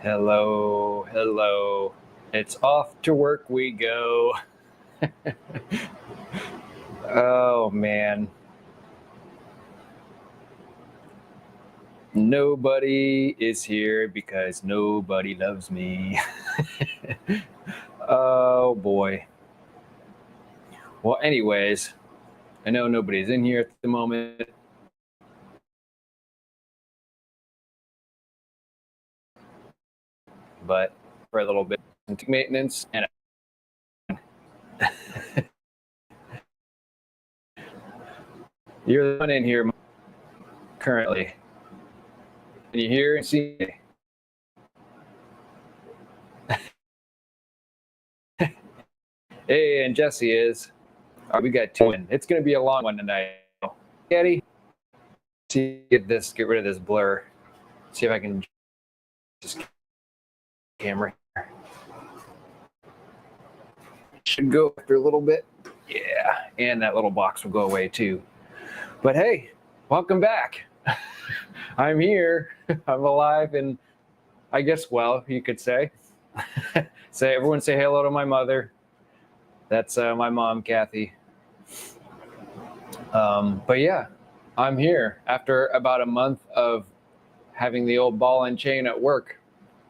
Hello, hello. It's off to work we go. Oh man. Nobody is here because nobody loves me. Oh boy. Well, anyways, I know nobody's in here at the moment, but for a little bit of maintenance and you're the one in here currently. Can you hear and see me? Hey, and Jesse is. All right, we got two in. It's going to be a long one tonight. Eddie, get rid of this blur. See if I can just camera. Should go after a little bit. Yeah, and that little box will go away too. But hey, welcome back. I'm here. I'm alive, and I guess well, you could say. Everyone say hello to my mother. That's my mom, Kathy. But yeah, I'm here after about a month of having the old ball and chain at work.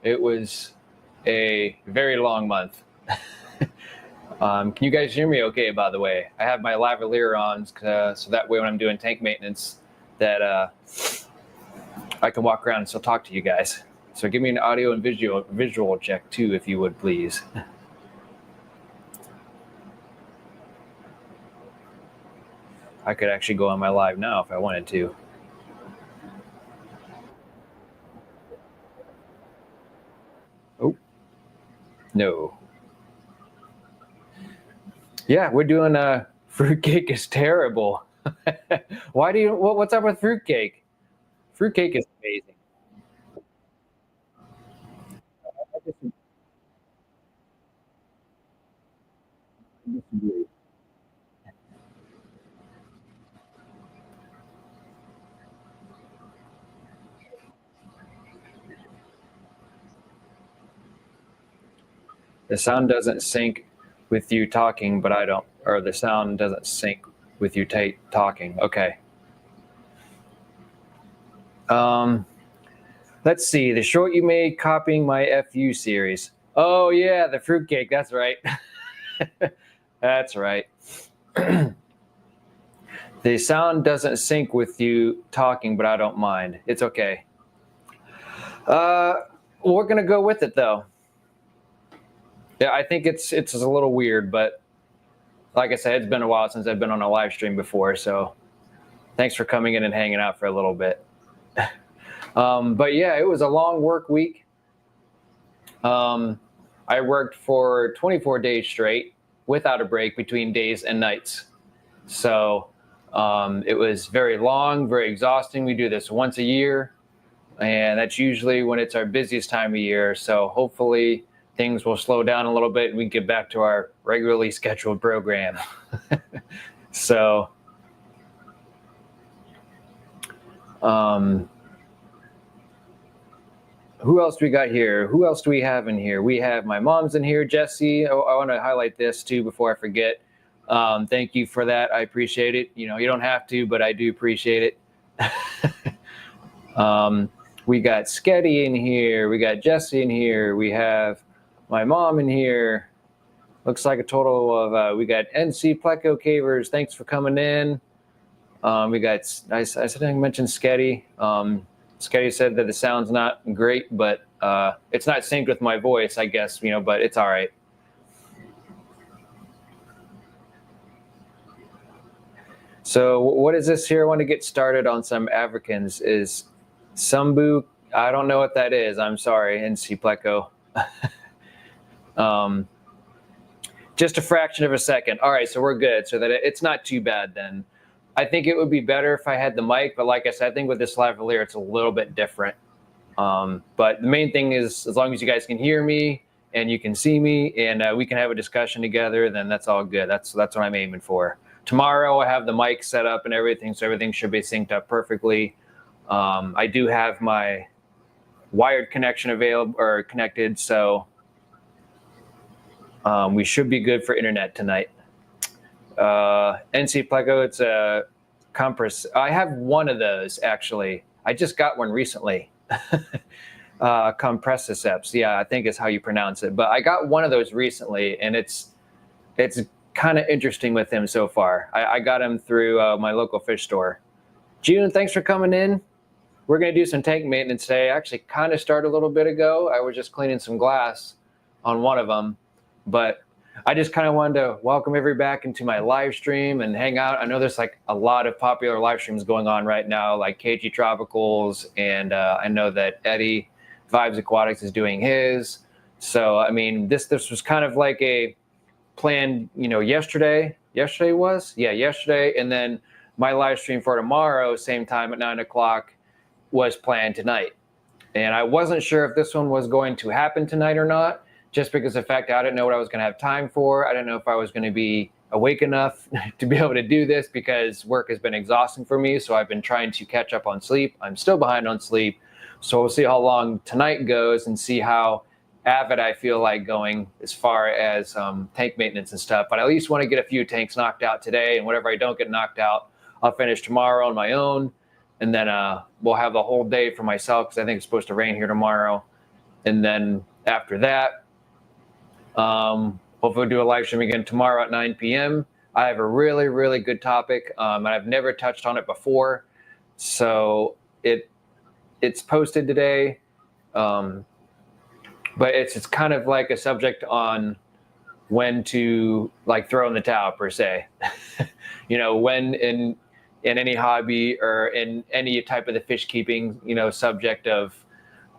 It was a very long month. Can you guys hear me okay, by the way? I have my lavalier on so that way when I'm doing tank maintenance that I can walk around and still talk to you guys. So give me an audio and visual check too, if you would please. I could actually go on my live now if I wanted to. Oh, no. Yeah, we're doing fruitcake is terrible. Why do you? What's up with fruitcake? Fruitcake is amazing. I disagree. The sound doesn't sync with you talking, but I don't, or the sound doesn't sync with you talking. Okay. Um, let's see. The short you made copying my FU series. Oh yeah, the fruitcake. That's right. That's right. The sound doesn't sync with you talking, but I don't mind. It's okay. Uh, we're gonna go with it though. Yeah, I think it's a little weird, but like I said, it's been a while since I've been on a live stream before, so thanks for coming in and hanging out for a little bit. But yeah, it was a long work week. I worked for 24 days straight without a break between days and nights. So it was very long, very exhausting. We do this once a year, and that's usually when it's our busiest time of year. So hopefully things will slow down a little bit and we can get back to our regularly scheduled program. So who else do we got here? Who else do we have in here? We have my mom's in here, Jesse. Oh, I want to highlight this too before I forget. Thank you for that. I appreciate it. You know, you don't have to, but I do appreciate it. We got Sketty in here. We got Jesse in here. We have my mom in here. Looks like a total of, we got NC Pleco Cavers. Thanks for coming in. We got, I think I mentioned Sketty. Sketty said that the sound's not great, but it's not synced with my voice, I guess, you know, but it's all right. So what is this here? I want to get started on some Africans. Is Sambu? I don't know what that is. I'm sorry, NC Pleco. Just a fraction of a second. All right, so we're good. So that it's not too bad then. I think it would be better if I had the mic, but like I said, I think with this lavalier, it's a little bit different. But the main thing is, as long as you guys can hear me and you can see me and we can have a discussion together, then that's all good. That's what I'm aiming for. Tomorrow I have the mic set up and everything, so everything should be synced up perfectly. I do have my wired connection available or connected. So we should be good for internet tonight. NC Plego, it's a compress. I have one of those actually. I just got one recently. Compressiceps, yeah, I think is how you pronounce it. But I got one of those recently, and it's kind of interesting with him so far. I got him through my local fish store. June, thanks for coming in. We're going to do some tank maintenance today. I actually kind of started a little bit ago. I was just cleaning some glass on one of them, but I just kind of wanted to welcome everybody back into my live stream and hang out. I know there's like a lot of popular live streams going on right now, like KG Tropicals, and I know that Eddie Vibes Aquatics is doing his. So, I mean, this was kind of like a planned, yesterday. Yesterday. And then my live stream for tomorrow, same time at 9 o'clock, was planned tonight. And I wasn't sure if this one was going to happen tonight or not, just because of the fact I didn't know what I was going to have time for. I didn't know if I was going to be awake enough to be able to do this because work has been exhausting for me. So I've been trying to catch up on sleep. I'm still behind on sleep. So we'll see how long tonight goes and see how avid I feel like going as far as tank maintenance and stuff. But I at least want to get a few tanks knocked out today. And whatever I don't get knocked out, I'll finish tomorrow on my own. And then we'll have the whole day for myself because I think it's supposed to rain here tomorrow. And then after that, hopefully we'll do a live stream again tomorrow at 9 p.m. I have a really, really good topic, and I've never touched on it before. So it's posted today, but it's kind of like a subject on when to like throw in the towel per se. When in any hobby or in any type of the fish keeping, subject of,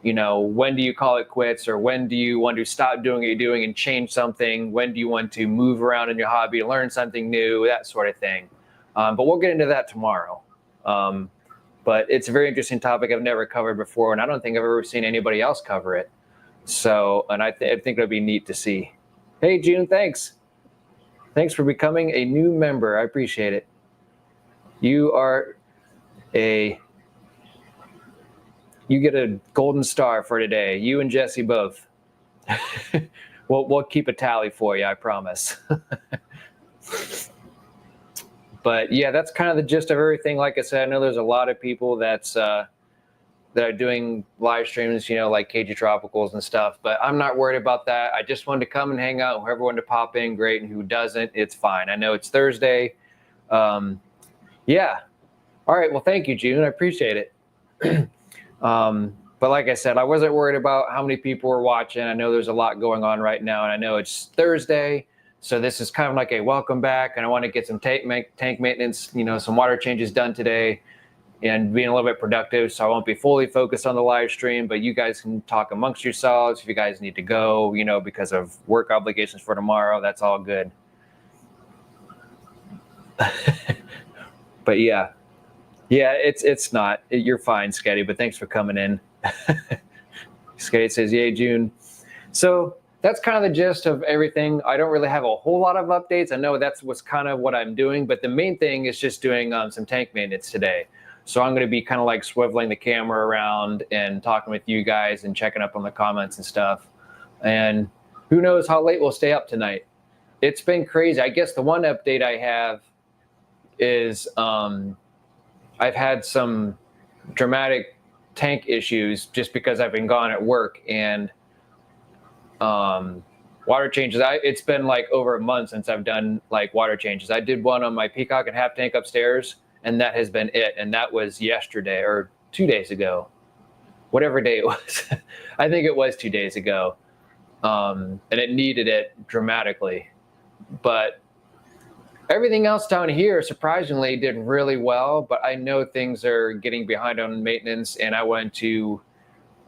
when do you call it quits, or when do you want to stop doing what you're doing and change something? When do you want to move around in your hobby, learn something new, that sort of thing. But we'll get into that tomorrow. But it's a very interesting topic I've never covered before, and I don't think I've ever seen anybody else cover it. So, and I think it'll be neat to see. Hey, June, thanks. Thanks for becoming a new member. I appreciate it. You get a golden star for today. You and Jesse both. We'll keep a tally for you, I promise. But yeah, that's kind of the gist of everything. Like I said, I know there's a lot of people that are doing live streams, like KG Tropicals and stuff, but I'm not worried about that. I just wanted to come and hang out. Whoever wanted to pop in, great. And who doesn't, it's fine. I know it's Thursday. Yeah. All right. Well, thank you, June. I appreciate it. But like I said, I wasn't worried about how many people were watching. I know there's a lot going on right now, and I know it's Thursday. So this is kind of like a welcome back, and I want to get some tank maintenance, some water changes done today and being a little bit productive. So I won't be fully focused on the live stream, but you guys can talk amongst yourselves. If you guys need to go, because of work obligations for tomorrow, that's all good. But yeah, it's not. You're fine, Sketty, but thanks for coming in. Sketty says, yay, June. So that's kind of the gist of everything. I don't really have a whole lot of updates. I know that's what's kind of what I'm doing, but the main thing is just doing some tank maintenance today. So I'm going to be kind of like swiveling the camera around and talking with you guys and checking up on the comments and stuff. And who knows how late we'll stay up tonight. It's been crazy. I guess the one update I have is I've had some dramatic tank issues just because I've been gone at work, and water changes. It's been like over a month since I've done like water changes. I did one on my Peacock and half tank upstairs, and that has been it. And that was yesterday or 2 days ago, whatever day it was. I think it was 2 days ago. And it needed it dramatically. But everything else down here, surprisingly, did really well. But I know things are getting behind on maintenance, and I wanted to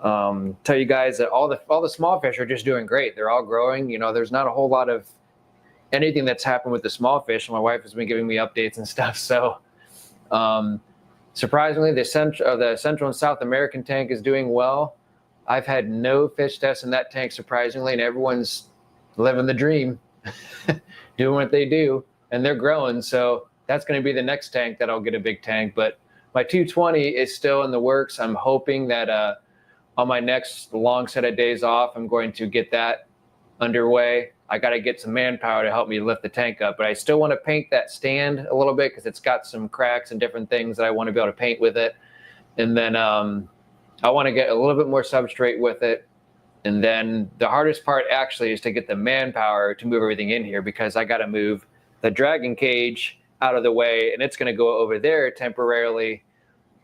tell you guys that all the small fish are just doing great. They're all growing. There's not a whole lot of anything that's happened with the small fish. My wife has been giving me updates and stuff. So surprisingly, the Central and South American tank is doing well. I've had no fish tests in that tank, surprisingly, and everyone's living the dream, doing what they do, and they're growing. So that's going to be the next tank that I'll get a big tank. But my 220 is still in the works. I'm hoping that on my next long set of days off, I'm going to get that underway. I got to get some manpower to help me lift the tank up, but I still want to paint that stand a little bit because it's got some cracks and different things that I want to be able to paint with it. And then I want to get a little bit more substrate with it. And then the hardest part actually is to get the manpower to move everything in here, because I got to move the dragon cage out of the way, and it's going to go over there temporarily.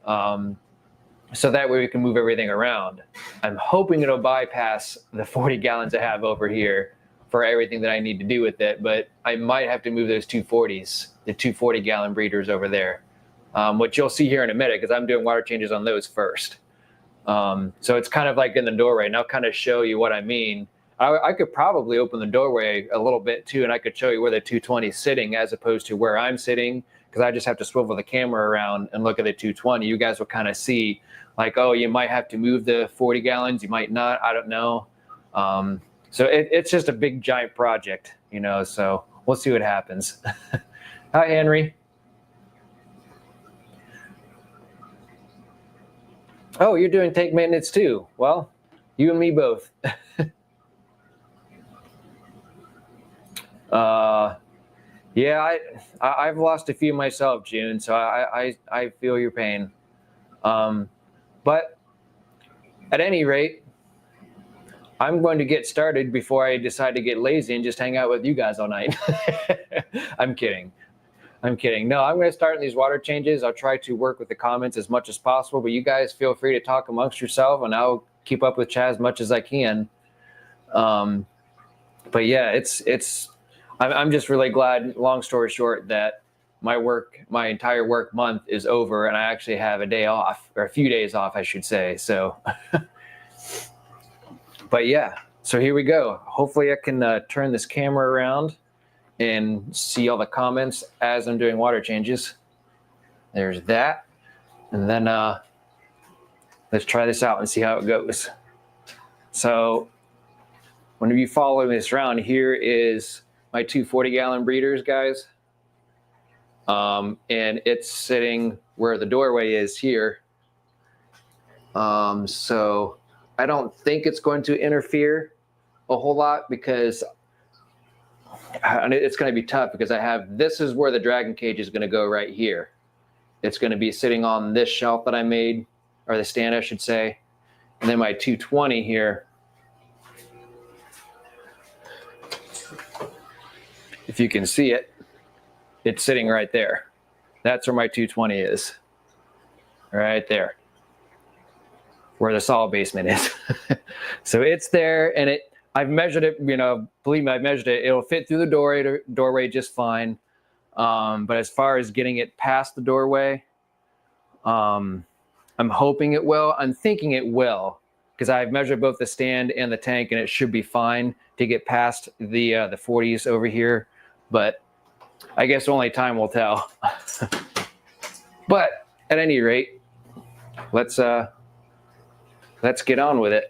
So that way we can move everything around. I'm hoping it'll bypass the 40 gallons I have over here for everything that I need to do with it, but I might have to move those 240s, the 240 gallon breeders over there, which you'll see here in a minute because I'm doing water changes on those first. So it's kind of like in the doorway, and I'll kind of show you what I mean. I could probably open the doorway a little bit too, and I could show you where the 220 is sitting as opposed to where I'm sitting, because I just have to swivel the camera around and look at the 220. You guys will kind of see like, oh, you might have to move the 40 gallons, you might not, I don't know. So it's just a big giant project, you know, so we'll see what happens. Hi, Henry. Oh, you're doing tank maintenance too. Well, you and me both. Yeah, I've lost a few myself, June, so I feel your pain. But at any rate, I'm going to get started before I decide to get lazy and just hang out with you guys all night. I'm kidding. No, I'm going to start in these water changes. I'll try to work with the comments as much as possible, but you guys feel free to talk amongst yourself, and I'll keep up with Chaz as much as I can. But yeah, I'm just really glad, long story short, that my entire work month is over, and I actually have a day off, or a few days off, I should say. So, but yeah, so here we go. Hopefully I can turn this camera around and see all the comments as I'm doing water changes. There's that. And then let's try this out and see how it goes. So whenever you follow this around, here is my 240 gallon breeders, guys. And it's sitting where the doorway is here. So I don't think it's going to interfere a whole lot, because it's going to be tough because this is where the dragon cage is going to go right here. It's going to be sitting on this shelf that I made, or the stand, I should say. And then my 220 here, if you can see it, it's sitting right there. That's where my 220 is. Right there. Where the solid basement is. So it's there, and I've measured it, you know, believe me, I've measured it. It'll fit through the doorway just fine. But as far as getting it past the doorway, I'm hoping it will. I'm thinking it will, because I've measured both the stand and the tank, and it should be fine to get past the 40s over here. But I guess only time will tell. But at any rate, let's get on with it.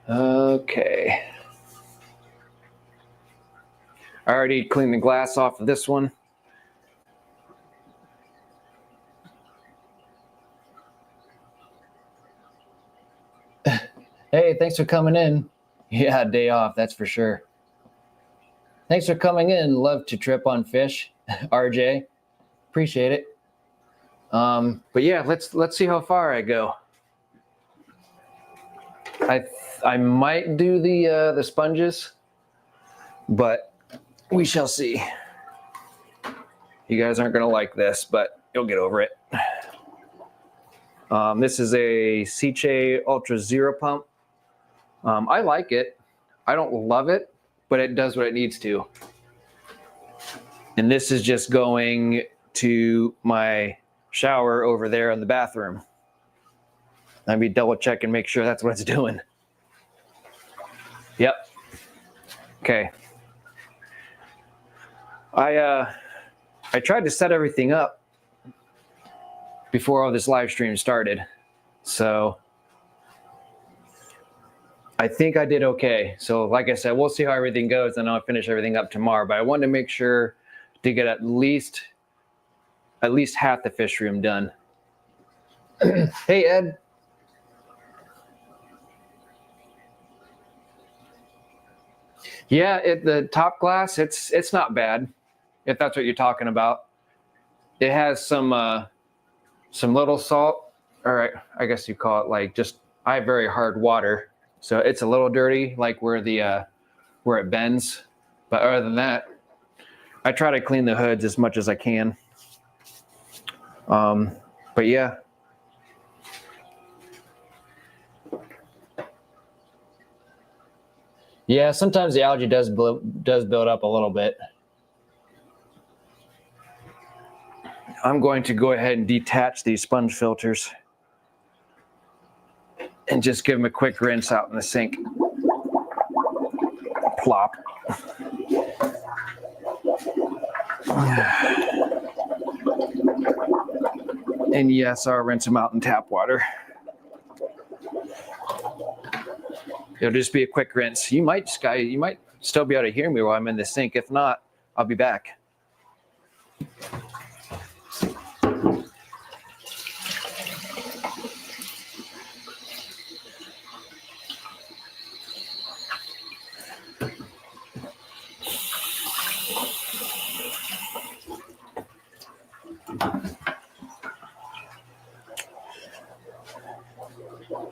Okay. I already cleaned the glass off of this one. Hey, thanks for coming in. Yeah, day off, that's for sure. Thanks for coming in. Love to trip on fish, RJ. Appreciate it. But yeah, let's see how far I go. I might do the sponges, but we shall see. You guys aren't gonna like this, but you'll get over it. This is a Seche Ultra Zero pump. I like it. I don't love it, but it does what it needs to. And this is just going to my shower over there in the bathroom. Let me double check and make sure that's what it's doing. Yep. Okay. I tried to set everything up before all this live stream started, so I think I did okay. So like I said, we'll see how everything goes, and I'll finish everything up tomorrow. But I wanted to make sure to get at least half the fish room done. Hey, Ed. Yeah, the top glass, it's not bad, if that's what you're talking about. It has some little salt, or I guess you call it like just I have very hard water, so it's a little dirty, like where it bends. But other than that, I try to clean the hoods as much as I can. But yeah. Yeah, sometimes the algae does build up a little bit. I'm going to go ahead and detach these sponge filters and just give them a quick rinse out in the sink. Plop. And yes, I'll rinse them out in tap water. It'll just be a quick rinse. You might still be able to hear me while I'm in the sink. If not, I'll be back.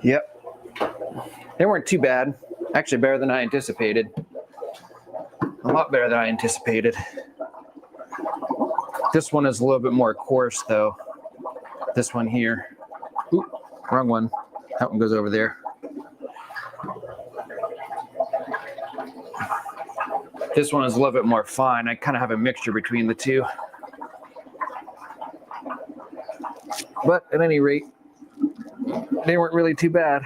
Yep. They weren't too bad. Actually, better than I anticipated. A lot better than I anticipated. This one is a little bit more coarse, though. This one here. Oop, wrong one. That one goes over there. This one is a little bit more fine. I kind of have a mixture between the two. But at any rate, they weren't really too bad.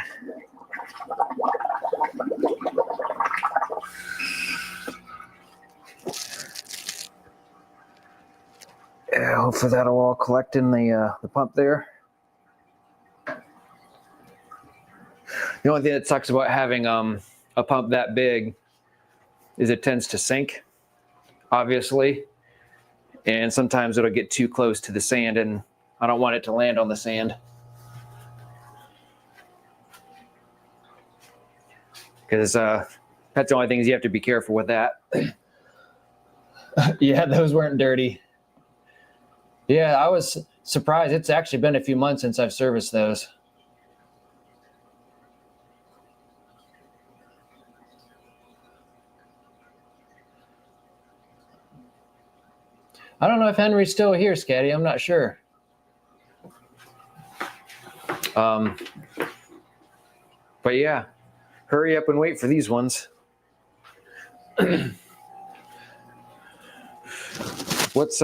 Yeah, hopefully that'll all collect in the pump there. The only thing that sucks about having a pump that big is it tends to sink, obviously, and sometimes it'll get too close to the sand, and I don't want it to land on the sand. Because that's the only things you have to be careful with that. Yeah, those weren't dirty. Yeah, I was surprised. It's actually been a few months since I've serviced those. I don't know if Henry's still here, Scatty. I'm not sure. But yeah, hurry up and wait for these ones. What's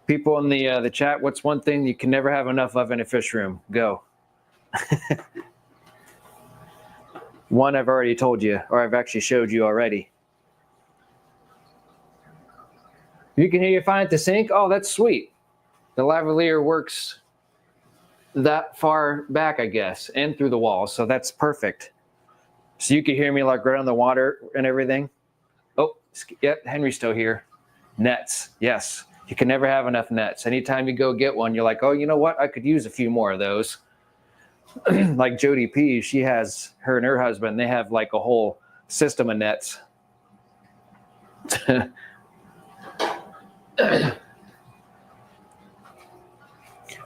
people in the chat? What's one thing you can never have enough of in a fish room? Go. One I've already told you, or I've actually showed you already. You can hear you fine at the sink? Oh, that's sweet. The lavalier works that far back, I guess, and through the wall, so that's perfect. So you can hear me like right on the water and everything. Oh, yep, Henry's still here. Nets, yes. You can never have enough nets. Anytime you go get one, you're like, oh, you know what? I could use a few more of those. Like Jody P, she has, her and her husband, they have like a whole system of nets.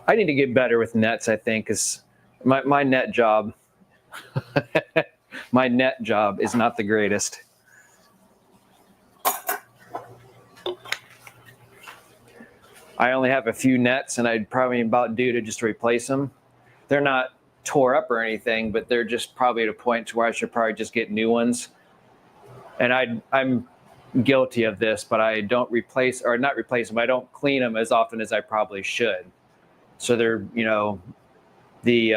I need to get better with nets, I think, because my net job, my net job is not the greatest. I only have a few nets, and I'd probably about due to just replace them. They're not tore up or anything, but they're just probably at a point to where I should probably just get new ones. And I'm guilty of this, but I don't replace, or not replace them, I don't clean them as often as I probably should. So they're, you know, the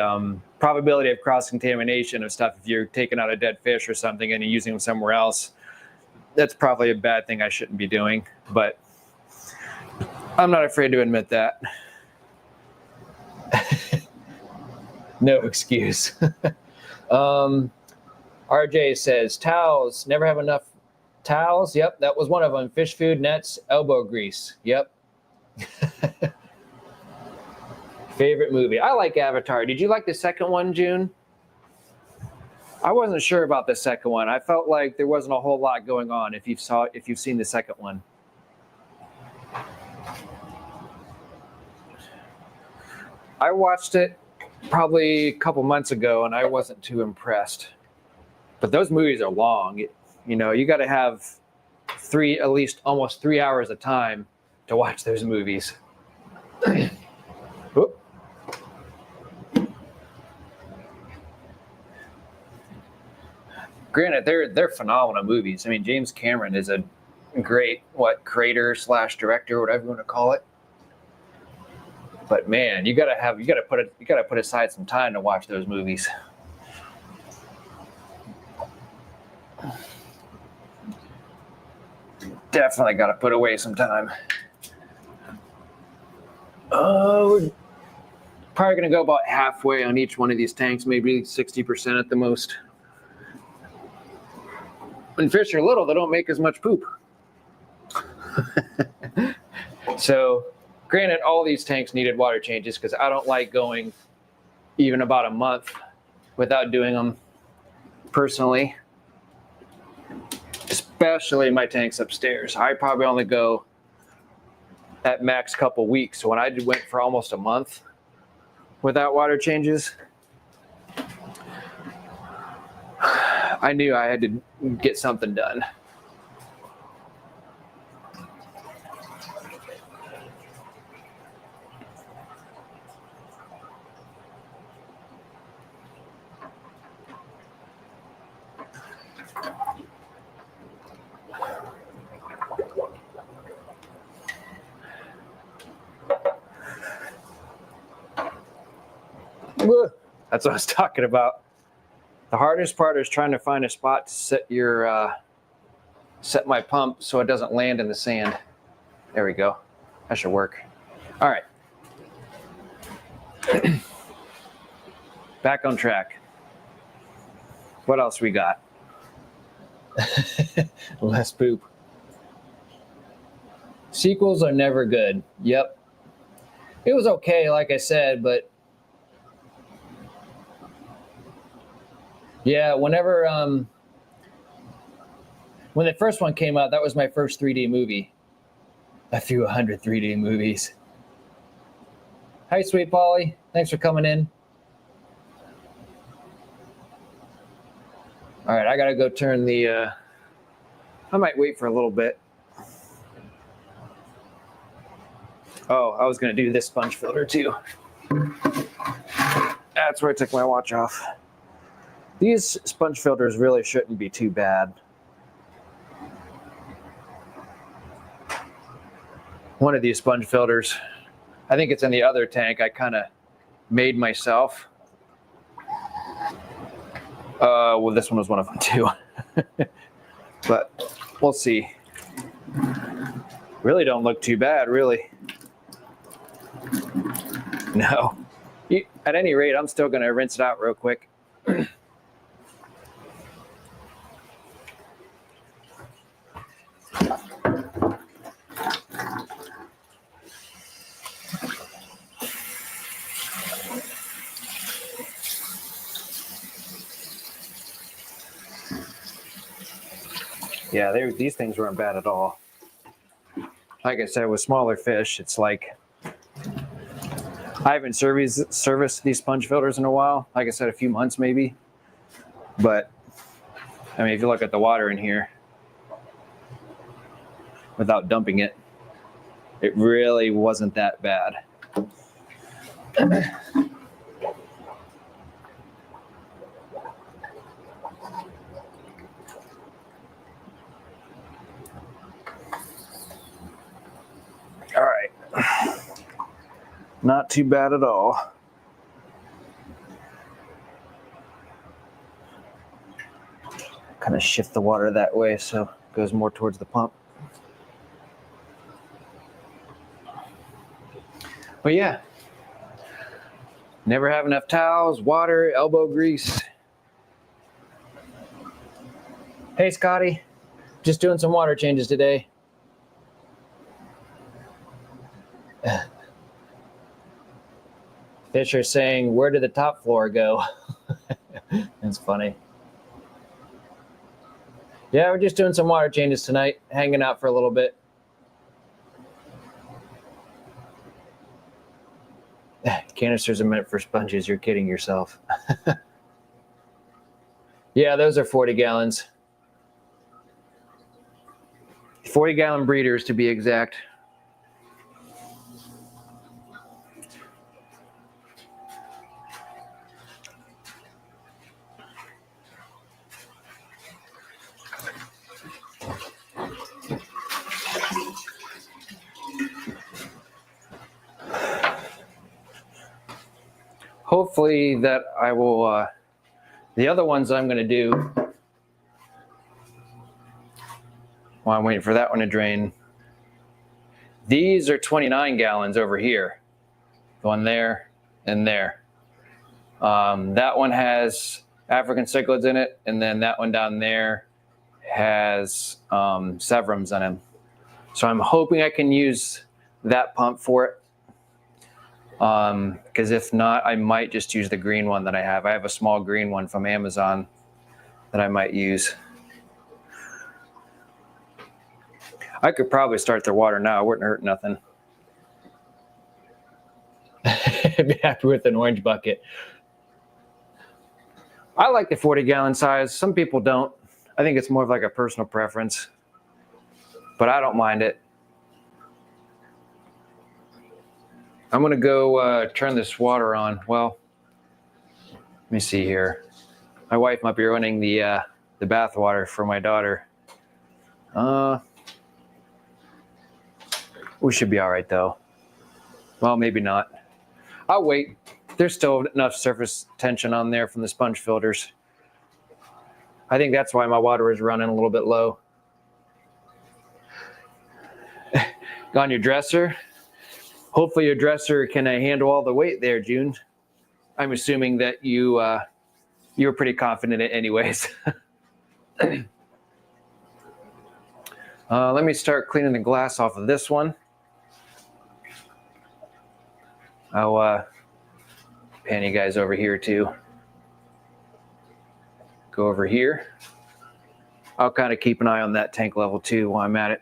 probability of cross-contamination of stuff, if you're taking out a dead fish or something and you're using them somewhere else, that's probably a bad thing I shouldn't be doing. But I'm not afraid to admit that. No excuse. RJ says, towels, never have enough towels. Yep, that was one of them. Fish food, nets, elbow grease. Yep. Favorite movie? I like Avatar. Did you like the second one, June? I wasn't sure about the second one. I felt like there wasn't a whole lot going on if you've seen the second one. I watched it probably a couple months ago and I wasn't too impressed. But those movies are long. You got to have at least almost 3 hours of time to watch those movies. Granted, they're phenomenal movies. I mean, James Cameron is a great creator / director, whatever you want to call it. But man, you gotta put aside some time to watch those movies. Definitely got to put away some time. We're probably gonna go about halfway on each one of these tanks, maybe 60% at the most. When fish are little, they don't make as much poop. So, granted, all these tanks needed water changes because I don't like going even about a month without doing them personally. Especially my tanks upstairs. I probably only go at max couple weeks. So when I went for almost a month without water changes, I knew I had to get something done. That's what I was talking about. The hardest part is trying to find a spot to set my pump so it doesn't land in the sand. There we go. That should work. All right. Back on track. What else we got? Less poop. Sequels are never good. Yep. It was okay, like I said, but yeah, when the first one came out, that was my first 3D movie. A few 100 3D movies. Hi, Sweet Polly. Thanks for coming in. All right, I gotta go turn the. I might wait for a little bit. Oh, I was gonna do this sponge filter too. That's where I took my watch off. These sponge filters really shouldn't be too bad. One of these sponge filters, I think it's in the other tank, I kind of made myself. Well, this one was one of them too. But we'll see. Really don't look too bad, really. No. At any rate, I'm still going to rinse it out real quick. Yeah, these things weren't bad at all. Like I said, with smaller fish, it's like I haven't serviced these sponge filters in a while. Like I said, a few months maybe. But I mean, if you look at the water in here, without dumping it, it really wasn't that bad. All right. Not too bad at all. Kind of shift the water that way so it goes more towards the pump. But yeah, never have enough towels, water, elbow grease. Hey, Scotty, just doing some water changes today. Fisher saying, where did the top floor go? That's funny. Yeah, we're just doing some water changes tonight, hanging out for a little bit. Canisters are meant for sponges. You're kidding yourself. Yeah, those are 40 gallons. 40-gallon breeders, to be exact. Hopefully that I will, the other ones I'm going to do, while I'm waiting for that one to drain, these are 29 gallons over here. The one there and there. That one has African cichlids in it, and then that one down there has severums in them. So I'm hoping I can use that pump for it. Because if not, I might just use the green one that I have. I have a small green one from Amazon that I might use. I could probably start their water now. It wouldn't hurt nothing. Be happy with an orange bucket. I like the 40-gallon size. Some people don't. I think it's more of like a personal preference, but I don't mind it. I'm going to go turn this water on. Well, let me see here. My wife might be running the bath water for my daughter. We should be all right, though. Well, maybe not. I'll wait. There's still enough surface tension on there from the sponge filters. I think that's why my water is running a little bit low. On your dresser? Hopefully your dresser can handle all the weight there, June. I'm assuming that you were pretty confident in it anyways. Let me start cleaning the glass off of this one. I'll pan you guys over here too. Go over here. I'll kind of keep an eye on that tank level too while I'm at it.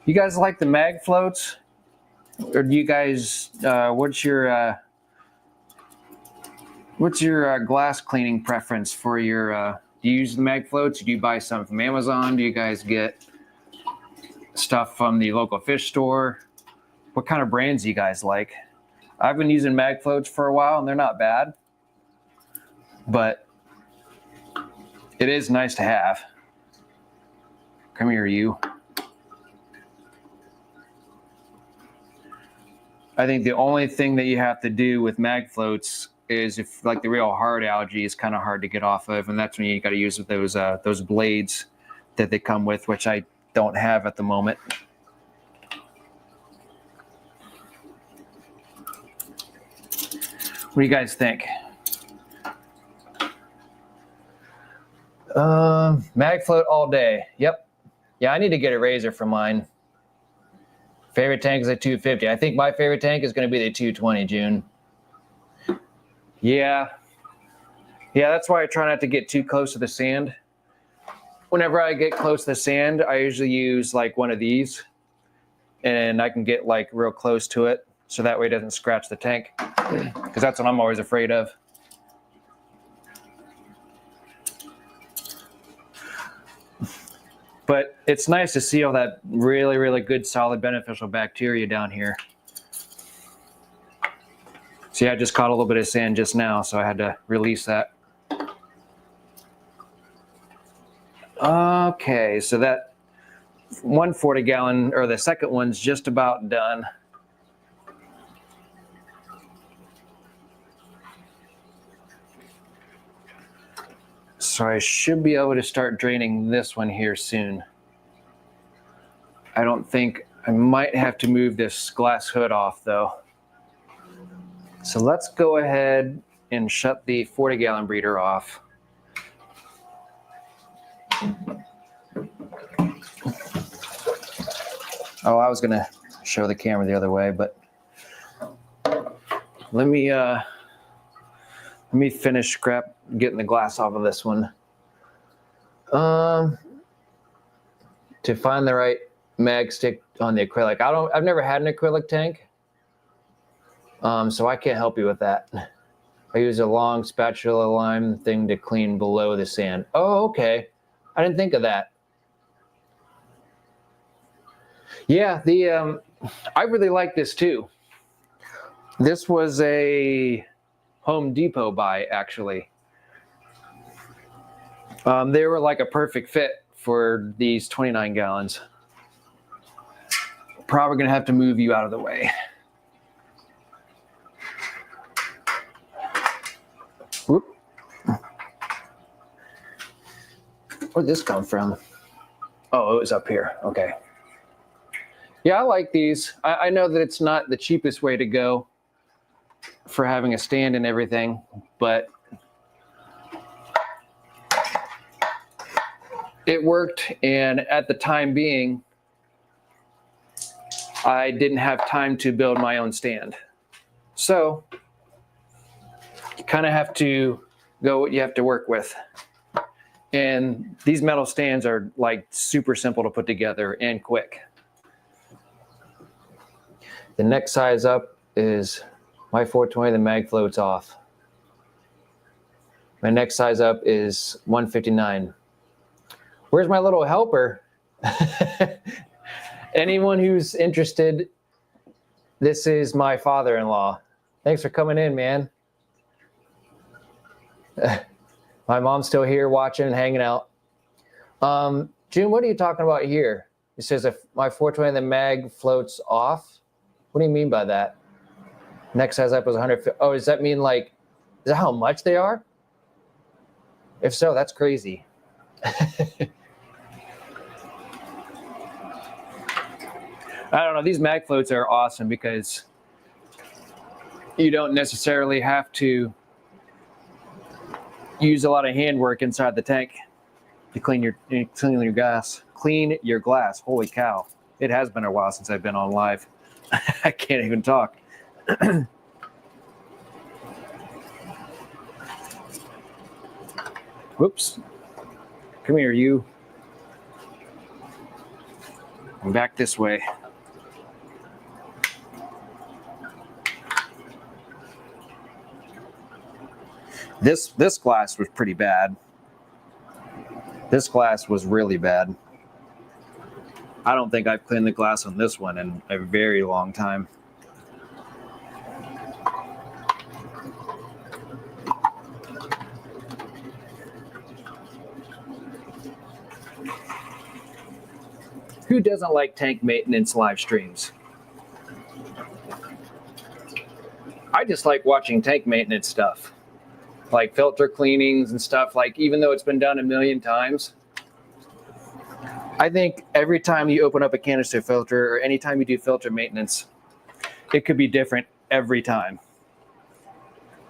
You guys like the mag floats? Or do you guys, what's your glass cleaning preference for your, do you use the mag floats? Do you buy some from Amazon? Do you guys get stuff from the local fish store? What kind of brands do you guys like? I've been using mag floats for a while and they're not bad, but it is nice to have. Come here, you. I think the only thing that you have to do with mag floats is if like the real hard algae is kind of hard to get off of, and that's when you got to use those blades that they come with, which I don't have at the moment. What do you guys think? Mag float all day. Yep. Yeah, I need to get a razor for mine. Favorite tank is a 250. I think my favorite tank is going to be the 220, June. Yeah, that's why I try not to get too close to the sand. Whenever I get close to the sand, I usually use like one of these, and I can get like real close to it, so that way it doesn't scratch the tank, because that's what I'm always afraid of. But it's nice to see all that really, really good, solid, beneficial bacteria down here. See, I just caught a little bit of sand just now, so I had to release that. Okay, so that 140-gallon, or the second one's just about done. So I should be able to start draining this one here soon. I don't think, I might have to move this glass hood off though. So let's go ahead and shut the 40-gallon breeder off. Oh, I was gonna show the camera the other way, but let me finish getting the glass off of this one. To find the right mag stick on the acrylic. I've never had an acrylic tank. So I can't help you with that. I use a long spatula lime thing to clean below the sand. Oh, okay. I didn't think of that. Yeah, I really like this too. This was a Home Depot buy, actually. They were like a perfect fit for these 29 gallons. Probably gonna have to move you out of the way. Whoop. Where'd this come from? Oh, it was up here. Okay. Yeah, I like these. I know that it's not the cheapest way to go for having a stand and everything, but it worked. And at the time being, I didn't have time to build my own stand. So you kind of have to go what you have to work with. And these metal stands are like super simple to put together and quick. The next size up is my 420, the mag floats off. My next size up is 159. Where's my little helper? Anyone who's interested, this is my father-in-law. Thanks for coming in, man. My mom's still here watching and hanging out. June, what are you talking about here? It says if my 420, the mag floats off. What do you mean by that? Next size up was 150. Oh, does that mean like, is that how much they are? If so, that's crazy. I don't know. These mag floats are awesome because you don't necessarily have to use a lot of handwork inside the tank to clean your glass. Clean your glass. Holy cow. It has been a while since I've been on live. I can't even talk. Whoops. Come here, you. I'm back this way. This glass was pretty bad. This glass was really bad. I don't think I've cleaned the glass on this one in a very long time. Who doesn't like tank maintenance live streams? I just like watching tank maintenance stuff, like filter cleanings and stuff. Like, even though it's been done a million times, I think every time you open up a canister filter or anytime you do filter maintenance, it could be different every time.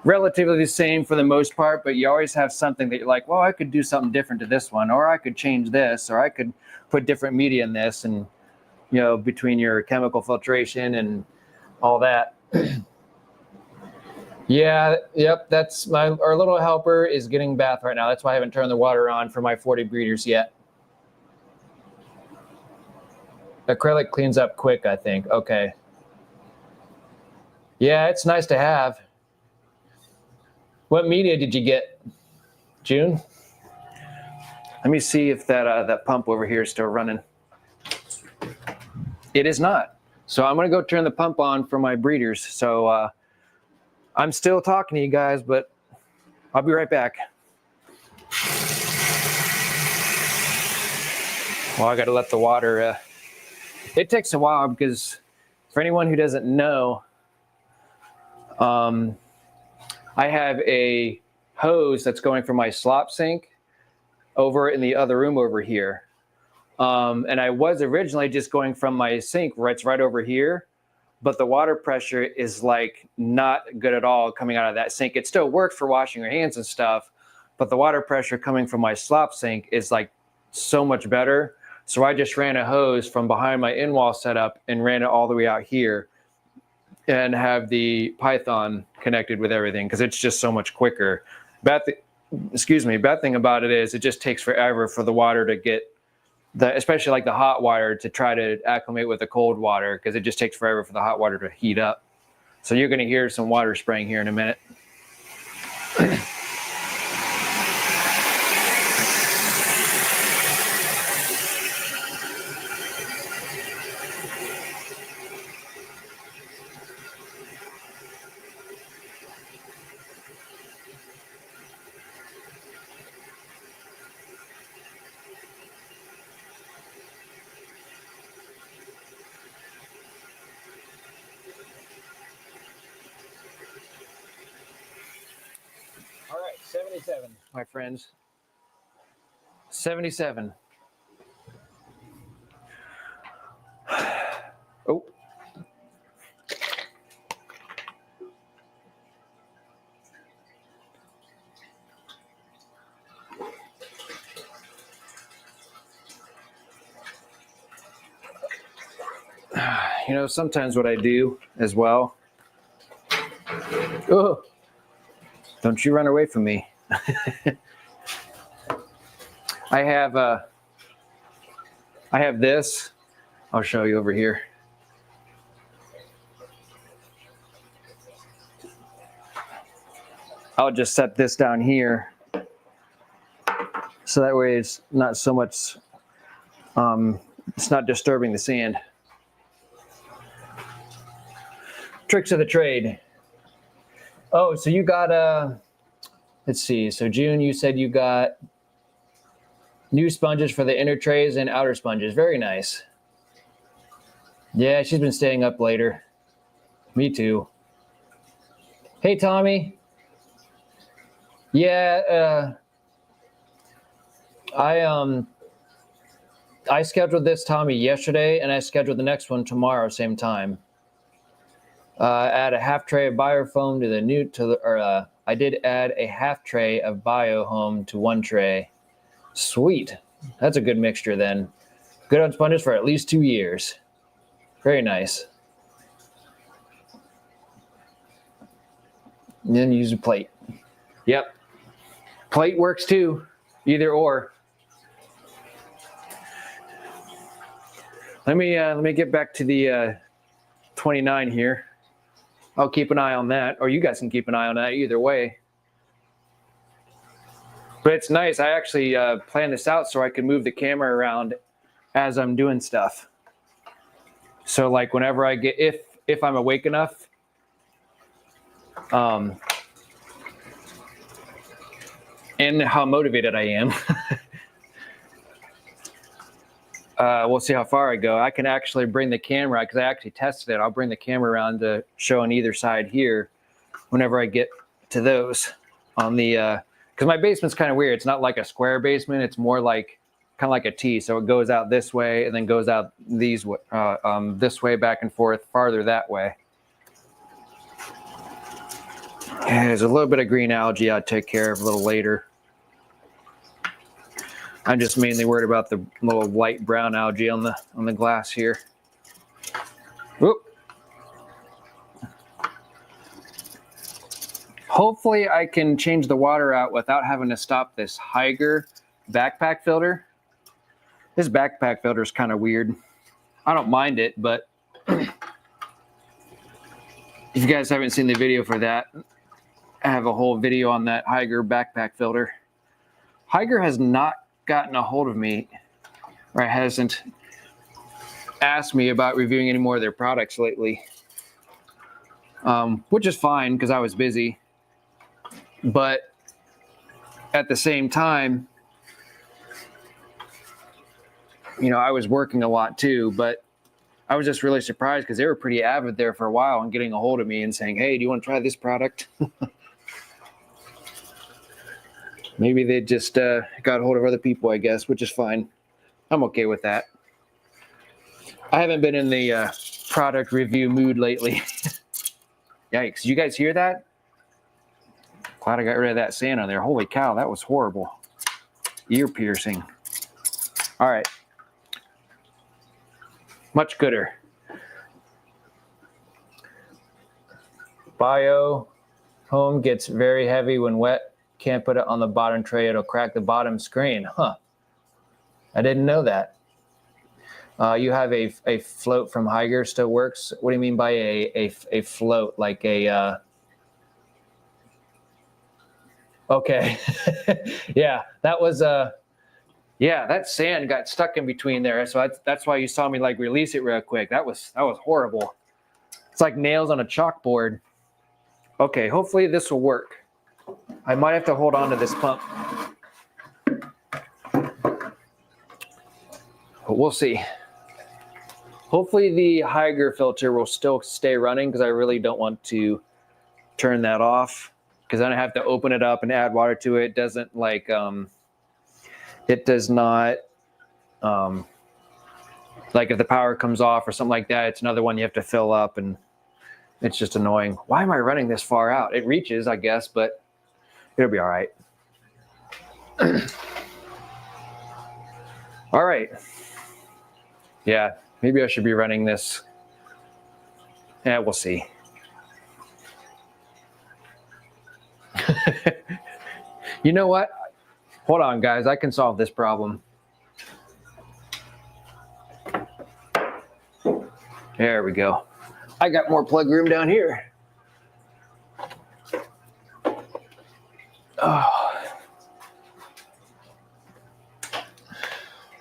Relatively the same for the most part, but you always have something that you're like, well, I could do something different to this one, or I could change this, or I could put different media in this, and between your chemical filtration and all that. Yeah, yep, that's our little helper is getting bath right now. That's why I haven't turned the water on for my 40 breeders yet. Acrylic cleans up quick, I think. Okay. Yeah, it's nice to have. What media did you get, June? Let me see if that pump over here is still running. It is not. So I'm going to go turn the pump on for my breeders. So I'm still talking to you guys, but I'll be right back. Well, I got to let the water... It takes a while because for anyone who doesn't know, I have a hose that's going from my slop sink over in the other room over here. And I was originally just going from my sink, it's right over here, but the water pressure is like not good at all coming out of that sink. It still works for washing your hands and stuff, but the water pressure coming from my slop sink is like so much better. So I just ran a hose from behind my in-wall setup and ran it all the way out here and have the Python connected with everything because it's just so much quicker. Bad thing about it is it just takes forever for the water to get especially like the hot water to try to acclimate with the cold water because it just takes forever for the hot water to heat up. So you're going to hear some water spraying here in a minute. All right, 77, my friends. 77. Oh. You know, sometimes what I do as well. Oh, don't you run away from me. I have this. I'll show you over here. I'll just set this down here. So that way it's not so much, it's not disturbing the sand. Tricks of the trade. Oh, so you got let's see. So June, you said you got new sponges for the inner trays and outer sponges. Very nice. Yeah, she's been staying up later. Me too. Hey, Tommy. Yeah, I scheduled this Tommy yesterday, and I scheduled the next one tomorrow, same time. Add a half tray of biofoam I did add a half tray of biofoam to one tray. Sweet. That's a good mixture then. Good on sponges for at least 2 years. Very nice. And then use a plate. Yep. Plate works too. Either or. Let me get back to the 29 here. I'll keep an eye on that, or you guys can keep an eye on that either way. But it's nice. I actually planned this out so I can move the camera around as I'm doing stuff. So like whenever I get, if I'm awake enough, and how motivated I am, we'll see how far I go. I can actually bring the camera, because I actually tested it. I'll bring the camera around to show on either side here whenever I get to those on the, because my basement's kind of weird. It's not like a square basement. It's more like kind of like a T. So it goes out this way and then goes out this way, back and forth, farther that way. And there's a little bit of green algae I'll take care of a little later. I'm just mainly worried about the little light brown algae on the glass here. Oop. Hopefully I can change the water out without having to stop this Hygger backpack filter. This backpack filter is kind of weird. I don't mind it, but if you guys haven't seen the video for that, I have a whole video on that Hygger backpack filter. Hygger has not gotten a hold of me, or hasn't asked me about reviewing any more of their products lately, which is fine because I was busy. But at the same time, you know, I was working a lot too, but I was just really surprised because they were pretty avid there for a while and getting a hold of me and saying, hey, do you want to try this product? Maybe they just got a hold of other people, I guess, which is fine. I'm okay with that. I haven't been in the product review mood lately. Yikes. You guys hear that? Glad I got rid of that sand on there. Holy cow, that was horrible. Ear piercing. All right. Much gooder. Bio home gets very heavy when wet. Can't put it on the bottom tray. It'll crack the bottom screen. Huh. I didn't know that. You have a float from Higer still works. What do you mean by a float? Like a okay. Yeah, that was yeah, that sand got stuck in between there. So that's why you saw me like release it real quick. That was horrible. It's like nails on a chalkboard. Okay, hopefully this will work. I might have to hold on to this pump. But we'll see. Hopefully the Higer filter will still stay running because I really don't want to turn that off because then I have to open it up and add water to it. It doesn't like, it does not, like if the power comes off or something like that, it's another one you have to fill up and it's just annoying. Why am I running this far out? It reaches, I guess, but it'll be all right. All right. Yeah, maybe I should be running this. Yeah, we'll see. You know what? Hold on, guys. I can solve this problem. There we go. I got more plug room down here. Oh.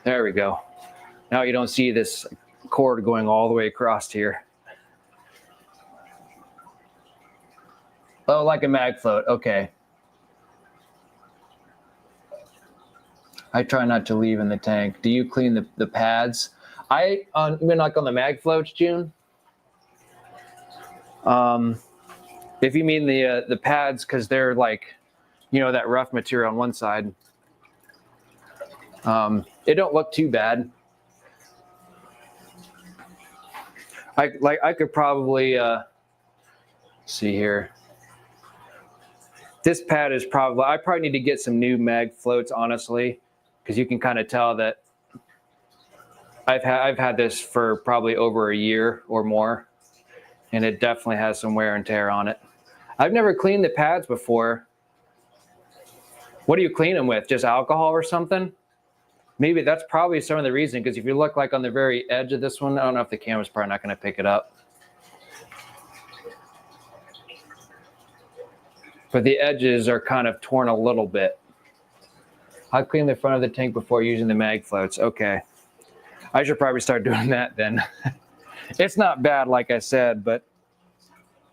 There we go. Now you don't see this cord going all the way across here. Oh, like a mag float. Okay. I try not to leave in the tank. Do you clean the pads? I mean, like on the mag floats, June. If you mean the pads, because they're like, you know, that rough material on one side. It don't look too bad. I could probably see here. This pad is probably, I probably need to get some new mag floats, honestly, because you can kind of tell that I've had this for probably over a year or more, and it definitely has some wear and tear on it. I've never cleaned the pads before. What do you clean them with? Just alcohol or something? Maybe that's probably some of the reason, because if you look like on the very edge of this one, I don't know if the camera's probably not going to pick it up. But the edges are kind of torn a little bit. I clean the front of the tank before using the mag floats. Okay. I should probably start doing that then. It's not bad, like I said, but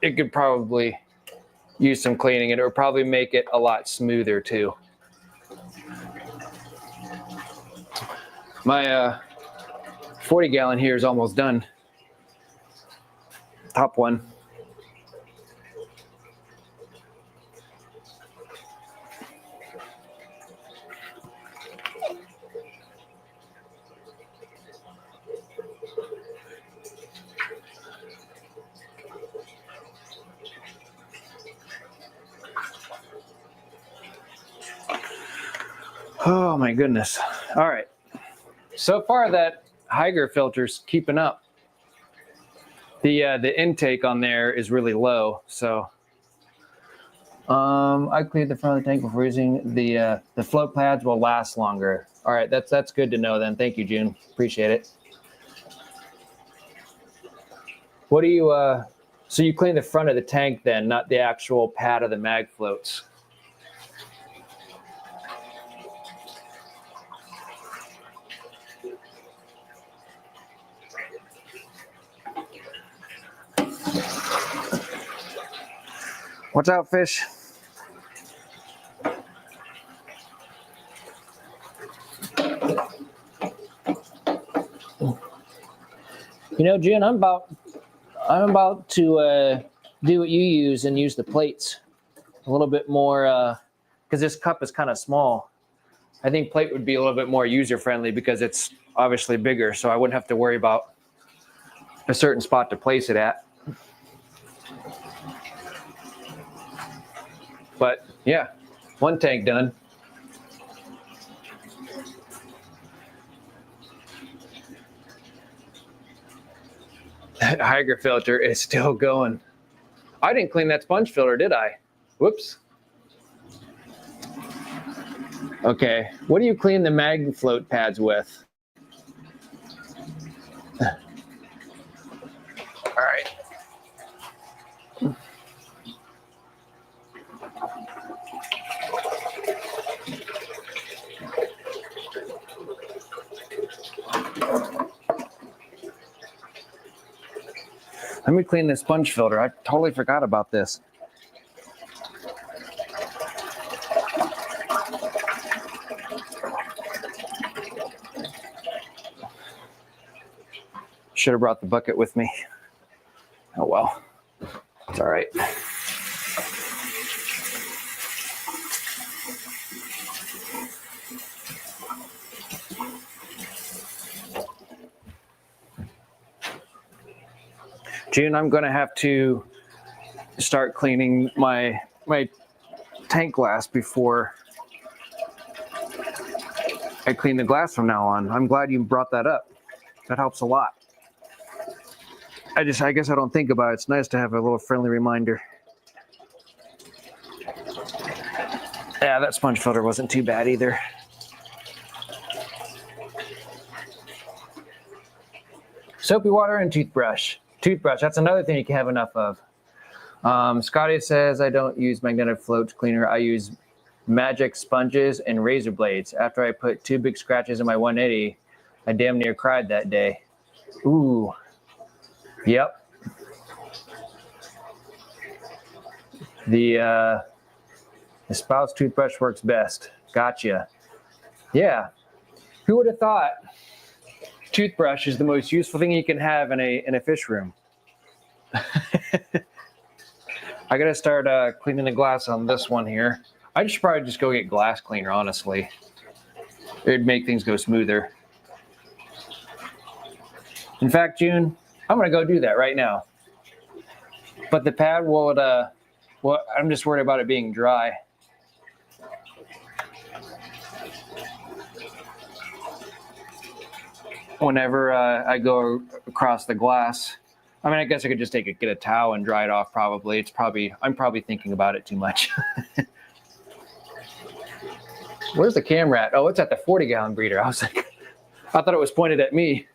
it could probably use some cleaning, and it would probably make it a lot smoother too. My 40 gallon here is almost done. Top one. Oh my goodness. All right. So far that Higer filter's keeping up. The intake on there is really low, so I cleared the front of the tank before using the float pads will last longer. All right, that's good to know then. Thank you, June. Appreciate it. What do you so you clean the front of the tank then, not the actual pad of the mag floats? What's out, fish? You know, June, I'm about to do what you use and use the plates a little bit more, because this cup is kind of small. I think plate would be a little bit more user-friendly because it's obviously bigger, so I wouldn't have to worry about a certain spot to place it at. But yeah, one tank done. That Hydro filter is still going. I didn't clean that sponge filter, did I? Whoops. Okay, what do you clean the mag float pads with? All right. Let me clean this sponge filter. I totally forgot about this. Should have brought the bucket with me. Oh well, it's all right. June, I'm gonna have to start cleaning my tank glass before I clean the glass from now on. I'm glad you brought that up. That helps a lot. I guess I don't think about it. It's nice to have a little friendly reminder. Yeah, that sponge filter wasn't too bad either. Soapy water and toothbrush. Toothbrush, that's another thing you can have enough of. Scotty says, I don't use magnetic float cleaner. I use magic sponges and razor blades. After I put 2 big scratches in my 180, I damn near cried that day. Ooh. Yep. The spouse toothbrush works best. Gotcha. Yeah. Who would have thought toothbrush is the most useful thing you can have in a fish room? I gotta start cleaning the glass on this one here. I should probably just go get glass cleaner, honestly. It'd make things go smoother. In fact, June, I'm gonna go do that right now. But the pad will, well, I'm just worried about it being dry. Whenever I go across the glass, I mean, I guess I could just get a towel and dry it off. Probably, I'm probably thinking about it too much. Where's the camera at? Oh, it's at the 40-gallon breeder. I thought it was pointed at me.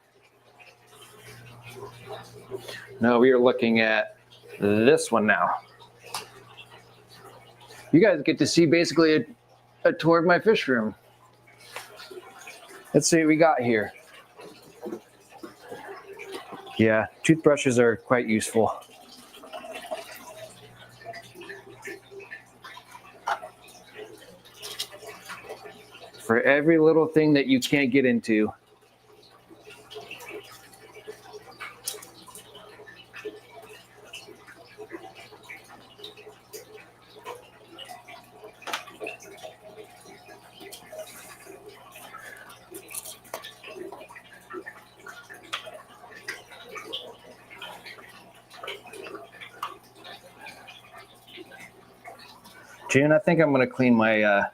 No, we are looking at this one now. You guys get to see basically a tour of my fish room. Let's see what we got here. Yeah, toothbrushes are quite useful. For every little thing that you can't get into. June, I think I'm going to clean my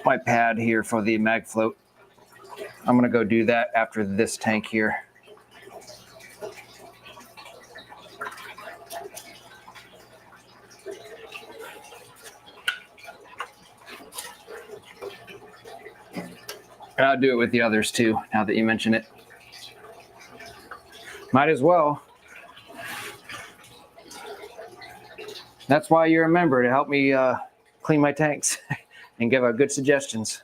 my pad here for the mag float. I'm going to go do that after this tank here. And I'll do it with the others too, now that you mention it. Might as well. That's why you're a member, to help me clean my tanks and give out good suggestions.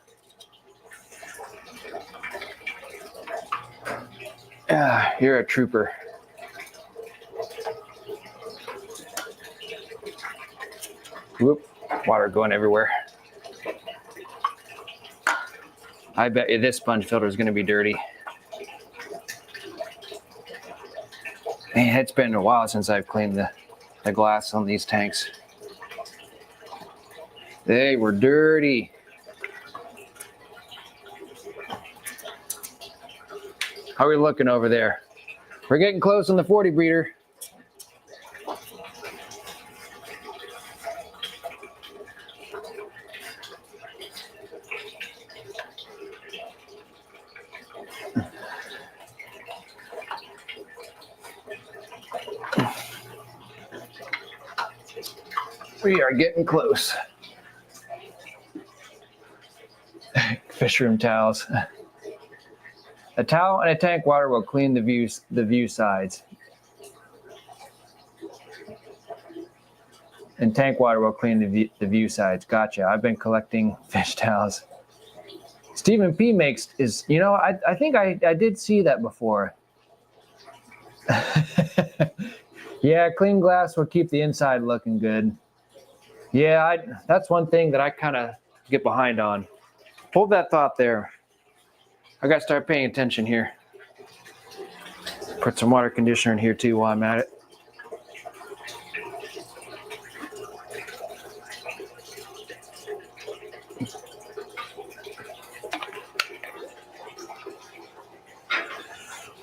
You're a trooper. Whoop, water going everywhere. I bet you this sponge filter is going to be dirty. Man, it's been a while since I've cleaned the glass on these tanks. They were dirty. How are we looking over there? We're getting close on the 40 breeder. We are getting close. Fish room towels. A towel and a tank water will clean the view sides. And tank water will clean the view sides. Gotcha. I've been collecting fish towels. Stephen P makes is, you know, I think I did see that before. Yeah, clean glass will keep the inside looking good. Yeah, that's one thing that I kind of get behind on. Hold that thought there. I got to start paying attention here. Put some water conditioner in here too while I'm at it.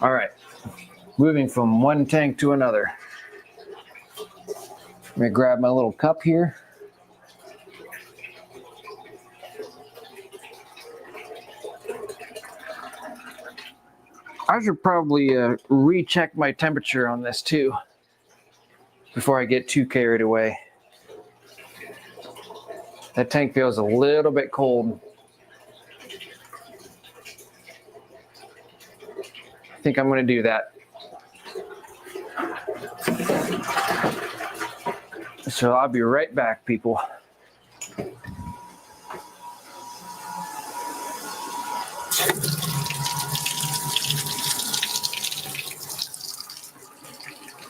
All right, moving from one tank to another. Let me grab my little cup here. I should probably recheck my temperature on this too before I get too carried away. That tank feels a little bit cold. I think I'm going to do that. So I'll be right back, people.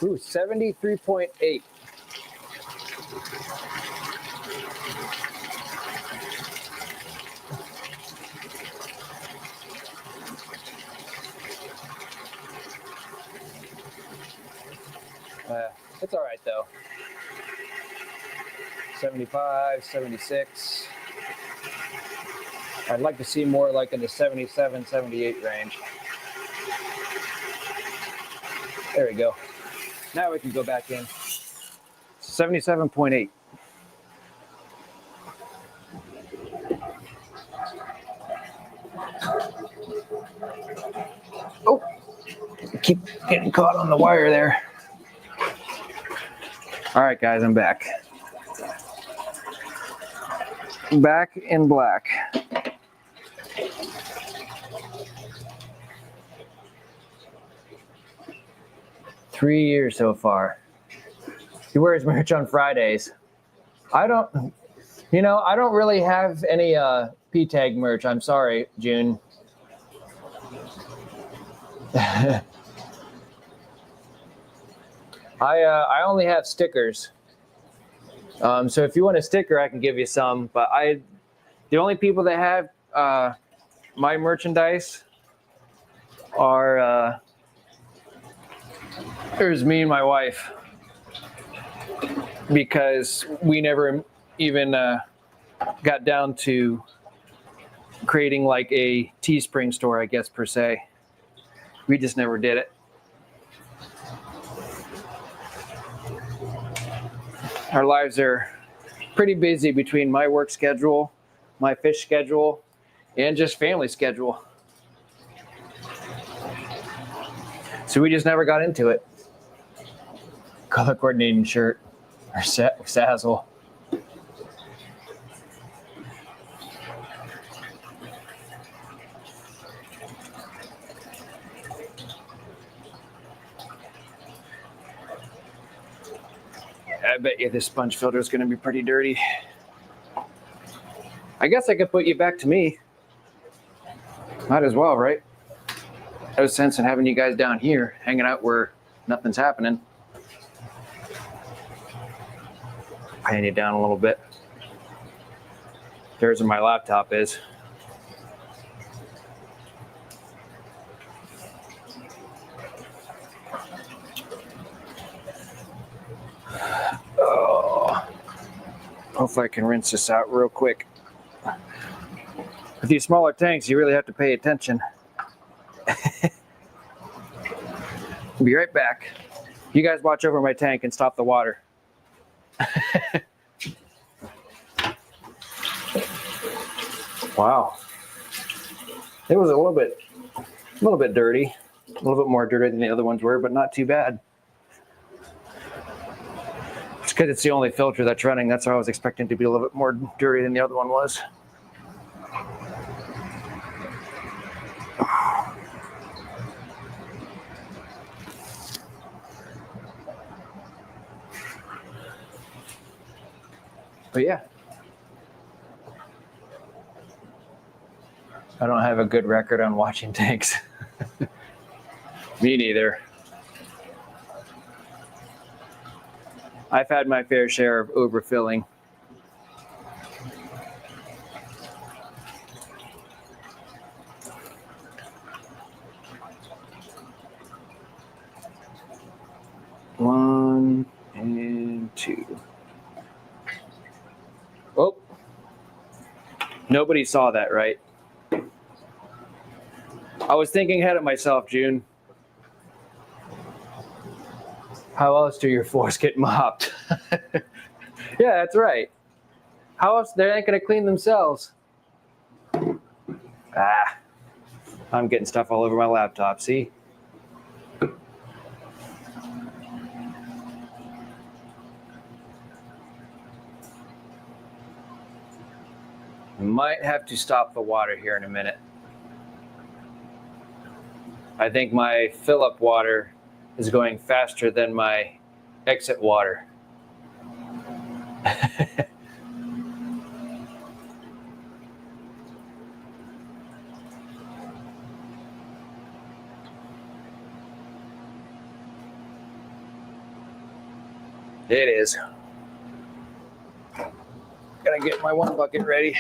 Ooh, 73.8. It's all right though. 75, 76. I'd like to see more like in the 77, 78 range. There we go. Now we can go back in. 77.8. Oh, keep getting caught on the wire there. All right, guys, I'm back. Back in black. Three years so far. He wears merch on Fridays. I don't really have any P-tag merch. I'm sorry, June. I only have stickers. So if you want a sticker, I can give you some. But the only people that have my merchandise are there's me and my wife, because we never even got down to creating like a Teespring store, I guess, per se. We just never did it. Our lives are pretty busy between my work schedule, my fish schedule, and just family schedule. So we just never got into it. Color coordinating shirt or Sazzle. I bet you this sponge filter is going to be pretty dirty. I guess I could put you back to me. Might as well, right? No sense in having you guys down here hanging out where nothing's happening. Pan it down a little bit. There's where my laptop is. Oh, hopefully I can rinse this out real quick. With these smaller tanks, you really have to pay attention. I'll be right back. You guys watch over my tank and stop the water. Wow. It was a little bit dirty. A little bit more dirty than the other ones were, but not too bad. It's because it's the only filter that's running. That's why I was expecting to be a little bit more dirty than the other one was. But yeah, I don't have a good record on watching tanks. Me neither. I've had my fair share of overfilling. One and two. Oh, nobody saw that, right? I was thinking ahead of myself, June. How else do your floors get mopped? Yeah, that's right. How else? They ain't gonna clean themselves. Ah, I'm getting stuff all over my laptop, see? Might have to stop the water here in a minute. I think my fill-up water is going faster than my exit water. It is. Gotta get my one bucket ready.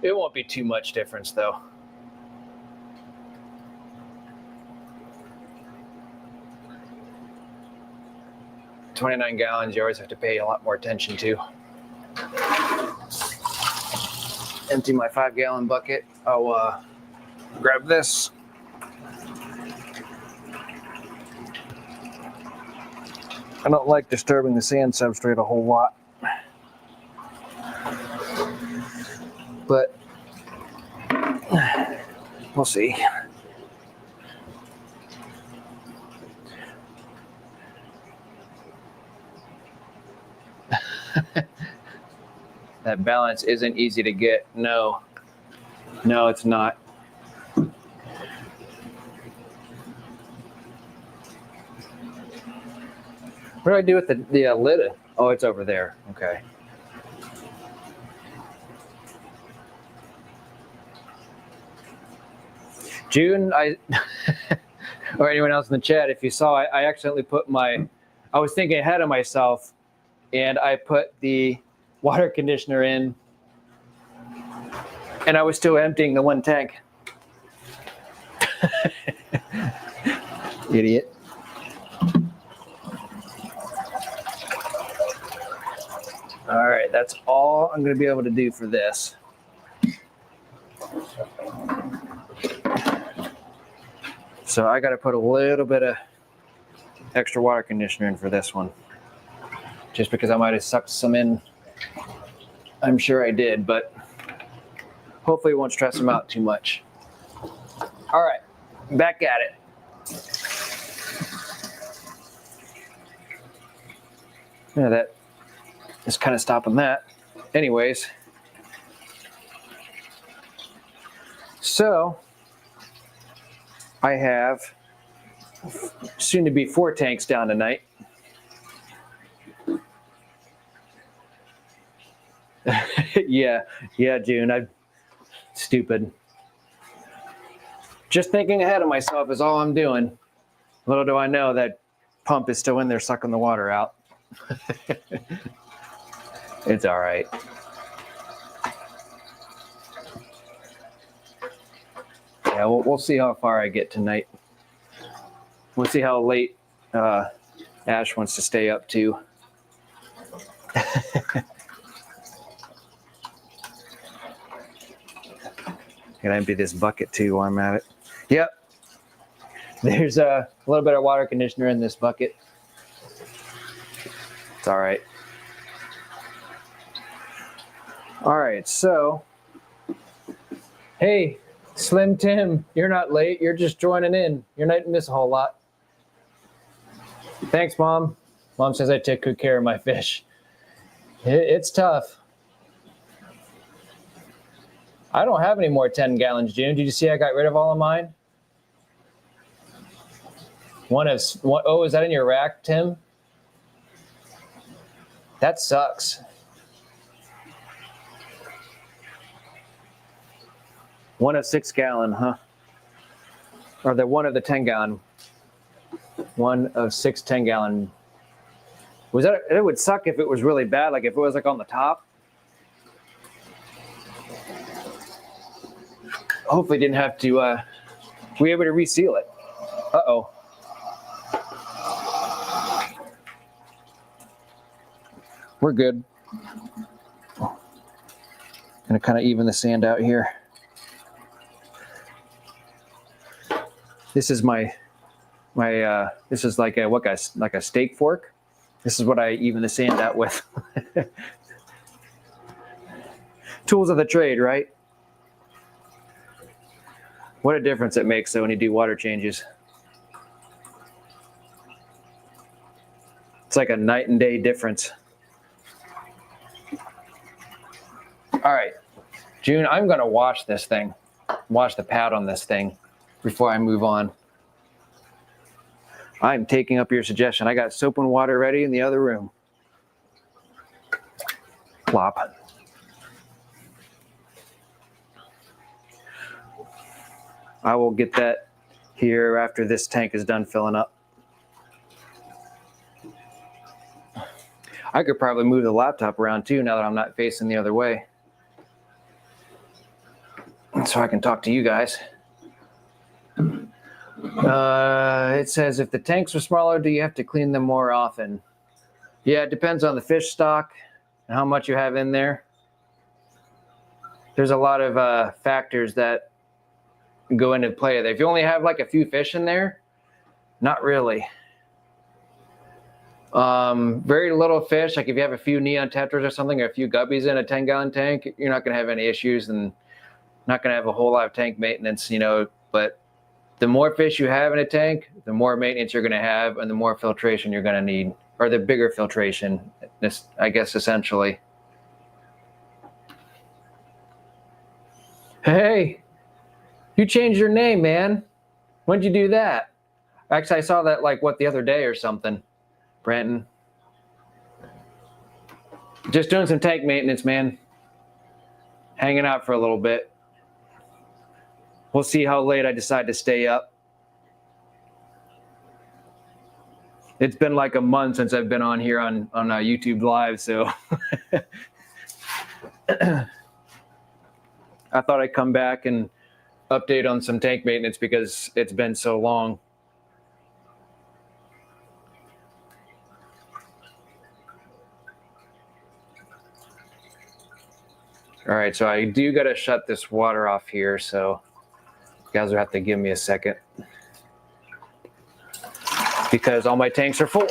It won't be too much difference though. $29 gallons, you always have to pay a lot more attention to. Empty my 5-gallon bucket. I'll grab this. I don't like disturbing the sand substrate a whole lot. But we'll see. That balance isn't easy to get. No, it's not. What do I do with the lid? Oh, it's over there. Okay. June, or anyone else in the chat, if you saw, I accidentally put I was thinking ahead of myself, and I put the water conditioner in, and I was still emptying the one tank. Idiot. All right, that's all I'm going to be able to do for this. So I got to put a little bit of extra water conditioner in for this one. Just because I might have sucked some in. I'm sure I did, but hopefully it won't stress them out too much. All right, back at it. Yeah, that is kind of stopping that. Anyways, so I have soon to be 4 tanks down tonight. yeah, June, I'm stupid. Just thinking ahead of myself is all I'm doing. Little do I know that pump is still in there sucking the water out. It's all right. Yeah, we'll see how far I get tonight. We'll see how late Ash wants to stay up too. Gonna empty this bucket too while I'm at it. Yep. There's a little bit of water conditioner in this bucket. It's all right. All right, so Hey, Slim Tim, you're not late. You're just joining in. You're not miss a whole lot. Thanks, Mom. Mom says I take good care of my fish. It's tough. I don't have any more 10 gallons, June. Did you see I got rid of all of mine? Oh, is that in your rack, Tim? That sucks. One of 6 gallon, huh? Or the one of the 10 gallon. One of 6 10 gallon. Was that? It would suck if it was really bad, like if it was like on the top. Hopefully didn't have to, were we able to reseal it? Uh-oh. We're good. Gonna kind of even the sand out here. This is this is like a steak fork. This is what I even the sand out with. Tools of the trade, right? What a difference it makes though when you do water changes. It's like a night and day difference. All right, June, I'm gonna wash this thing, wash the pad on this thing before I move on. I'm taking up your suggestion. I got soap and water ready in the other room. Plop. I will get that here after this tank is done filling up. I could probably move the laptop around too now that I'm not facing the other way. So I can talk to you guys. It says, if the tanks are smaller, do you have to clean them more often? Yeah, it depends on the fish stock and how much you have in there. There's a lot of factors that go into play. If you only have like a few fish in there, not really. Very little fish, like if you have a few neon tetras or something, or a few guppies in a 10-gallon tank, you're not going to have any issues and not going to have a whole lot of tank maintenance, but the more fish you have in a tank, the more maintenance you're going to have and the more filtration you're going to need, or the bigger filtration, I guess, essentially. Hey, you changed your name, man. When'd you do that? Actually, I saw that the other day or something, Branton. Just doing some tank maintenance, man. Hanging out for a little bit. We'll see how late I decide to stay up. It's been like a month since I've been on here on YouTube Live, so I thought I'd come back and update on some tank maintenance because it's been so long. All right, so I do got to shut this water off here, so you guys will have to give me a second because all my tanks are full.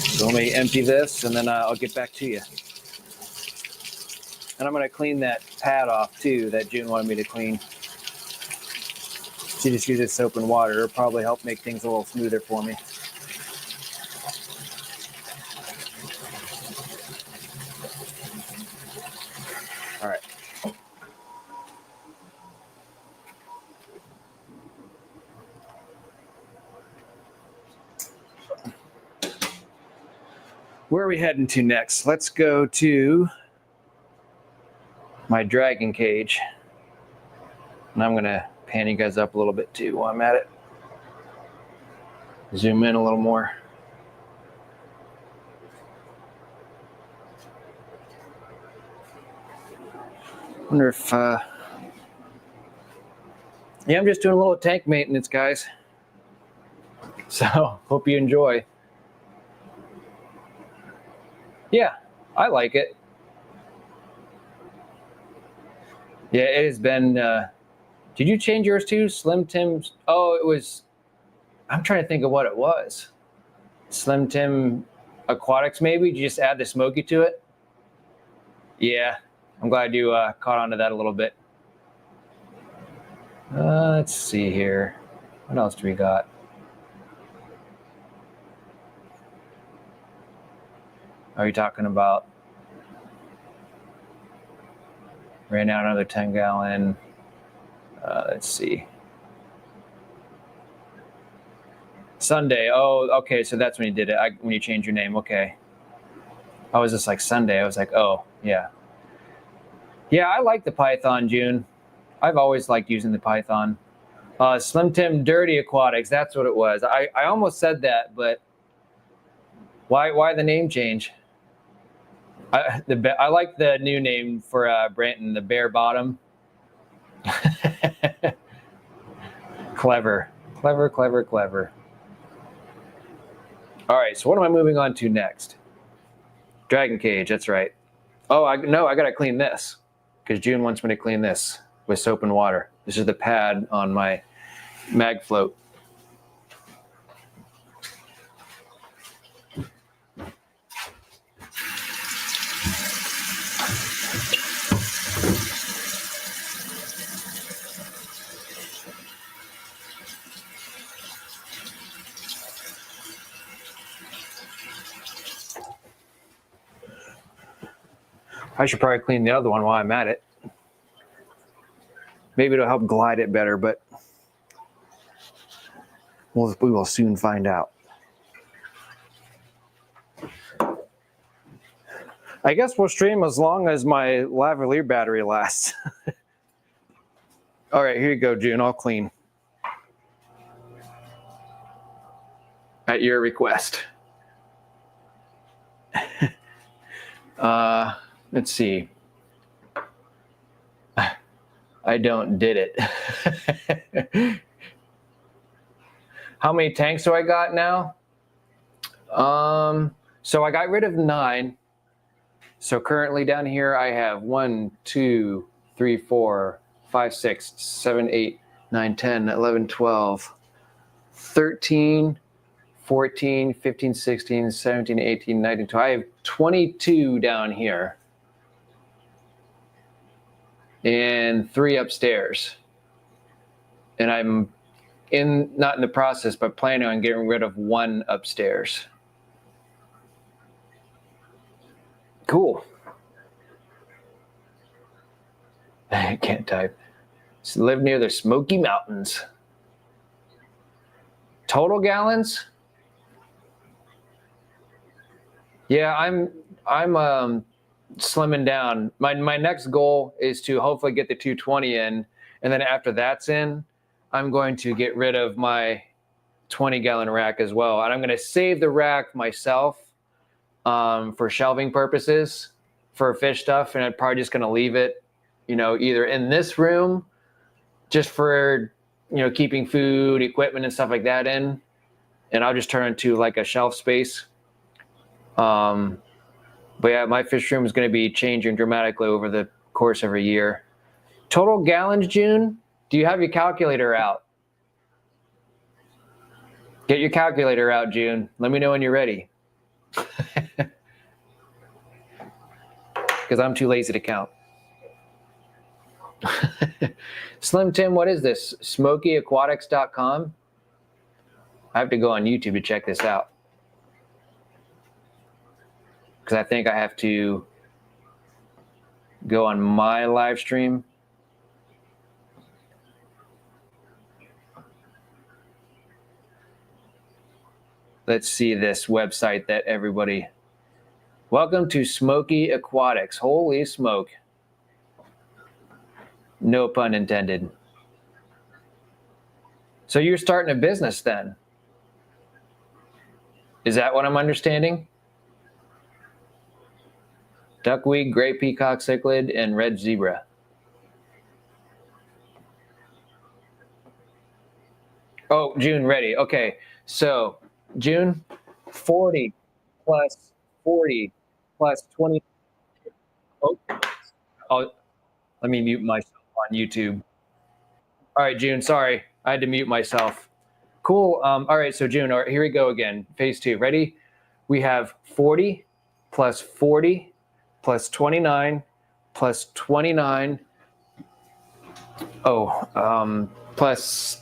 So let me empty this and then I'll get back to you. And I'm going to clean that pad off too that June wanted me to clean. She just uses soap and water. It'll probably help make things a little smoother for me. All right. Where are we heading to next? Let's go to my dragon cage. And I'm going to pan you guys up a little bit too while I'm at it. Zoom in a little more. Wonder if, yeah, I'm just doing a little tank maintenance, guys. So, hope you enjoy. Yeah, I like it. Yeah, it has been, did you change yours too? Slim Tim's? Oh, it was, I'm trying to think of what it was. Slim Tim Aquatics, maybe? Did you just add the smoky to it? Yeah, I'm glad you caught on to that a little bit. Let's see here. What else do we got? Are you talking about? Ran out another 10 gallon. Let's see. Sunday. Oh, okay. So that's when you did it. When you changed your name. Okay. I was just like Sunday. I was like, oh, yeah. Yeah, I like the Python, June. I've always liked using the Python. Slim Tim Dirty Aquatics. That's what it was. I almost said that, but why the name change? I like the new name for Branton, the Bare Bottom. Clever. All right, so what am I moving on to next? Dragon cage, that's right. Oh, I gotta clean this because June wants me to clean this with soap and water. This is the pad on my mag float. I should probably clean the other one while I'm at it. Maybe it'll help glide it better, but we will soon find out. I guess we'll stream as long as my lavalier battery lasts. All right, here you go, June. I'll clean. At your request. Let's see. I did it. How many tanks do I got now? So I got rid of 9. So currently down here I have 1, 2, 3, 4, 5, 6, 7, 8, 9, 10, 11, 12, 13, 14, 15, 16, 17, 18, 19, 20. I have 22 down here. And 3 upstairs. And I'm not in the process, but planning on getting rid of 1 upstairs. Cool. I can't type. Live near the Smoky Mountains. Total gallons? Yeah, I'm slimming down. My next goal is to hopefully get the 220 in, and then after that's in, I'm going to get rid of my 20-gallon rack as well. And I'm going to save the rack myself for shelving purposes for fish stuff, and I'm probably just going to leave it, either in this room just for, keeping food, equipment, and stuff like that in, and I'll just turn it to like a shelf space. But yeah, my fish room is going to be changing dramatically over the course of a year. Total gallons, June? Do you have your calculator out? Get your calculator out, June. Let me know when you're ready. Because I'm too lazy to count. Slim Tim, what is this? SmokyAquatics.com? I have to go on YouTube to check this out. Because I think I have to go on my live stream. Let's see this website that everybody... Welcome to Smoky Aquatics. Holy smoke. No pun intended. So you're starting a business then? Is that what I'm understanding? Duckweed, gray peacock cichlid, and red zebra. Oh, June, ready. Okay, so June, 40 plus 40 plus 20. Oh, let me mute myself on YouTube. All right, June, sorry. I had to mute myself. Cool. All right, so June, all right, here we go again. Phase 2. Ready? We have 40 plus 40 plus 29 plus 29. Plus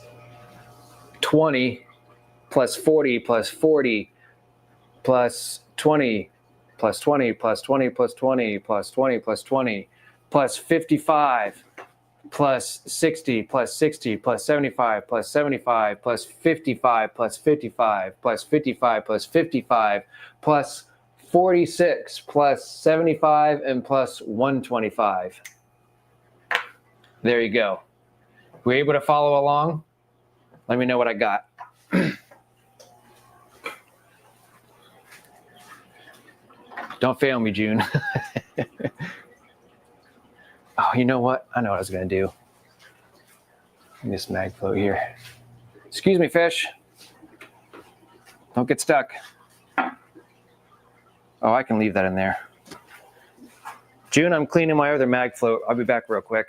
20 plus 40 plus 40 plus 20 plus 20 plus 20 plus 20 plus 20 plus 20 plus 55 plus 60 plus 60 plus 75 plus 75 plus 55 plus 55 plus 55 plus 55 plus 46 plus 75 and plus 125. There you go. Were you able to follow along? Let me know what I got. Don't fail me, June. Oh, you know what? I know what I was going to do. This mag float here. Excuse me, fish. Don't get stuck. Oh, I can leave that in there. June, I'm cleaning my other mag float. I'll be back real quick.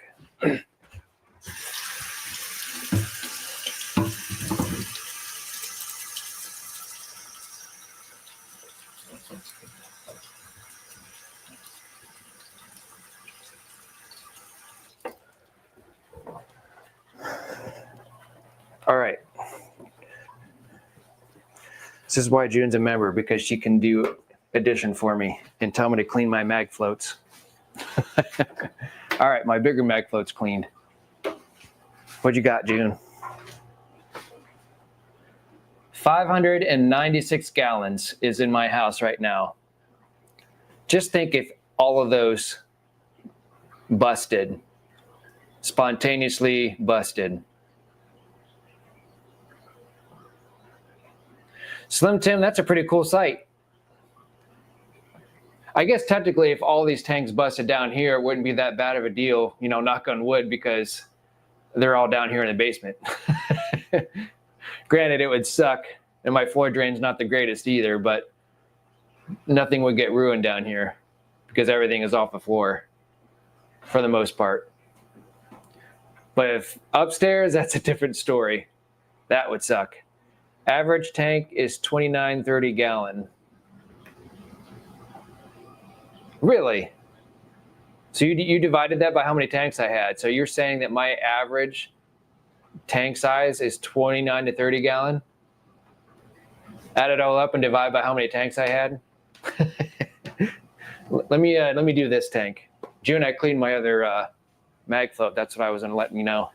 All right. This is why June's a member, because she can do addition for me and tell me to clean my mag floats. All right, my bigger mag float's cleaned. What you got, June? 596 gallons is in my house right now. Just think if all of those busted, spontaneously busted. Slim Tim, that's a pretty cool site. I guess technically if all these tanks busted down here, it wouldn't be that bad of a deal, you know, knock on wood, because they're all down here in the basement. Granted, it would suck, and my floor drain's not the greatest either, but nothing would get ruined down here because everything is off the floor for the most part. But if upstairs, that's a different story. That would suck. Average tank is 2930 gallon. Really? So you divided that by how many tanks I had. So you're saying that my average tank size is 29 to 30 gallon? Add it all up and divide by how many tanks I had? Let me do this tank. June, I cleaned my other mag float. That's what I was going to let you know.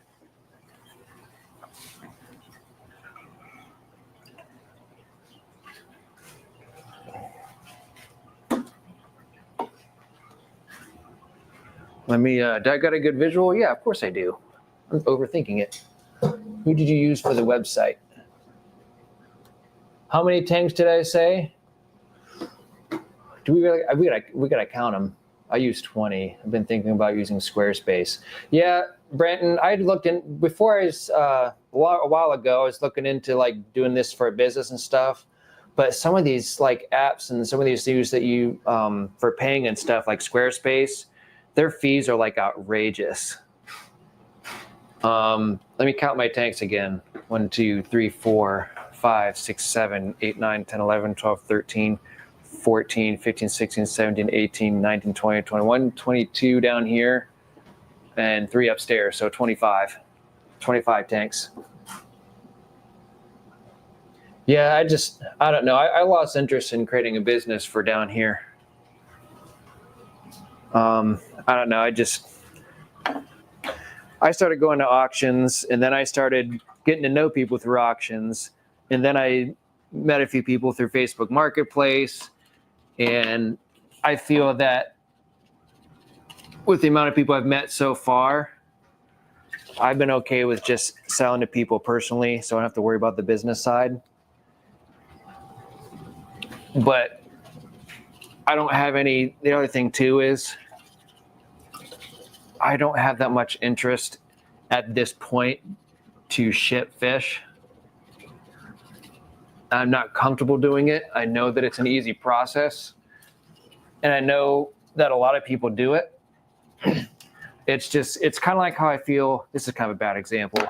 Let me, do I got a good visual? Yeah, of course I do. I'm overthinking it. Who did you use for the website? How many tanks did I say? Do we really, we gotta count them. I used 20. I've been thinking about using Squarespace. Yeah, Brenton, I looked in, before I was, a while ago, I was looking into like doing this for a business and stuff. But some of these like apps and some of these things that you, for paying and stuff like Squarespace, their fees are like outrageous. Let me count my tanks again. 1, 2, 3, 4, 5, 6, 7, 8, 9, 10, 11, 12, 13, 14, 15, 16, 17, 18, 19, 20, 21, 22 down here, and 3 upstairs, so 25 tanks. Yeah, I don't know. I lost interest in creating a business for down here. I don't know. I started going to auctions, and then I started getting to know people through auctions. And then I met a few people through Facebook Marketplace. And I feel that with the amount of people I've met so far, I've been okay with just selling to people personally, so I don't have to worry about the business side. But I don't have any, the other thing too is, I don't have that much interest at this point to ship fish. I'm not comfortable doing it. I know that it's an easy process, and I know that a lot of people do it. It's kind of like how I feel. This is kind of a bad example.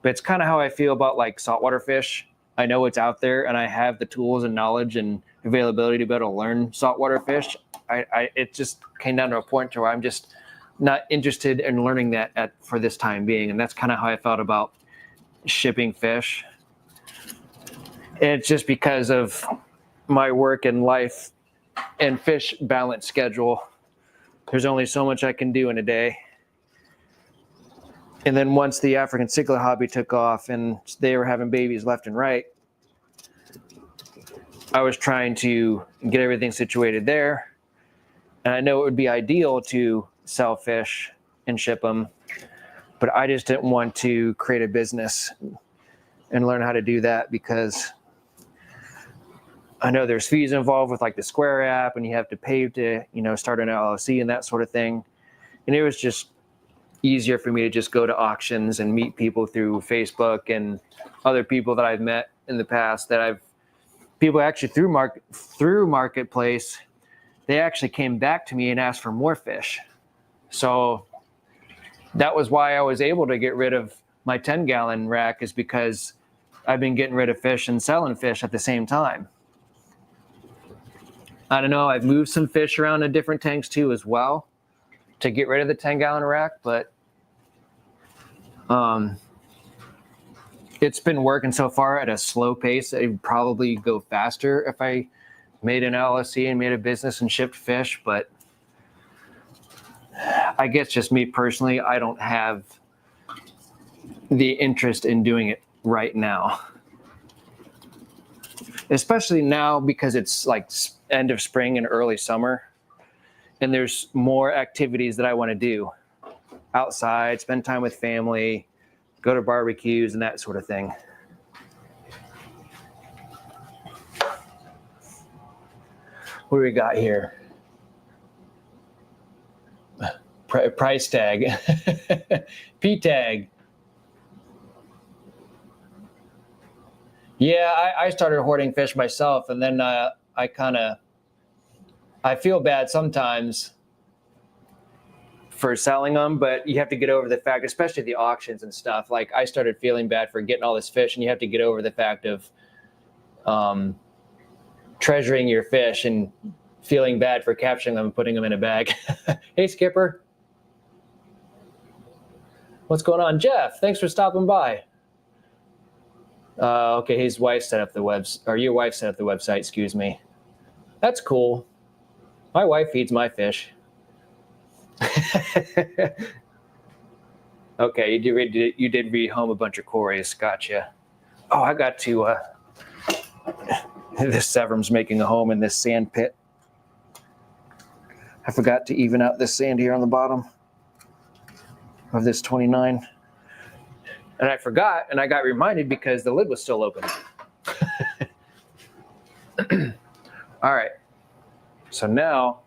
But it's kind of how I feel about like saltwater fish. I know it's out there, and I have the tools and knowledge and availability to be able to learn saltwater fish. It just came down to a point to where I'm just not interested in learning that for this time being, and that's kind of how I felt about shipping fish. And it's just because of my work and life and fish balance schedule. There's only so much I can do in a day. And then once the African cichlid hobby took off and they were having babies left and right, I was trying to get everything situated there. And I know it would be ideal to sell fish and ship them, but I just didn't want to create a business and learn how to do that, because I know there's fees involved with like the Square app, and you have to pay to, start an LLC and that sort of thing. And it was just easier for me to just go to auctions and meet people through Facebook and other people that I've met in the past people actually through Marketplace, they actually came back to me and asked for more fish. So that was why I was able to get rid of my 10-gallon rack, is because I've been getting rid of fish and selling fish at the same time. I don't know, I've moved some fish around in different tanks too as well to get rid of the 10-gallon rack, but it's been working so far at a slow pace. It would probably go faster if I made an LLC and made a business and shipped fish, but I guess just me personally, I don't have the interest in doing it right now. Especially now because it's like end of spring and early summer, and there's more activities that I want to do outside, spend time with family, go to barbecues and that sort of thing. What do we got here? Price tag. P tag. Yeah, I started hoarding fish myself, and then I feel bad sometimes for selling them, but you have to get over the fact, especially the auctions and stuff. Like, I started feeling bad for getting all this fish, and you have to get over the fact of treasuring your fish and feeling bad for capturing them and putting them in a bag. Hey, Skipper. What's going on? Jeff, thanks for stopping by. Okay, his wife set up the your wife set up the website, excuse me. That's cool. My wife feeds my fish. Okay, you did rehome a bunch of quarries. Gotcha. Oh, I got to. This Severum's making a home in this sand pit. I forgot to even out this sand here on the bottom of this 29. And I forgot, and I got reminded because the lid was still open. All right. So now,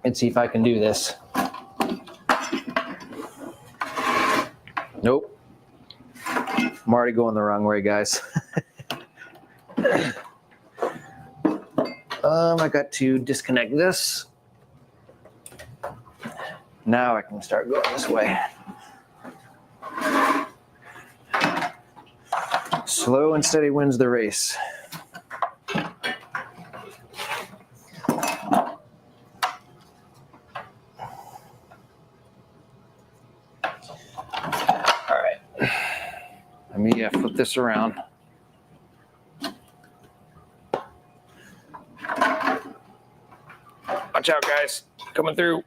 let's see if I can do this. Nope. I'm already going the wrong way, guys. I got to disconnect this. Now I can start going this way. Slow and steady wins the race. Let me flip this around. Watch out, guys. Coming through.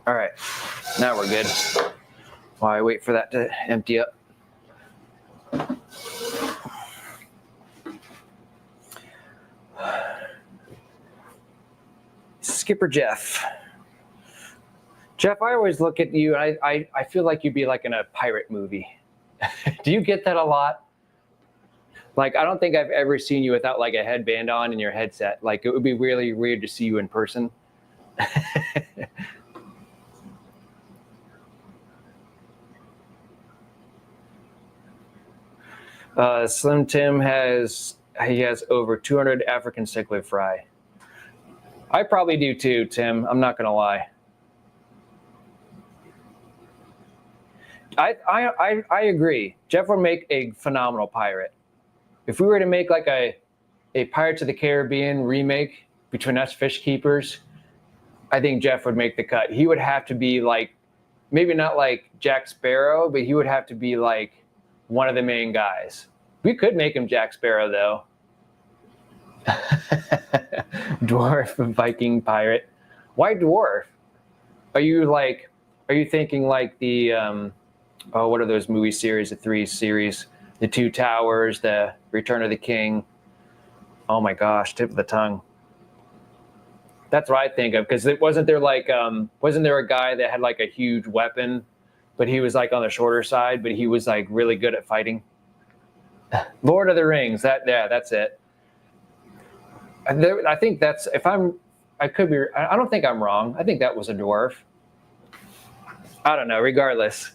All right. Now we're good. While I wait for that to empty up. Skipper Jeff. Jeff, I always look at you and I feel like you'd be like in a pirate movie. Do you get that a lot? Like, I don't think I've ever seen you without like a headband on and your headset. Like, it would be really weird to see you in person. Slim Tim has over 200 African cichlid fry. I probably do too, Tim. I'm not gonna lie. I agree. Jeff would make a phenomenal pirate. If we were to make like a Pirates of the Caribbean remake between us fish keepers, I think Jeff would make the cut. He would have to be like, maybe not like Jack Sparrow, but he would have to be like one of the main guys. We could make him Jack Sparrow though. Dwarf Viking pirate. Why dwarf? Are you thinking like the what are those movie series? The 3 series, the Two Towers, the Return of the King. Oh my gosh, tip of the tongue. That's what I think of, because wasn't there a guy that had like a huge weapon, but he was like on the shorter side, but he was like really good at fighting. Lord of the Rings. That's it. I think that's, I don't think I'm wrong. I think that was a dwarf. I don't know. Regardless,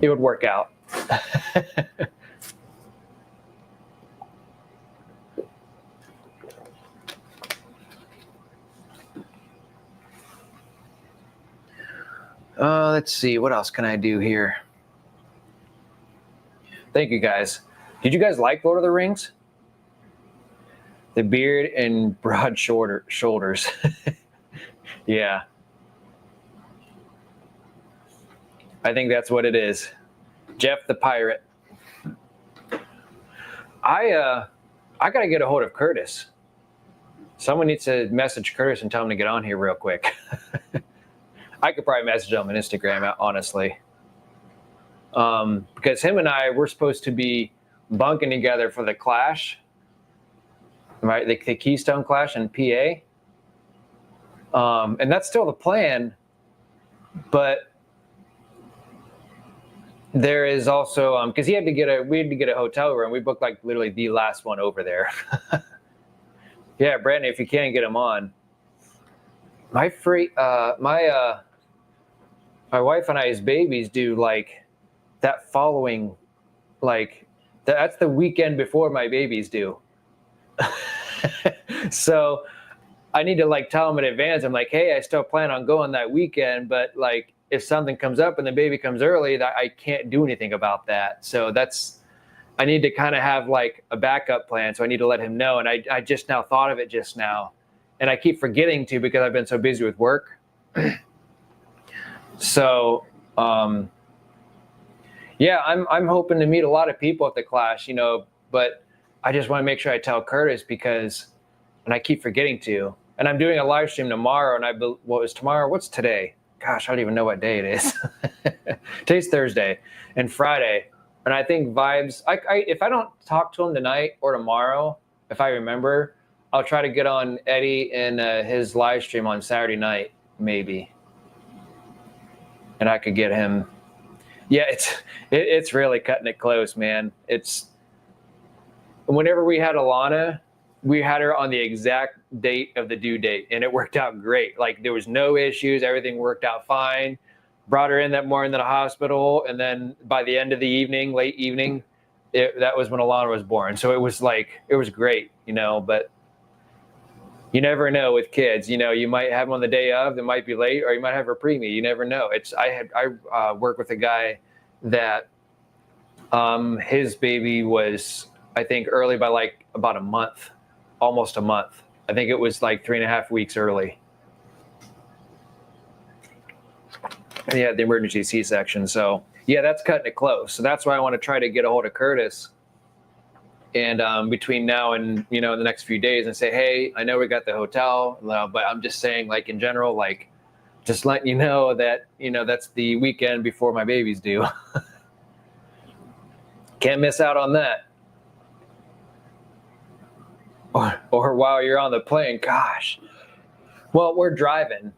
it would work out. Let's see. What else can I do here? Thank you, guys. Did you guys like Lord of the Rings? The beard and broad shoulders. Yeah. I think that's what it is. Jeff the pirate. I got to get a hold of Curtis. Someone needs to message Curtis and tell him to get on here real quick. I could probably message him on Instagram, honestly. Because him and I, we're supposed to be bunking together for the Clash, right? The Keystone Clash in PA. And that's still the plan. But there is also, because we had to get a hotel room. We booked like literally the last one over there. Yeah, Brandon, if you can get him on. My wife and I's babies do like that following, like that's the weekend before my babies do. So I need to like tell them in advance. I'm like, hey, I still plan on going that weekend, but like if something comes up and the baby comes early, that I can't do anything about that. So I need to kind of have like a backup plan. So I need to let him know. And I just now thought of it just now, and I keep forgetting to because I've been so busy with work. So, yeah, I'm hoping to meet a lot of people at the Clash, but I just want to make sure I tell Curtis and I keep forgetting to, and I'm doing a live stream tomorrow. And what was tomorrow? What's today? Gosh, I don't even know what day it is. Today's Thursday and Friday. And I think Vibes, if I don't talk to him tonight or tomorrow, if I remember, I'll try to get on Eddie and his live stream on Saturday night, maybe. And I could get him. Yeah, it's really cutting it close, man. It's whenever we had Alana, we had her on the exact date of the due date, and it worked out great. Like there was no issues, everything worked out fine. Brought her in that morning to the hospital, and then by the end of the evening, late evening, that was when Alana was born. So it was great, but you never know with kids. You might have them on the day of, that might be late, or you might have her preemie. You never know. I work with a guy that his baby was, I think, early by like about a month, almost a month. I think it was like 3.5 weeks early. And he had the emergency C-section. So yeah, that's cutting it close. So that's why I want to try to get a hold of Curtis. And between now and, the next few days, and say, hey, I know we got the hotel, but I'm just saying, like, in general, like, just letting you know that, that's the weekend before my baby's due. Can't miss out on that. Or while you're on the plane, gosh. Well, we're driving.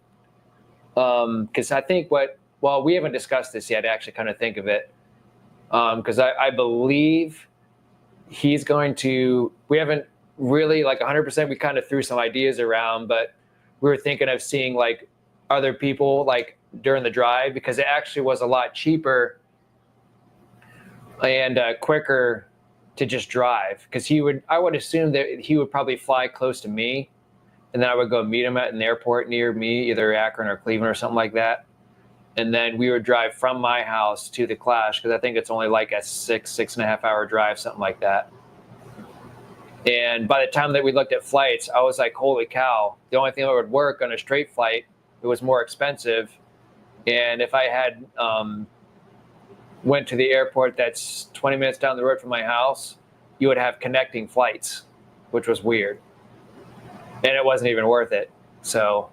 Because I think we haven't discussed this yet, actually kind of think of it. Because I believe he's going to, we haven't really like 100%, we kind of threw some ideas around, but we were thinking of seeing like other people like during the drive, because it actually was a lot cheaper and quicker to just drive, because I would assume that he would probably fly close to me, and then I would go meet him at an airport near me, either Akron or Cleveland or something like that. And then we would drive from my house to the Clash, because I think it's only like a 6.5 hour drive, something like that. And by the time that we looked at flights, I was like, holy cow, the only thing that would work on a straight flight, it was more expensive. And if I had went to the airport that's 20 minutes down the road from my house, you would have connecting flights, which was weird. And it wasn't even worth it. So,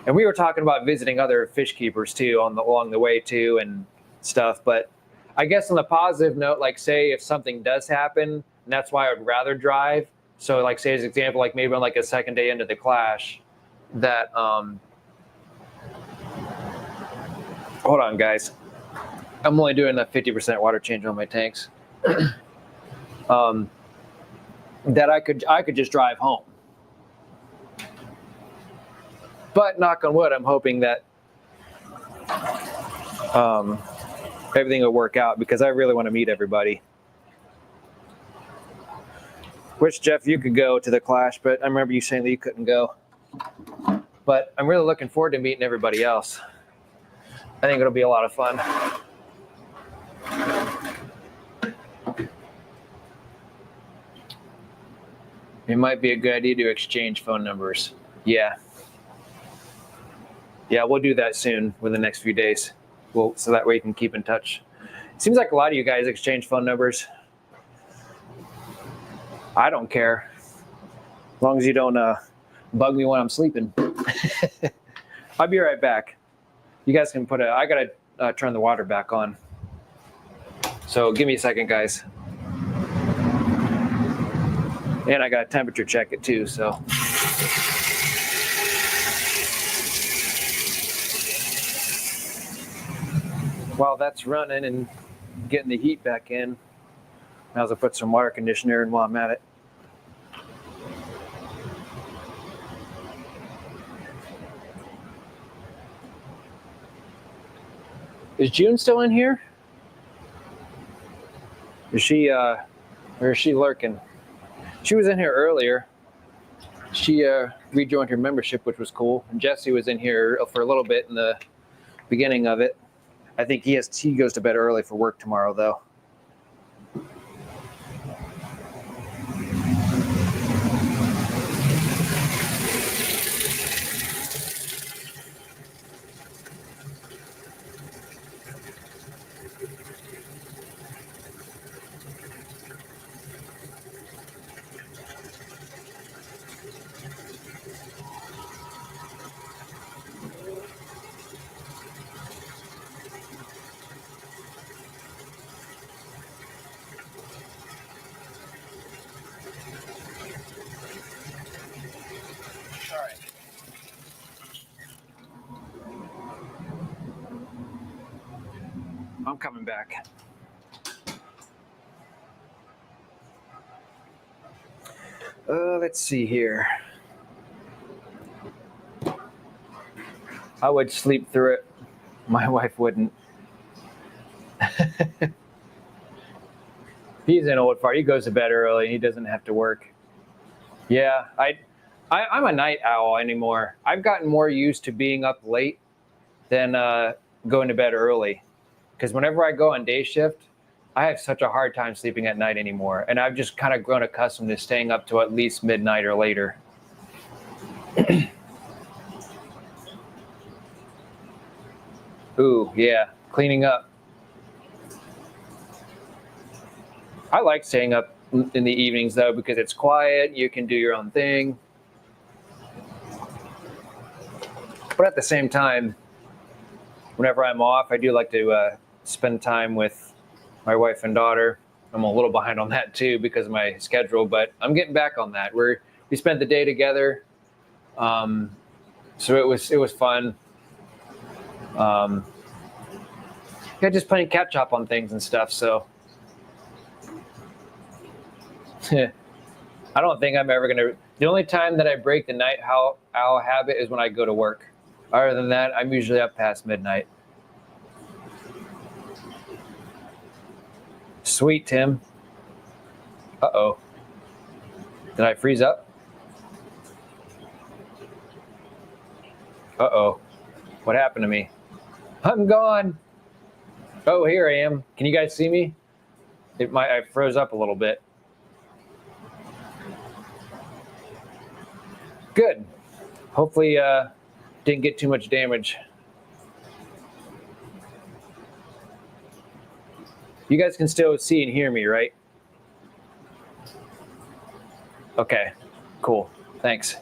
and we were talking about visiting other fish keepers too along the way too and stuff. But I guess on the positive note, like say if something does happen, and that's why I would rather drive. So like say as an example, like maybe on like a second day into the Clash, that hold on guys, I'm only doing a 50% water change on my tanks. That I could just drive home. But knock on wood, I'm hoping that everything will work out, because I really want to meet everybody. Wish, Jeff, you could go to the Clash, but I remember you saying that you couldn't go. But I'm really looking forward to meeting everybody else. I think it'll be a lot of fun. It might be a good idea to exchange phone numbers. Yeah. Yeah, we'll do that soon within the next few days. So that way you can keep in touch. It seems like a lot of you guys exchange phone numbers. I don't care. As long as you don't bug me when I'm sleeping. I'll be right back. You guys can I gotta turn the water back on. So give me a second, guys. And I gotta temperature check it too, so. While that's running and getting the heat back in, might as well put some water conditioner in while I'm at it. Is June still in here? Is she or is she lurking? She was in here earlier. She rejoined her membership, which was cool. And Jesse was in here for a little bit in the beginning of it. I think he goes to bed early for work tomorrow, though. I'm coming back. Let's see here. I would sleep through it. My wife wouldn't. He's an old fart. He goes to bed early and he doesn't have to work. Yeah, I'm a night owl anymore. I've gotten more used to being up late than going to bed early. Because whenever I go on day shift, I have such a hard time sleeping at night anymore. And I've just kind of grown accustomed to staying up till at least midnight or later. Ooh, yeah, cleaning up. I like staying up in the evenings, though, because it's quiet. You can do your own thing. But at the same time, whenever I'm off, I do like to spend time with my wife and daughter. I'm a little behind on that too because of my schedule, but I'm getting back on that. We spent the day together, so it was fun. Yeah, just playing catch up on things and stuff. So I don't think I'm ever gonna. The only time that I break the night owl habit is when I go to work. Other than that, I'm usually up past midnight. Sweet, Tim. Uh-oh. Did I freeze up? Uh-oh. What happened to me? I'm gone. Oh, here I am. Can you guys see me? I froze up a little bit. Good. Hopefully didn't get too much damage. You guys can still see and hear me, right? Okay, cool. Thanks.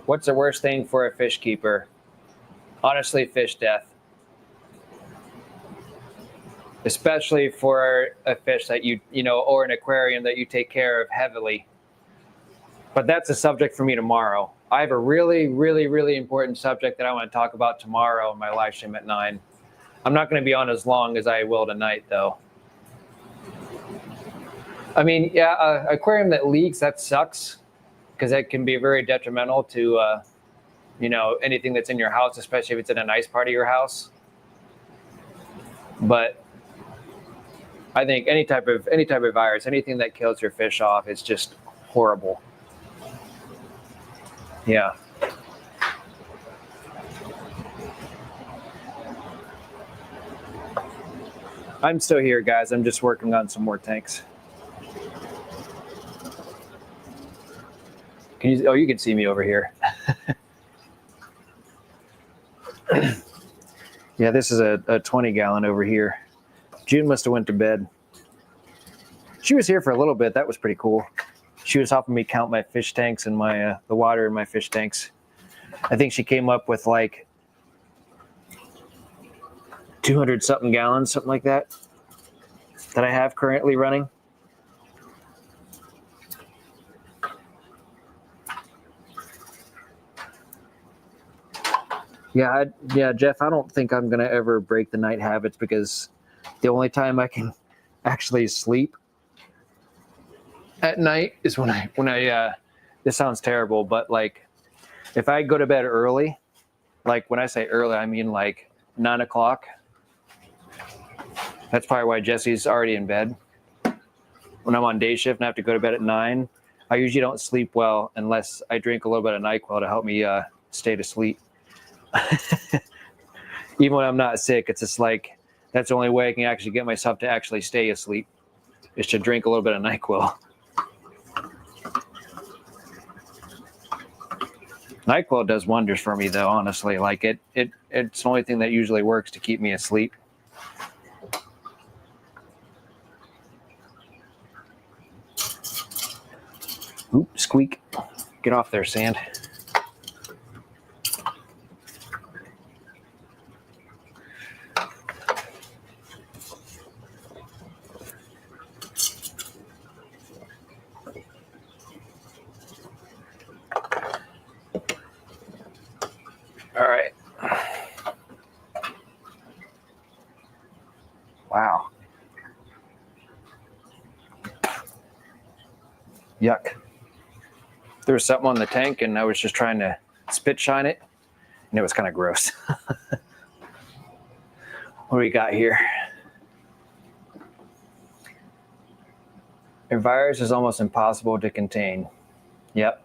What's the worst thing for a fish keeper? Honestly, fish death. Especially for a fish that or an aquarium that you take care of heavily. But that's a subject for me tomorrow. I have a really, really, really important subject that I want to talk about tomorrow in my live stream at 9. I'm not going to be on as long as I will tonight, though. I mean, yeah, aquarium that leaks, that sucks, because that can be very detrimental to, anything that's in your house, especially if it's in a nice part of your house. But I think any type of virus, anything that kills your fish off, is just horrible. Yeah. I'm still here, guys. I'm just working on some more tanks. You can see me over here. Yeah, this is a 20-gallon over here. June must have went to bed. She was here for a little bit. That was pretty cool. She was helping me count my fish tanks and my the water in my fish tanks. I think she came up with like 200-something gallons, something like that I have currently running. Yeah, Jeff, I don't think I'm going to ever break the night habits, because the only time I can actually sleep at night is when I this sounds terrible, but like if I go to bed early, like when I say early, I mean like 9 o'clock. That's probably why Jesse's already in bed. When I'm on day shift and I have to go to bed at 9, I usually don't sleep well unless I drink a little bit of NyQuil to help me stay to sleep. Even when I'm not sick, it's just like that's the only way I can actually get myself to actually stay asleep, is to drink a little bit of NyQuil. NyQuil does wonders for me, though, honestly. Like it's the only thing that usually works to keep me asleep. Oop, squeak. Get off there, sand. All right. Wow. Yuck. There was something on the tank and I was just trying to spit shine it, and it was kind of gross. What do we got here? A virus is almost impossible to contain. Yep.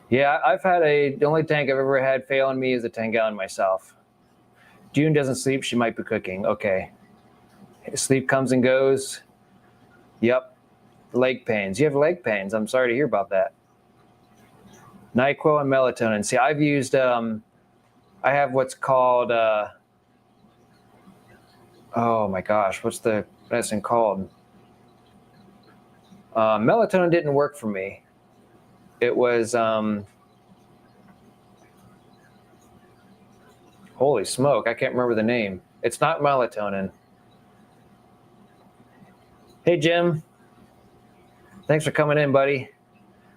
Yeah, the only tank I've ever had fail on me is a 10-gallon myself. June doesn't sleep, she might be cooking. Okay. Sleep comes and goes. Yep. Leg pains. You have leg pains. I'm sorry to hear about that. NyQuil and melatonin. See, I've used, I have what's called, oh my gosh, what's the medicine called? Melatonin didn't work for me. It was, holy smoke, I can't remember the name. It's not melatonin. Hey, Jim. Thanks for coming in, buddy.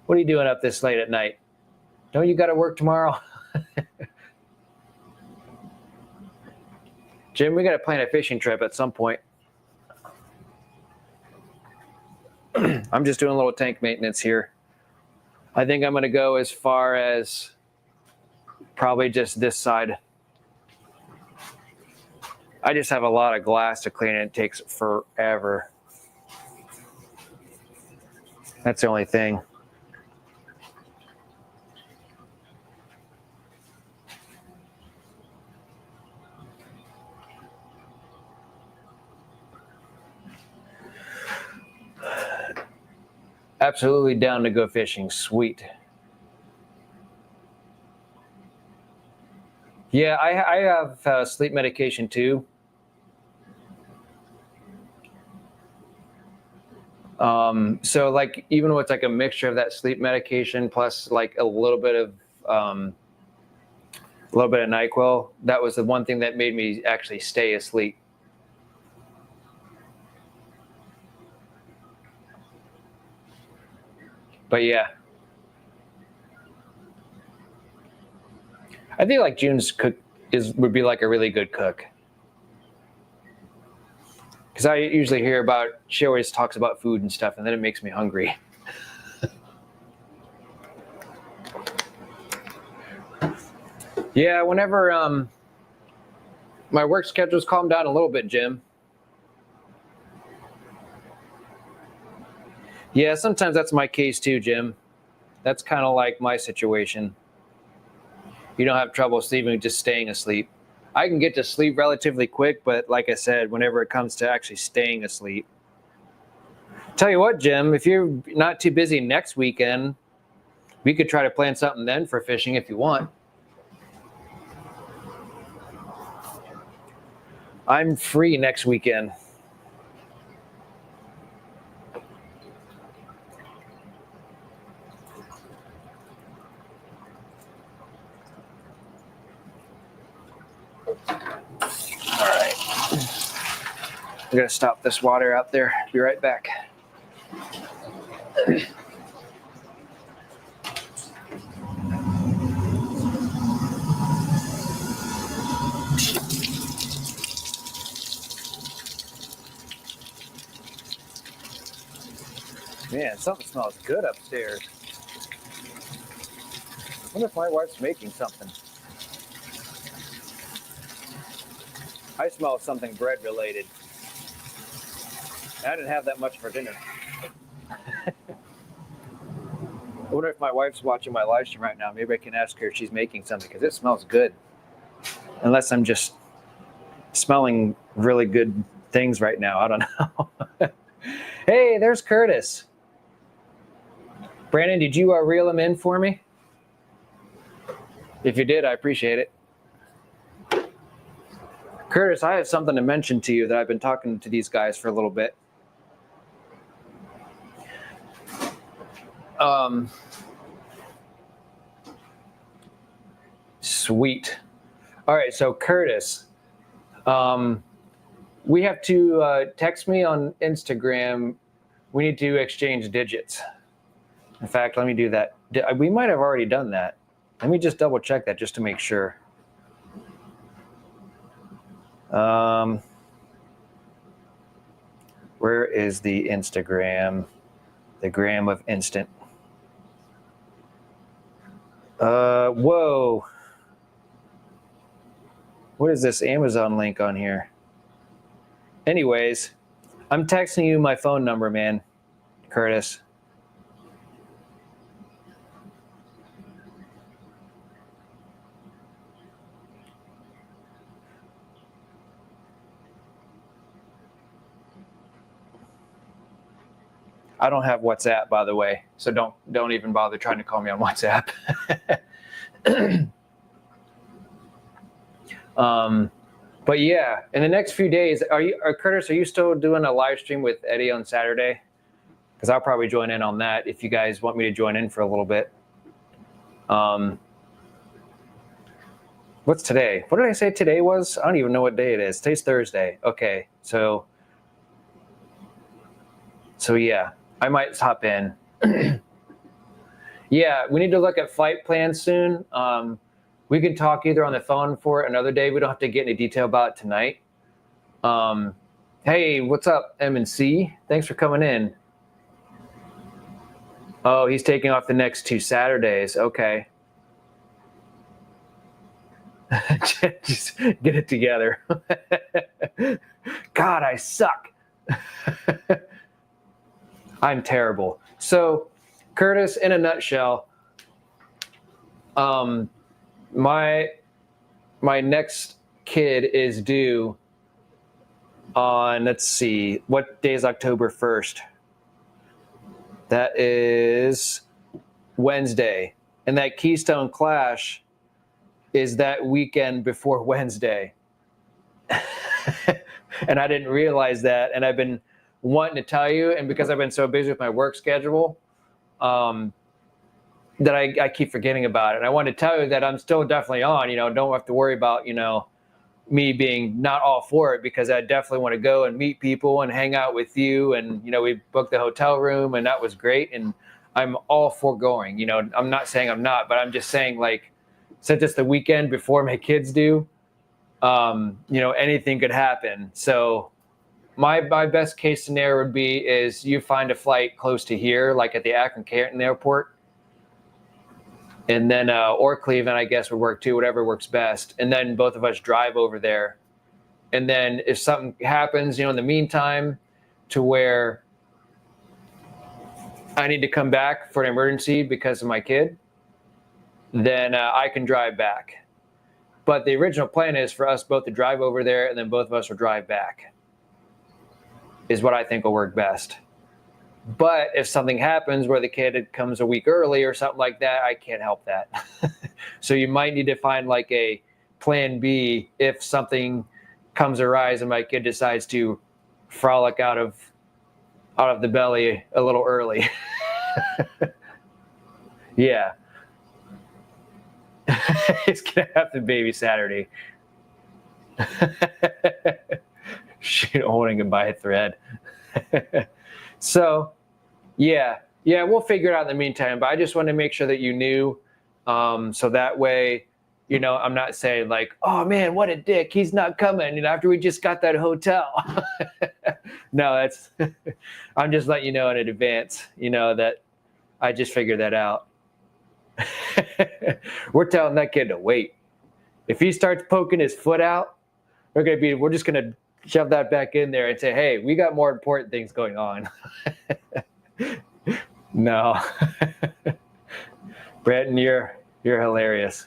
What are you doing up this late at night? Don't you got to work tomorrow? Jim, we got to plan a fishing trip at some point. I'm just doing a little tank maintenance here. I think I'm going to go as far as probably just this side. I just have a lot of glass to clean and it takes forever. That's the only thing. Absolutely down to go fishing. Sweet. Yeah, I have sleep medication too. So like even with like a mixture of that sleep medication plus like a little bit of NyQuil, that was the one thing that made me actually stay asleep. But yeah, I think like June's cook would be like a really good cook. Because I usually hear about, she always talks about food and stuff, and then it makes me hungry. Yeah, whenever my work schedule's calmed down a little bit, Jim. Yeah, sometimes that's my case too, Jim. That's kind of like my situation. You don't have trouble sleeping, just staying asleep. I can get to sleep relatively quick, but like I said, whenever it comes to actually staying asleep. Tell you what, Jim, if you're not too busy next weekend, we could try to plan something then for fishing if you want. I'm free next weekend. All right. I'm going to stop this water out there. Be right back. Man, something smells good upstairs. I wonder if my wife's making something. I smell something bread related. I didn't have that much for dinner. I wonder if my wife's watching my live stream right now. Maybe I can ask her if she's making something because it smells good. Unless I'm just smelling really good things right now. I don't know. Hey, there's Curtis. Brandon, did you reel him in for me? If you did, I appreciate it. Curtis, I have something to mention to you that I've been talking to these guys for a little bit. Sweet. All right, so Curtis, we have to text me on Instagram. We need to exchange digits. In fact, let me do that. We might have already done that. Let me just double check that just to make sure. Where is the Instagram? The gram of instant. Whoa. What is this Amazon link on here? Anyways, I'm texting you my phone number, man, Curtis. I don't have WhatsApp, by the way, so don't even bother trying to call me on WhatsApp. But yeah, in the next few days, Curtis, are you still doing a live stream with Eddie on Saturday? Because I'll probably join in on that if you guys want me to join in for a little bit. What's today? What did I say today was? I don't even know what day it is. Today's Thursday. Okay, so yeah, I might hop in. Yeah, we need to look at flight plans soon. We can talk either on the phone for another day. We don't have to get any detail about it tonight. Hey, what's up, M&C? Thanks for coming in. Oh, he's taking off the next 2 Saturdays. Okay. Just get it together. God, I suck. I'm terrible. So, Curtis, in a nutshell, my next kid is due on, let's see, what day is October 1st? That is Wednesday. And that Keystone Clash is that weekend before Wednesday. And I didn't realize that. And I've been wanting to tell you. And because I've been so busy with my work schedule, that I keep forgetting about it. And I want to tell you that I'm still definitely on, don't have to worry about, me being not all for it, because I definitely want to go and meet people and hang out with you. And, we booked the hotel room and that was great. And I'm all for going, I'm not saying I'm not, but I'm just saying, like, since it's the weekend before my kids do, anything could happen. So my best case scenario would be is you find a flight close to here, like at the Akron-Canton airport. And then, or Cleveland, I guess, would work too, whatever works best. And then both of us drive over there. And then if something happens, in the meantime, to where I need to come back for an emergency because of my kid, then I can drive back. But the original plan is for us both to drive over there and then both of us will drive back, is what I think will work best. But if something happens where the kid comes a week early or something like that, I can't help that. So you might need to find like a plan B if something comes arise and my kid decides to frolic out of the belly a little early. Yeah. He's gonna have to baby Saturday. She's holding him by a thread. So, yeah, we'll figure it out in the meantime. But I just wanted to make sure that you knew, so that way, I'm not saying like, oh man, what a dick, he's not coming, after we just got that hotel. No, that's, I'm just letting you know in advance, that I just figured that out. We're telling that kid to wait. If he starts poking his foot out, we're just gonna shove that back in there and say, hey, we got more important things going on. No. Brenton, you're hilarious.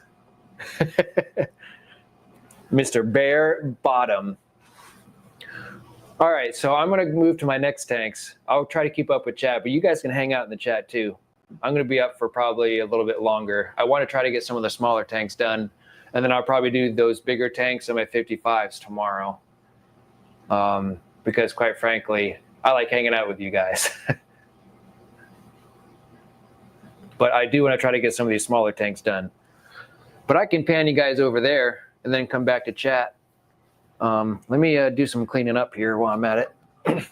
Mr. Bare Bottom. All right, so I'm going to move to my next tanks. I'll try to keep up with chat, but you guys can hang out in the chat too. I'm going to be up for probably a little bit longer. I want to try to get some of the smaller tanks done, and then I'll probably do those bigger tanks on my 55s tomorrow. Because quite frankly, I like hanging out with you guys. But I do want to try to get some of these smaller tanks done. But I can pan you guys over there and then come back to chat. Let me do some cleaning up here while I'm at it.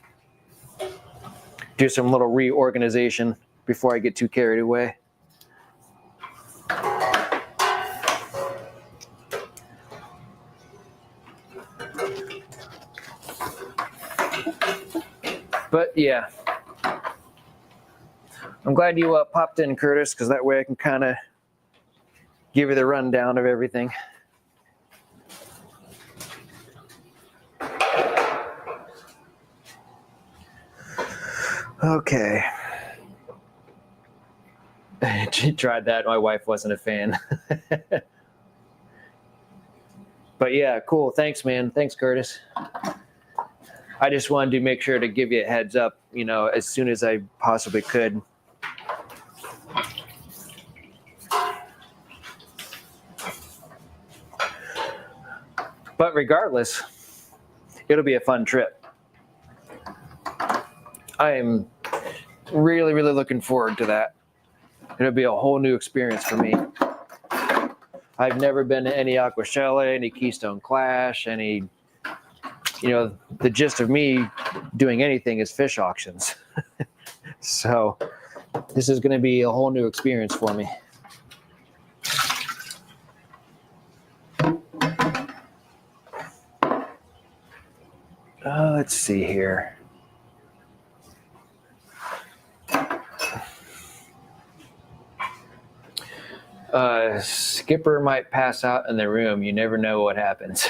Do some little reorganization before I get too carried away. But yeah, I'm glad you popped in, Curtis, because that way I can kind of give you the rundown of everything. Okay. She tried that. My wife wasn't a fan. But yeah, cool. Thanks, man. Thanks, Curtis. I just wanted to make sure to give you a heads up, as soon as I possibly could. But regardless, it'll be a fun trip. I am really, really looking forward to that. It'll be a whole new experience for me. I've never been to any Aqua Chalet, any Keystone Clash, any, the gist of me doing anything is fish auctions. So this is going to be a whole new experience for me. Let's see here. Skipper might pass out in the room. You never know what happens.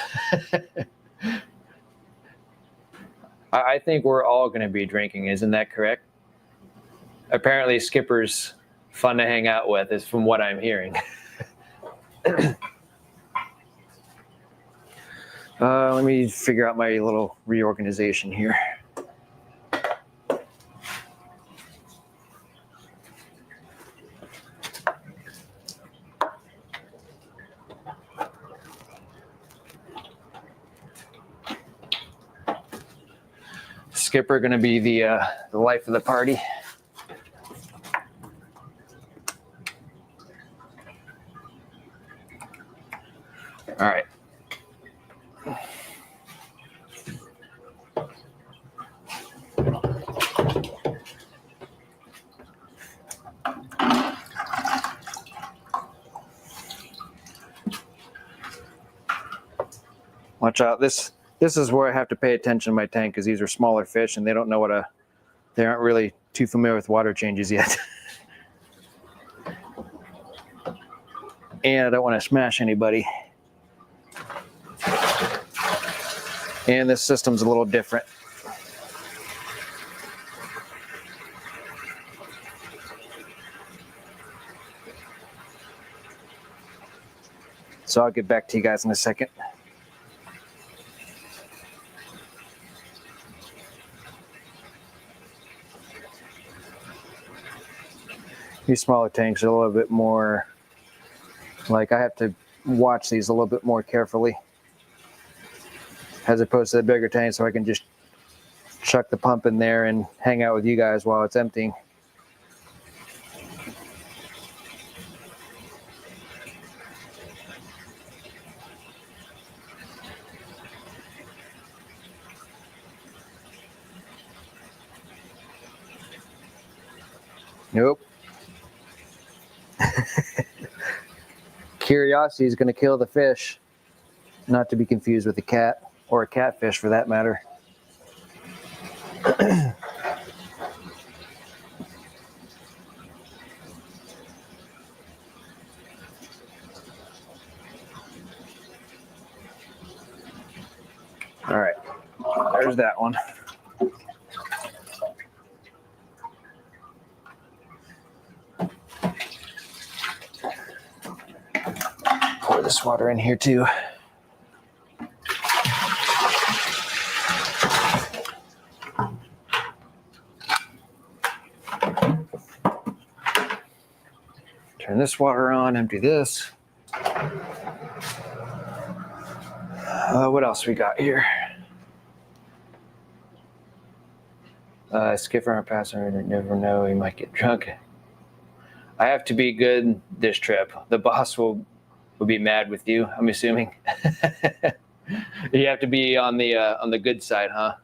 I think we're all going to be drinking. Isn't that correct? Apparently, Skipper's fun to hang out with, is from what I'm hearing. Let me figure out my little reorganization here. Skipper going to be the life of the party. All right. Watch out. This is where I have to pay attention to my tank, because these are smaller fish and they don't know they aren't really too familiar with water changes yet. And I don't want to smash anybody. And this system's a little different. So I'll get back to you guys in a second. These smaller tanks are a little bit more, like, I have to watch these a little bit more carefully, as opposed to the bigger tank, so I can just chuck the pump in there and hang out with you guys while it's emptying. Nope. Curiosity is going to kill the fish, not to be confused with a cat, or a catfish for that matter. All right, there's that one. Pour this water in here too. Turn this water on, empty this. What else we got here? Skipper and passenger, never know, he might get drunk. I have to be good this trip. The boss will be mad with you, I'm assuming. You have to be on the good side, huh?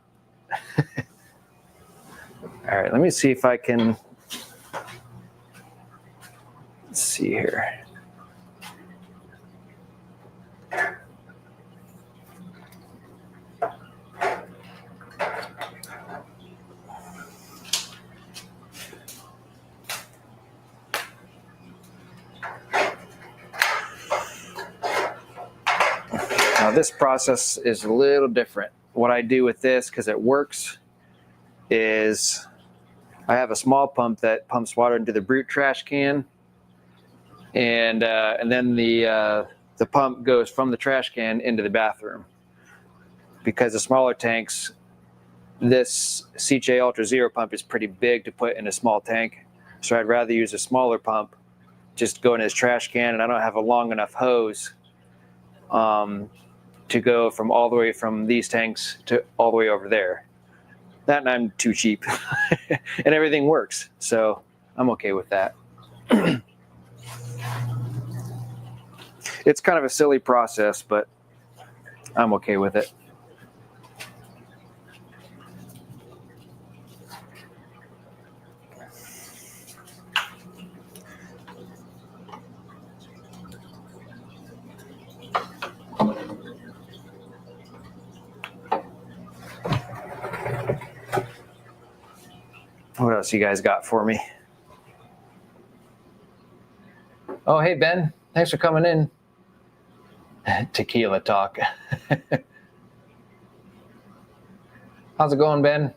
All right, let me see if I can. Let's see here. Now this process is a little different. What I do with this, because it works, is I have a small pump that pumps water into the brute trash can, and then the pump goes from the trash can into the bathroom. Because the smaller tanks, this CJ Ultra Zero pump is pretty big to put in a small tank, so I'd rather use a smaller pump, just go in his trash can, and I don't have a long enough hose to go from all the way from these tanks to all the way over there. That, and I'm too cheap. And everything works, so I'm okay with that. It's kind of a silly process, but I'm okay with it. What else you guys got for me? Oh, hey, Ben. Thanks for coming in. Tequila talk. How's it going, Ben?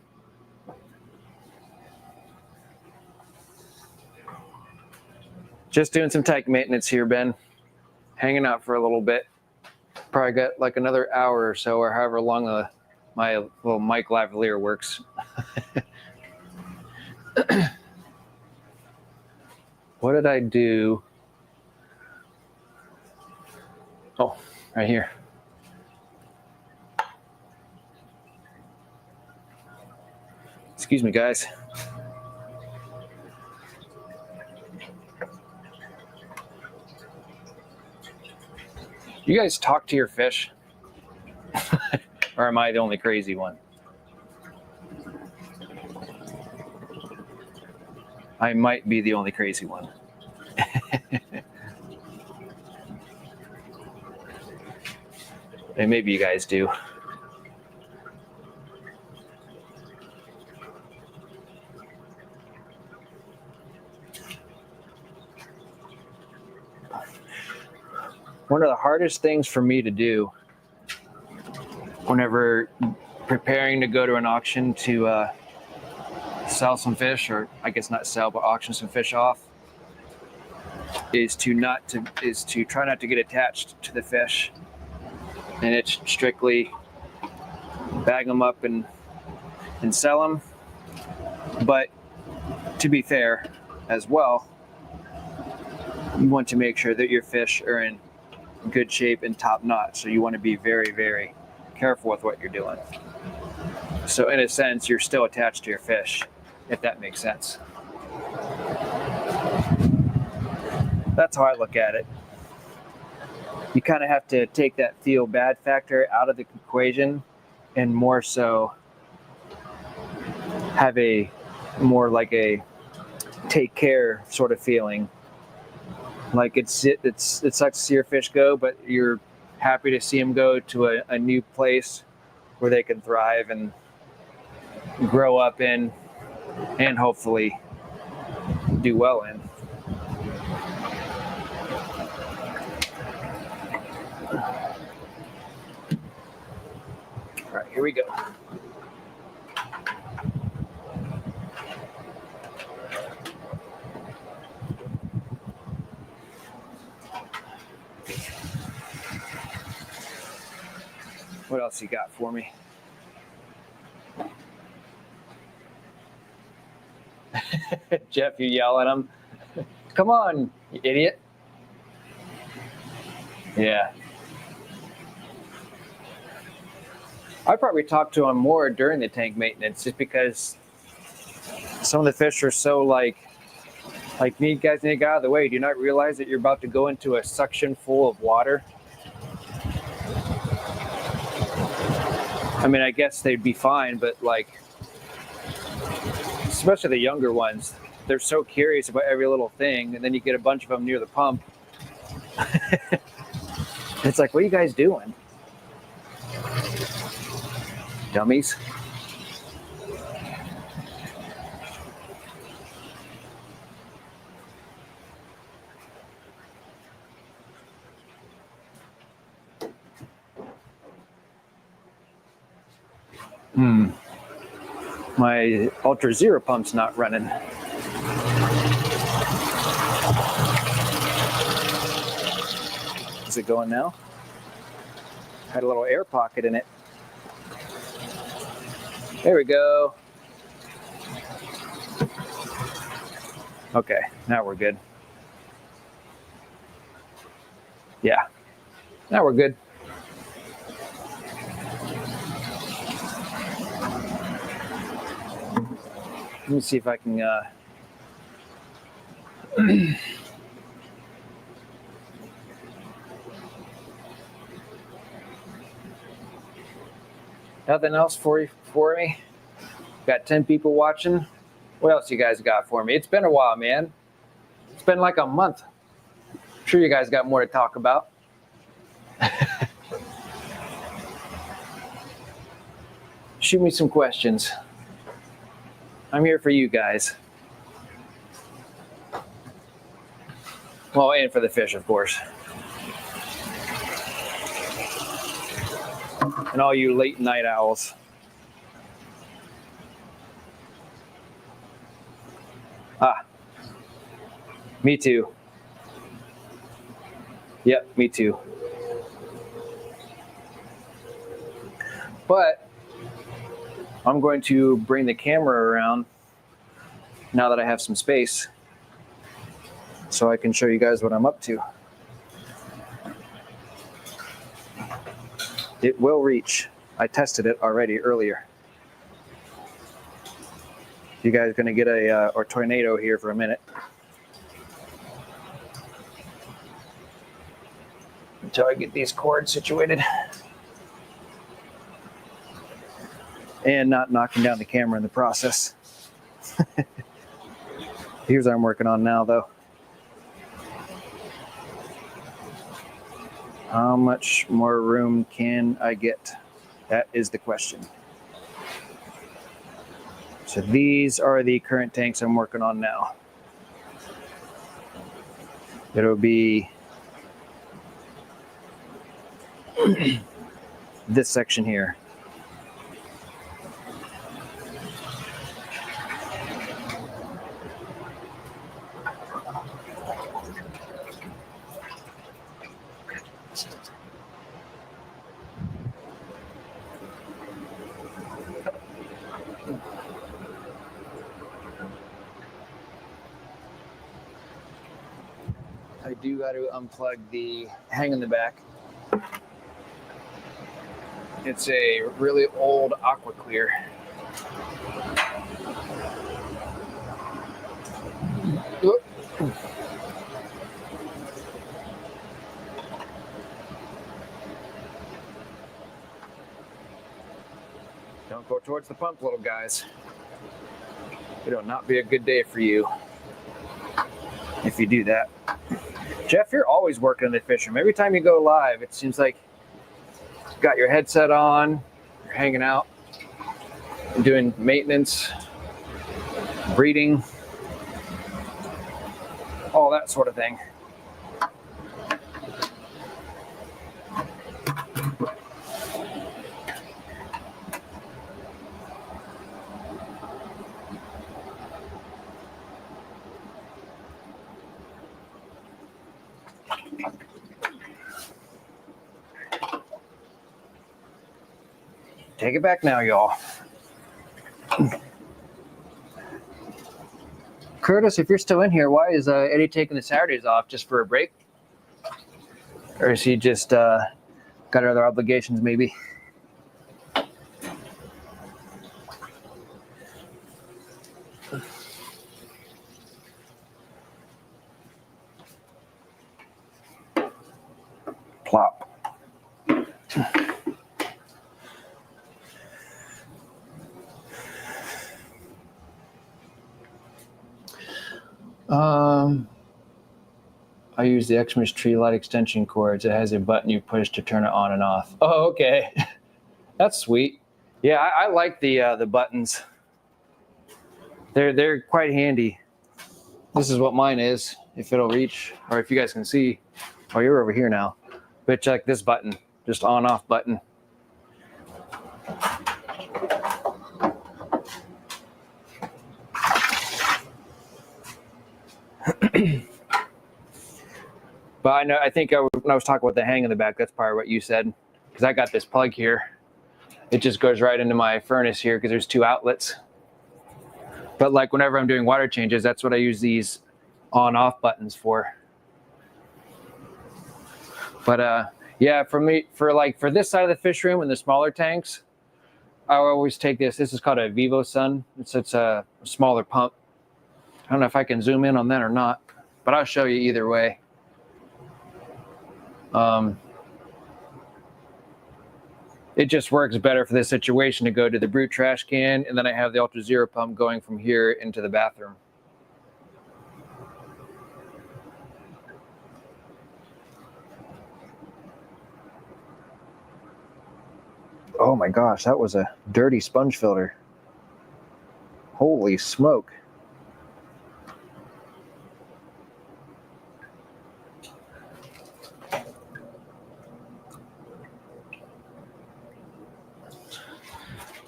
Just doing some tank maintenance here, Ben. Hanging out for a little bit. Probably got like another hour or so, or however long my little mic lavalier works. What did I do? Oh, right here. Excuse me, guys. You guys talk to your fish? Or am I the only crazy one? I might be the only crazy one. And maybe you guys do. One of the hardest things for me to do whenever preparing to go to an auction to sell some fish, or I guess not sell, but auction some fish off, is to try not to get attached to the fish, and it's strictly bag them up and sell them. But to be fair as well, you want to make sure that your fish are in good shape and top notch, so you want to be very, very careful with what you're doing. So in a sense, you're still attached to your fish, if that makes sense. That's how I look at it. You kind of have to take that feel bad factor out of the equation and more so have a more like a take care sort of feeling. Like it sucks to see your fish go, but you're happy to see them go to a new place where they can thrive and grow up in and hopefully do well in. All right, here we go. What else you got for me? Jeff, you yell at him. Come on, you idiot. Yeah. I probably talk to him more during the tank maintenance just because some of the fish are so like you guys need to get out of the way. Do you not realize that you're about to go into a suction full of water? I mean, I guess they'd be fine, but like, especially the younger ones, they're so curious about every little thing, and then you get a bunch of them near the pump. It's like, what are you guys doing? Dummies. My Ultra Zero pump's not running. Is it going now? Had a little air pocket in it. There we go. Okay, now we're good. Yeah, now we're good. Let me see if I can nothing else for me? Got 10 people watching. What else you guys got for me? It's been a while, man. It's been like a month. I'm sure you guys got more to talk about. Shoot me some questions. I'm here for you guys. Well, and for the fish, of course. And all you late night owls. Ah, me too. Yep, me too. But I'm going to bring the camera around now that I have some space so I can show you guys what I'm up to. It will reach. I tested it already earlier. You guys are going to get a tornado here for a minute. Until I get these cords situated. And not knocking down the camera in the process. Here's what I'm working on now, though. How much more room can I get? That is the question. So these are the current tanks I'm working on now. It'll be this section here. I do got to unplug the hang in the back. It's a really old Aqua Clear. Don't go towards the pump, little guys. It'll not be a good day for you if you do that. Jeff, you're always working in the fish room. Every time you go live, it seems like you've got your headset on, you're hanging out, doing maintenance, breeding, all that sort of thing. Take it back now, y'all. Curtis, if you're still in here, why is Eddie taking the Saturdays off? Just for a break? Or is he just got other obligations, maybe? Plop. I use the Xmas tree light extension cords. It has a button you push to turn it on and off. Oh, okay. That's sweet. Yeah, I like the buttons. They're quite handy. This is what mine is, if it'll reach, or if you guys can see. Oh, you're over here now. But check this button, just on-off button. But I think when I was talking about the hang in the back, that's probably what you said. Because I got this plug here. It just goes right into my furnace here because there's 2 outlets. But like whenever I'm doing water changes, that's what I use these on-off buttons for. But yeah, for this side of the fish room and the smaller tanks, I always take this. This is called a Vivo Sun. It's a smaller pump. I don't know if I can zoom in on that or not, but I'll show you either way. It just works better for this situation to go to the brute trash can, and then I have the Ultra Zero pump going from here into the bathroom. Oh my gosh, that was a dirty sponge filter. Holy smoke.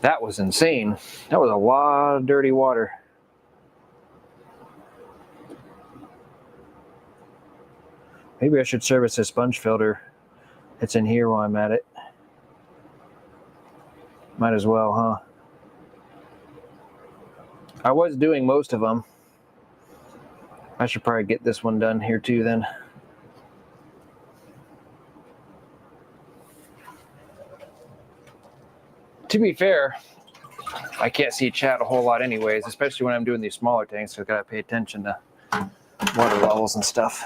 That was insane. That was a lot of dirty water. Maybe I should service this sponge filter. It's in here while I'm at it. Might as well, huh? I was doing most of them. I should probably get this one done here too then. To be fair, I can't see chat a whole lot anyways, especially when I'm doing these smaller tanks, so I gotta pay attention to water levels and stuff.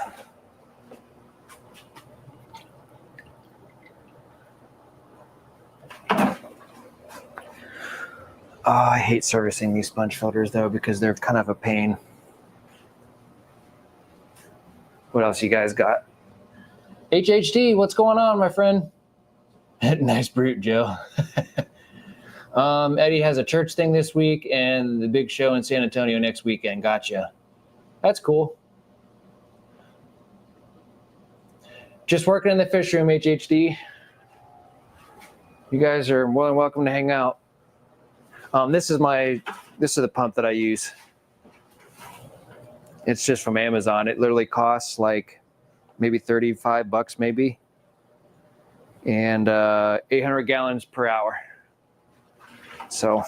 Oh, I hate servicing these sponge filters though because they're kind of a pain. What else you guys got? HHD, what's going on, my friend? Nice brute, Joe. Eddie has a church thing this week and the big show in San Antonio next weekend. Gotcha. That's cool. Just working in the fish room, HHD. You guys are more than welcome to hang out. This is the pump that I use. It's just from Amazon. It literally costs like maybe $35 maybe. And 800 gallons per hour. So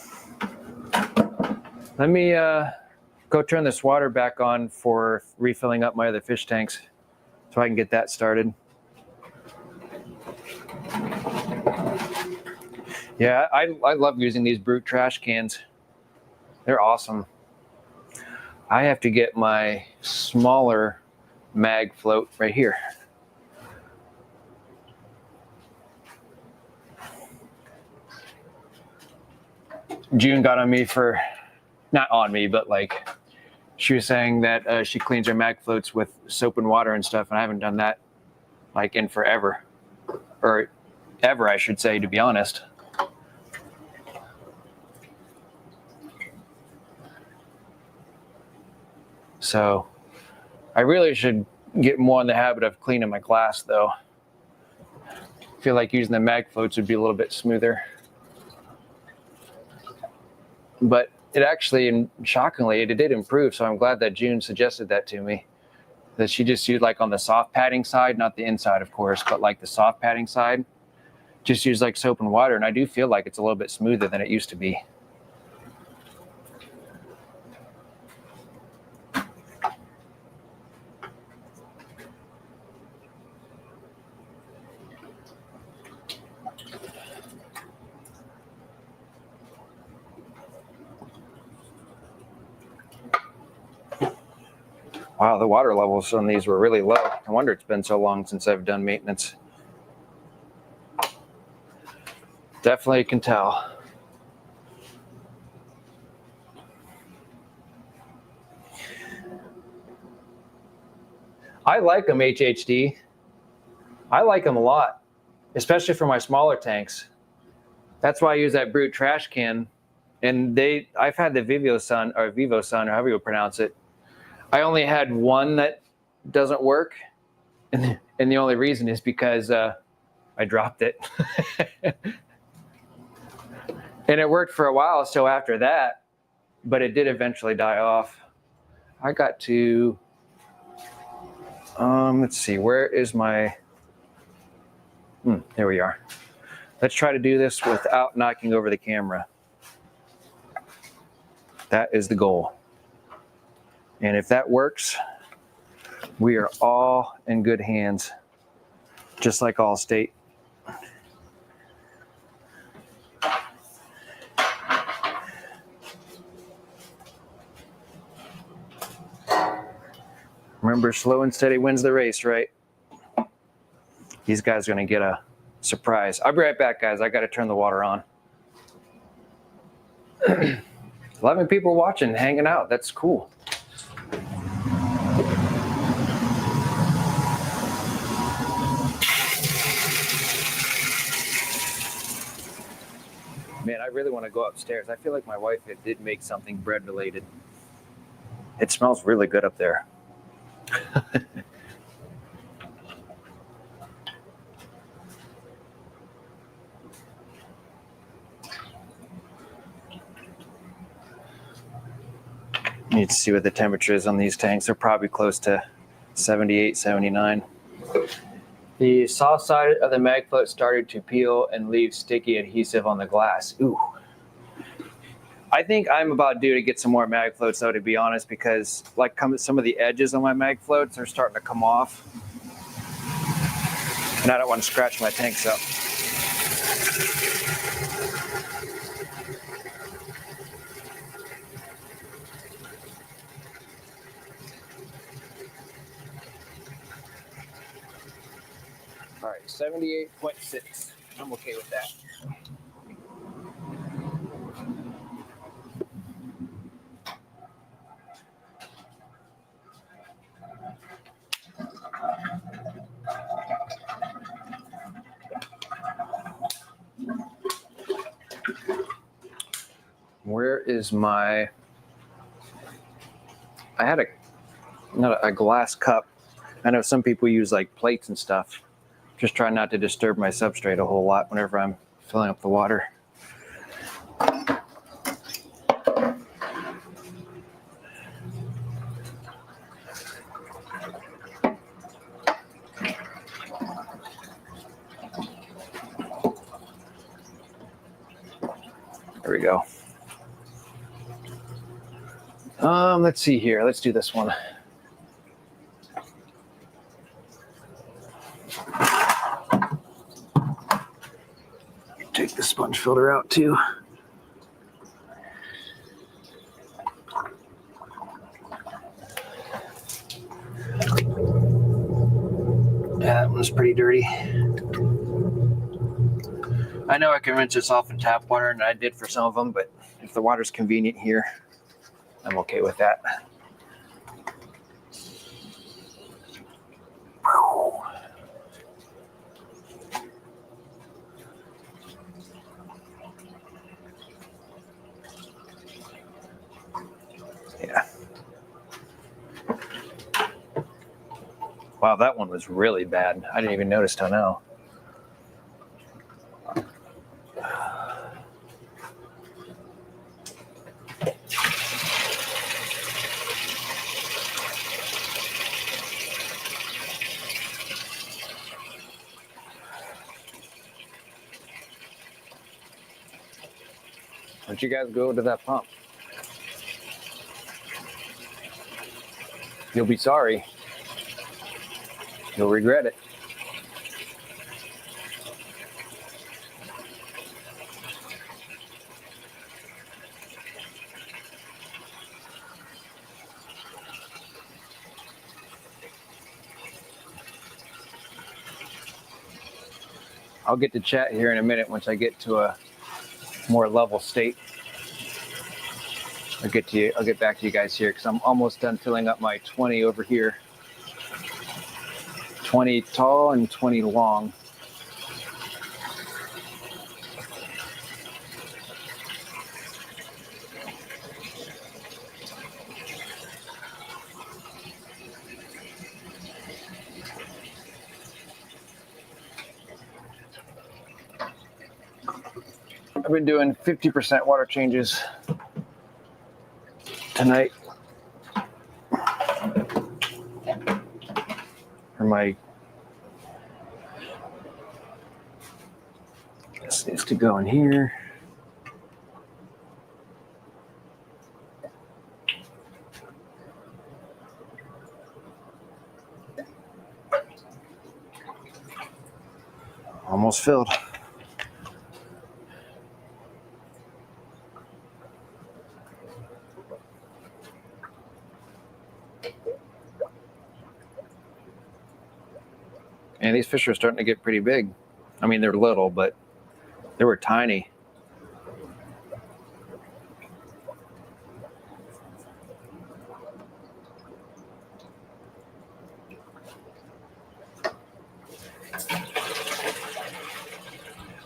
let me go turn this water back on for refilling up my other fish tanks so I can get that started. Yeah, I love using these Brute trash cans. They're awesome. I have to get my smaller mag float right here. June got on me for, not on me, but like she was saying that she cleans her mag floats with soap and water and stuff, and I haven't done that like in forever, or ever, I should say, to be honest. So I really should get more in the habit of cleaning my glass though. I feel like using the mag floats would be a little bit smoother. But it actually, and shockingly, it did improve. So I'm glad that June suggested that to me. That she just used like on the soft padding side, not the inside, of course, but like the soft padding side, just use like soap and water. And I do feel like it's a little bit smoother than it used to be. Wow, the water levels on these were really low. No wonder it's been so long since I've done maintenance. Definitely can tell. I like them, HHD. I like them a lot, especially for my smaller tanks. That's why I use that Brute trash can. And I've had the VivoSun, or however you pronounce it. I only had one that doesn't work, and the only reason is because I dropped it. And it worked for a while, so after that, but it did eventually die off. I got to, let's see, where is my, there we are. Let's try to do this without knocking over the camera. That is the goal. And if that works, we are all in good hands, just like Allstate. Remember, slow and steady wins the race, right? These guys are going to get a surprise. I'll be right back, guys. I got to turn the water on. 11 people watching, hanging out. That's cool. Man, I really want to go upstairs. I feel like my wife did make something bread related. It smells really good up there. Need to see what the temperature is on these tanks. They're probably close to 78, 79. The soft side of the mag float started to peel and leave sticky adhesive on the glass. Ooh. I think I'm about due to get some more mag floats though, to be honest, because like some of the edges on my mag floats are starting to come off. And I don't want to scratch my tanks up. All right, 78.6. I'm okay with that. Where is my... I had not a glass cup. I know some people use like plates and stuff. Just try not to disturb my substrate a whole lot whenever I'm filling up the water. There we go. Let's see here. Let's do this one. Take the sponge filter out too. That one's pretty dirty. I know I can rinse this off in tap water, and I did for some of them, but if the water's convenient here, I'm okay with that. Yeah. Wow, that one was really bad. I didn't even notice till now. Why don't you guys go to that pump? You'll be sorry. You'll regret it. I'll get to chat here in a minute once I get to a more level state. I'll get back to you guys here because I'm almost done filling up my 20 over here. 20 tall and 20 long. I've been doing 50% water changes tonight for my... This needs to go in here. Almost filled. And these fish are starting to get pretty big. I mean, they're little, but they were tiny.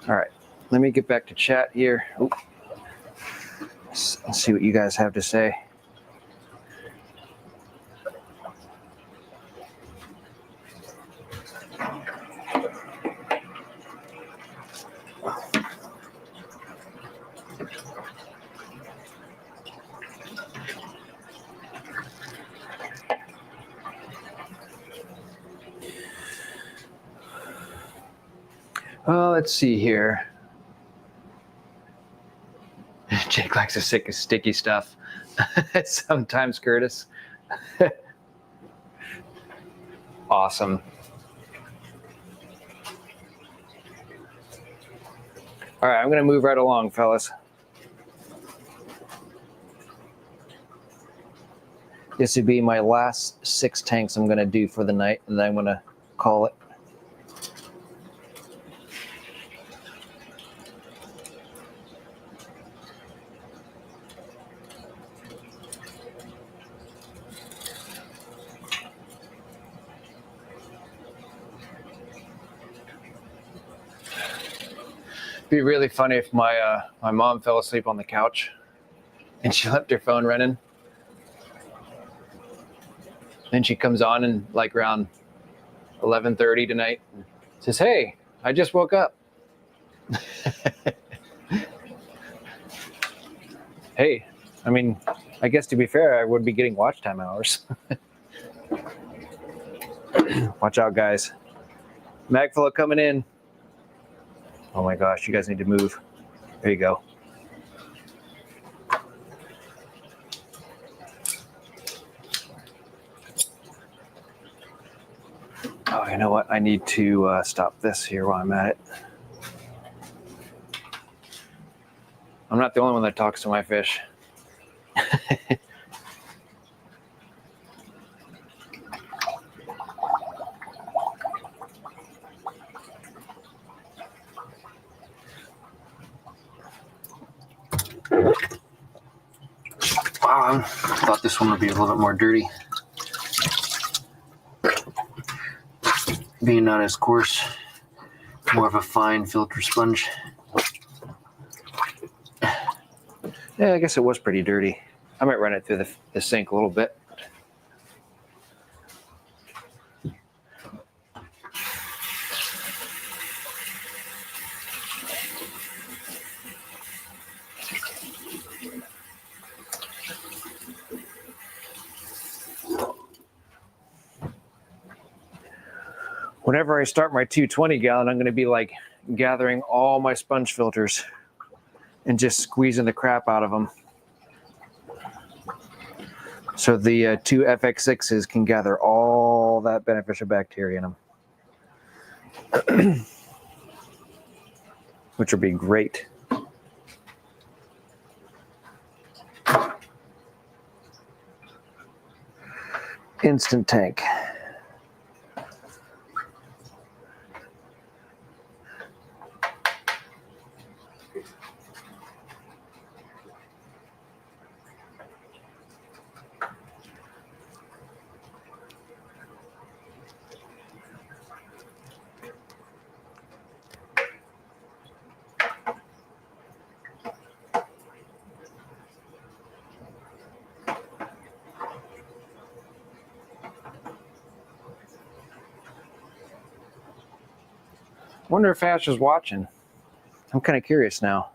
All right, let me get back to chat here. Ooh. Let's see what you guys have to say. Well, let's see here. Jake likes the sticky stuff. Sometimes, Curtis. Awesome. All right, I'm going to move right along, fellas. This would be my last 6 tanks I'm going to do for the night, and then I'm going to call it. It'd be really funny if my mom fell asleep on the couch and she left her phone running. Then she comes on and like around 11:30 tonight and says, "Hey, I just woke up." Hey, I mean, I guess to be fair, I would be getting watch time hours. Watch out, guys. Magflow coming in. Oh my gosh, you guys need to move. There you go. Oh, you know what? I need to stop this here while I'm at it. I'm not the only one that talks to my fish. Wow, I thought this one would be a little bit more dirty. Being not as coarse, more of a fine filter sponge. Yeah, I guess it was pretty dirty. I might run it through the sink a little bit. Whenever I start my 220 gallon, I'm going to be like gathering all my sponge filters and just squeezing the crap out of them. So the 2 FX6s can gather all that beneficial bacteria in them, which would be great. Instant tank. Wonder if Ash is watching. I'm kind of curious now.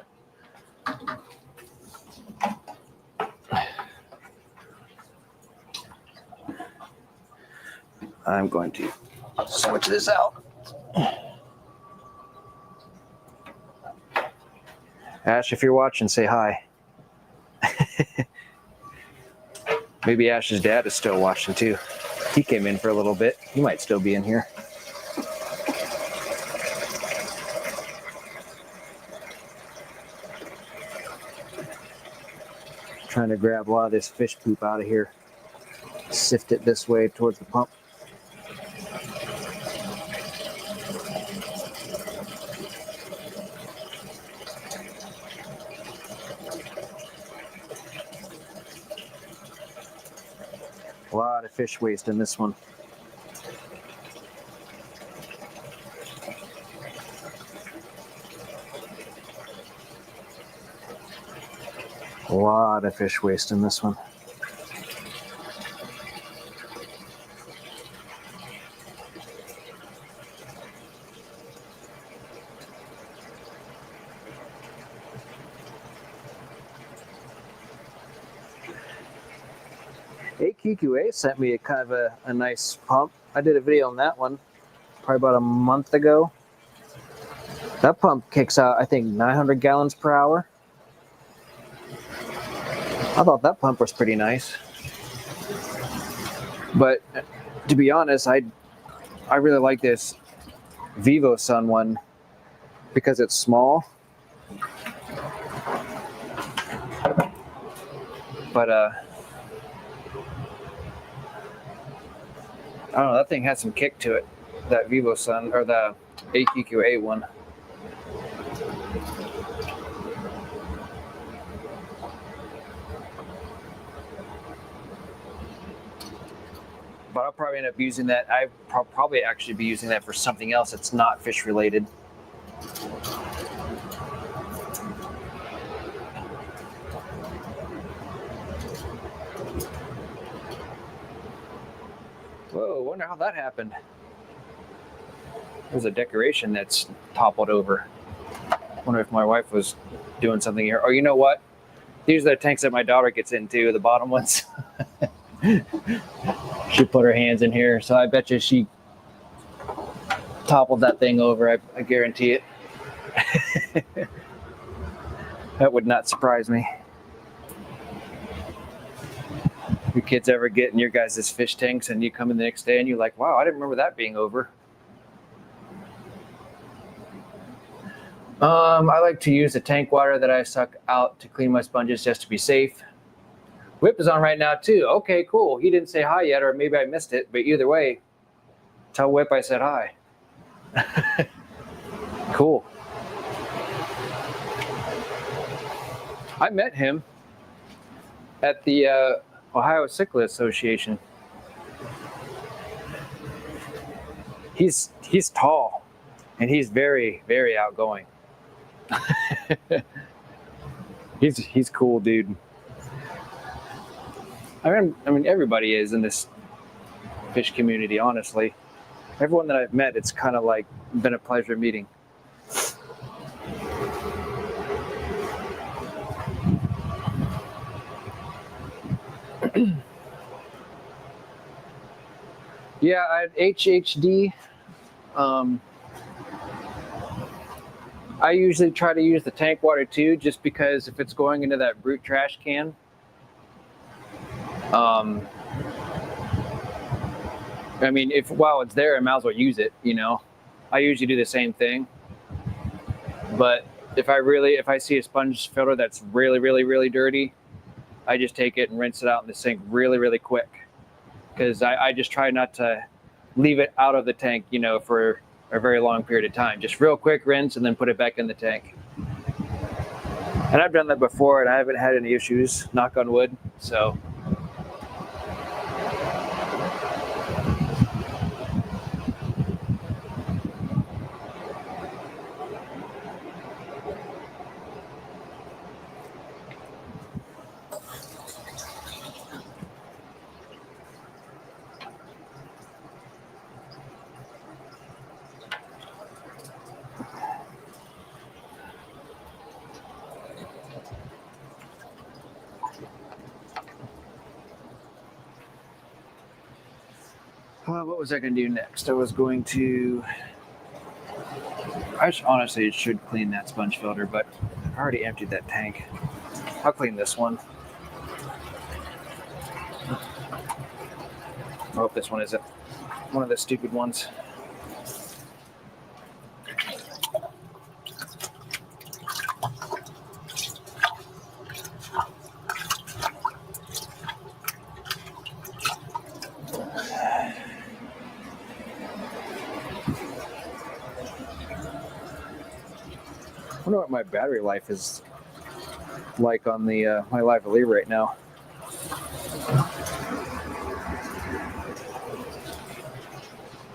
I'm going to switch this out. Ash, if you're watching, say hi. Maybe Ash's dad is still watching too. He came in for a little bit. He might still be in here. Trying to grab a lot of this fish poop out of here. Sift it this way towards the pump. A lot of fish waste in this one. A lot of fish waste in this one. AQQA sent me a kind of a nice pump. I did a video on that one probably about a month ago. That pump kicks out, I think, 900 gallons per hour. I thought that pump was pretty nice. But to be honest, I really like this Vivo Sun one because it's small. But I don't know, that thing has some kick to it. That Vivo Sun, or the AQQA one. But I'll probably end up using that. I probably actually be using that for something else that's not fish related. Whoa, wonder how that happened. There's a decoration that's toppled over. Wonder if my wife was doing something here. Oh, you know what? These are the tanks that my daughter gets into, the bottom ones. She put her hands in here, so I bet you she toppled that thing over. I guarantee it. That would not surprise me. Your kids ever get in your guys' fish tanks and you come in the next day and you're like, wow, I didn't remember that being over. I like to use the tank water that I suck out to clean my sponges just to be safe. Whip is on right now too. Okay, cool. He didn't say hi yet, or maybe I missed it, but either way, tell Whip I said hi. Cool. I met him at the Ohio Cichlid Association. He's tall, and he's very, very outgoing. He's cool, dude. I mean, everybody is in this fish community, honestly. Everyone that I've met, it's kind of like been a pleasure meeting. Yeah, I had HHD. I usually try to use the tank water too, just because if it's going into that brute trash can, I mean, while it's there, I might as well use it, you know. I usually do the same thing. But if I see a sponge filter that's really, really, really dirty, I just take it and rinse it out in the sink really, really quick. Because I just try not to leave it out of the tank, you know, for a very long period of time. Just real quick rinse and then put it back in the tank. And I've done that before and I haven't had any issues, knock on wood. So what was I going to do next? I honestly should clean that sponge filter, but I already emptied that tank. I'll clean this one. I hope this one isn't one of the stupid ones. I wonder what my battery life is like on the my Lavalier right now.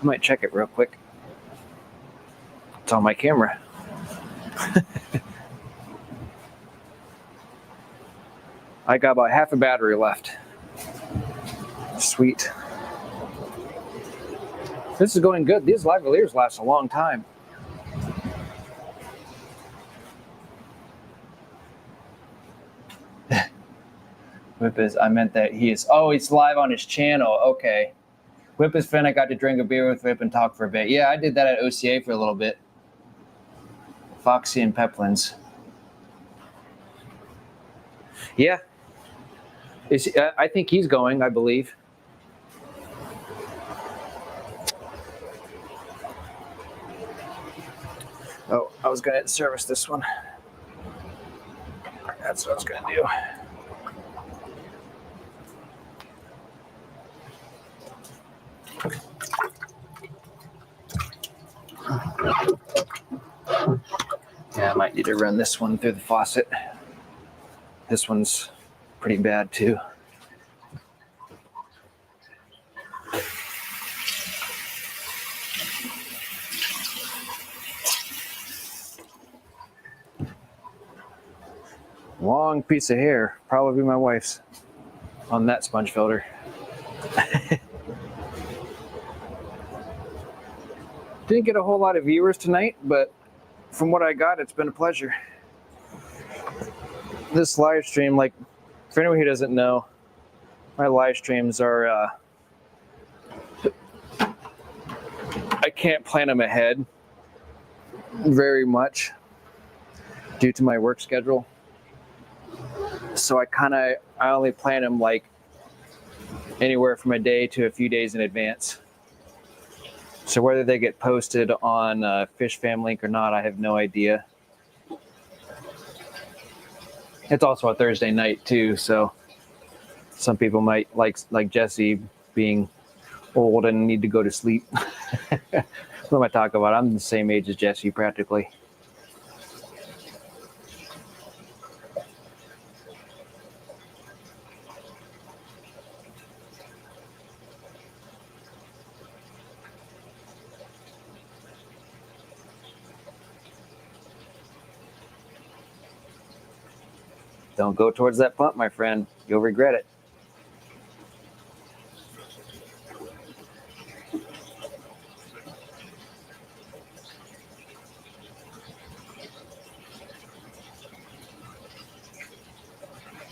I might check it real quick. It's on my camera. I got about half a battery left. Sweet. This is going good. These Lavaliers last a long time. Whip is, I meant that he's live on his channel. Okay. Whip is fin. I got to drink a beer with Whip and talk for a bit. Yeah, I did that at OCA for a little bit. Foxy and Peplin's. Yeah. I think he's going, I believe. Oh, I was going to service this one. That's what I was going to do. Yeah, I might need to run this one through the faucet. This one's pretty bad too. Long piece of hair, probably my wife's, on that sponge filter. Didn't get a whole lot of viewers tonight, but from what I got, it's been a pleasure. This live stream, like, for anyone who doesn't know, my live streams are, I can't plan them ahead very much due to my work schedule. So I only plan them like anywhere from a day to a few days in advance. So whether they get posted on Fish Fam Link or not, I have no idea. It's also a Thursday night too, so some people might like Jesse being old and need to go to sleep. What am I talking about? I'm the same age as Jesse practically. Don't go towards that pump, my friend. You'll regret it.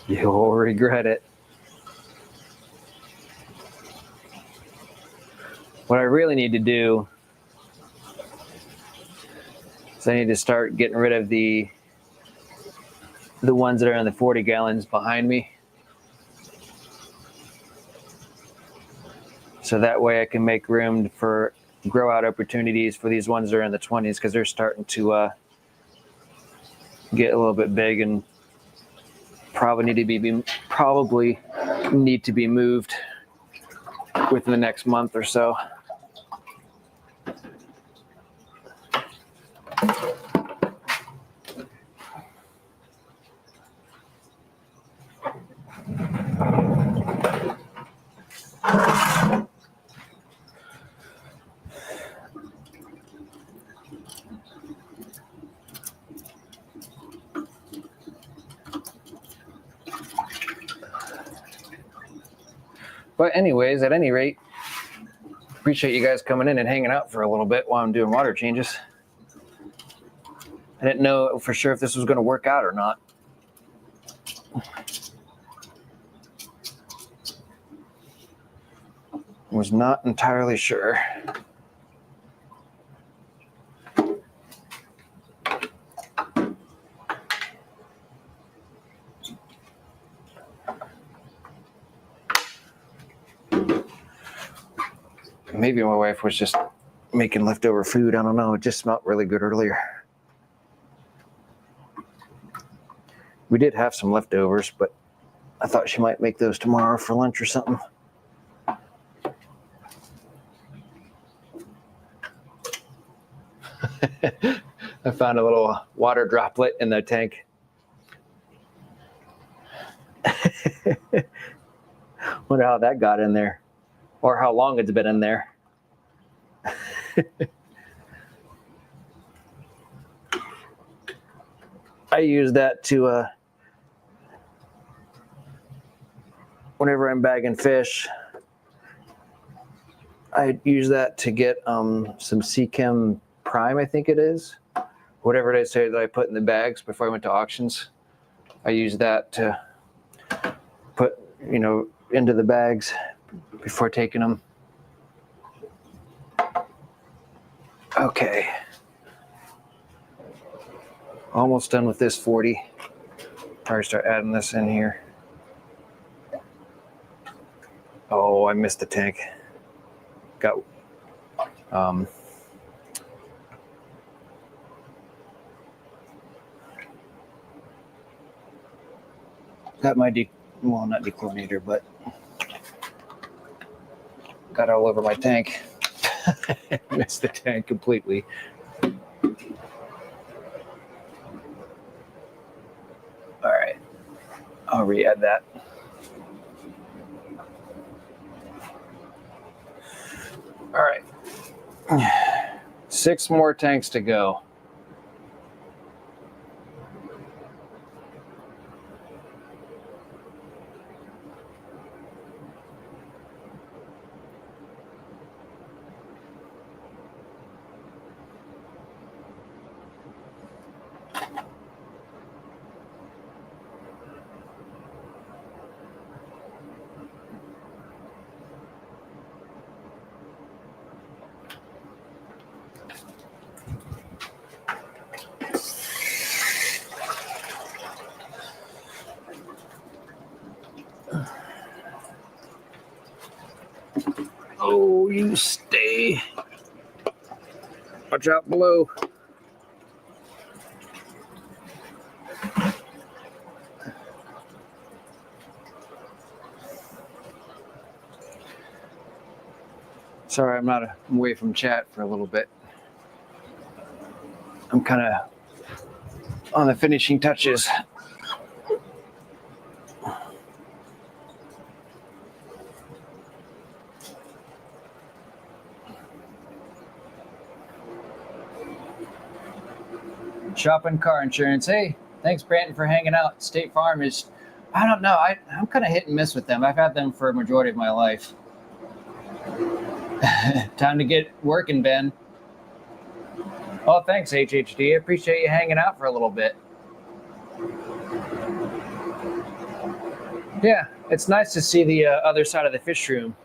You'll regret it. What I really need to do is I need to start getting rid of the ones that are in the 40 gallons behind me. So that way I can make room for grow out opportunities for these ones that are in the 20s, because they're starting to get a little bit big and probably need to be moved within the next month or so. But anyways, at any rate, appreciate you guys coming in and hanging out for a little bit while I'm doing water changes. I didn't know for sure if this was going to work out or not. Was not entirely sure. Maybe my wife was just making leftover food. I don't know. It just smelled really good earlier. We did have some leftovers, but I thought she might make those tomorrow for lunch or something. I found a little water droplet in the tank. Wonder how that got in there, or how long it's been in there. I use that to, whenever I'm bagging fish, I use that to get some Seachem Prime, I think it is. Whatever they say that I put in the bags before I went to auctions. I use that to put, into the bags before taking them. Okay. Almost done with this 40. Probably start adding this in here. Oh, I missed the tank. Got got my not dechlorinator, but got all over my tank. Missed the tank completely. All right, I'll re-add that. All right, 6 more tanks to go. Oh, you stay. Watch out below. Sorry, I'm away from chat for a little bit. I'm kind of on the finishing touches. Shopping car insurance. Hey, thanks, Brandon, for hanging out. State Farm is, I don't know, I'm kind of hit and miss with them. I've had them for a majority of my life. Time to get working, Ben. Oh, thanks, HHD. I appreciate you hanging out for a little bit. Yeah, it's nice to see the other side of the fish room.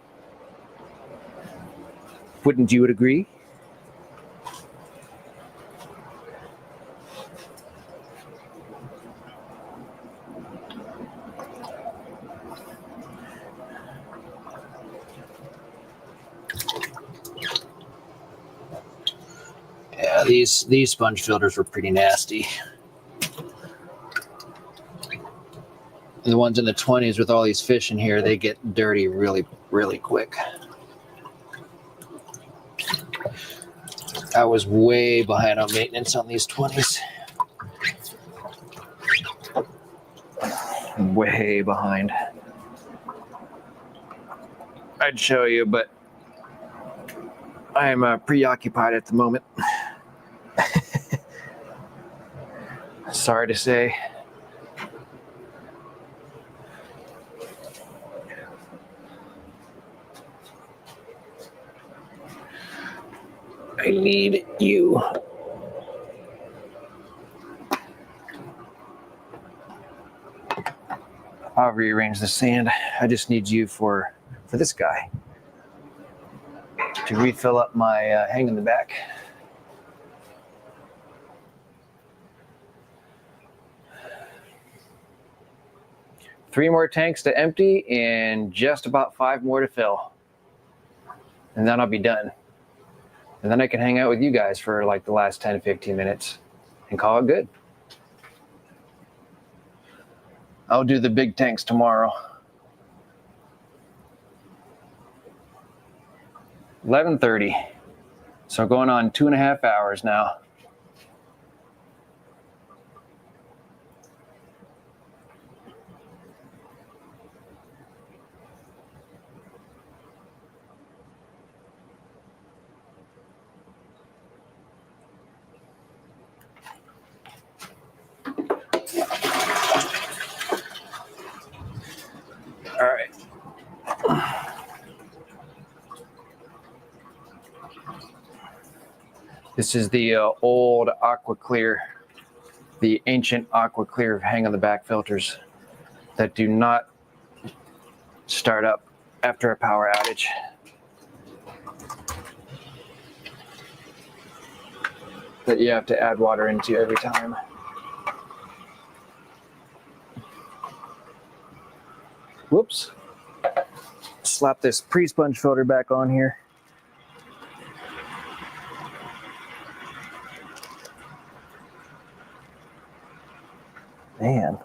Wouldn't you agree? Yeah, these sponge filters were pretty nasty. And the ones in the 20s with all these fish in here, they get dirty really, really quick. I was way behind on maintenance on these 20s. Way behind. I'd show you, but I am preoccupied at the moment. Sorry to say. I need you. I'll rearrange the sand. I just need you for this guy to refill up my hang in the back. Three more tanks to empty and just about 5 more to fill. And then I'll be done. And then I can hang out with you guys for like the last 10, 15 minutes and call it good. I'll do the big tanks tomorrow. 11:30. So going on 2.5 hours now. All right. This is the old AquaClear, the ancient AquaClear hang on the back filters that do not start up after a power outage. That you have to add water into every time. Whoops. Slap this pre-sponge filter back on here. Man,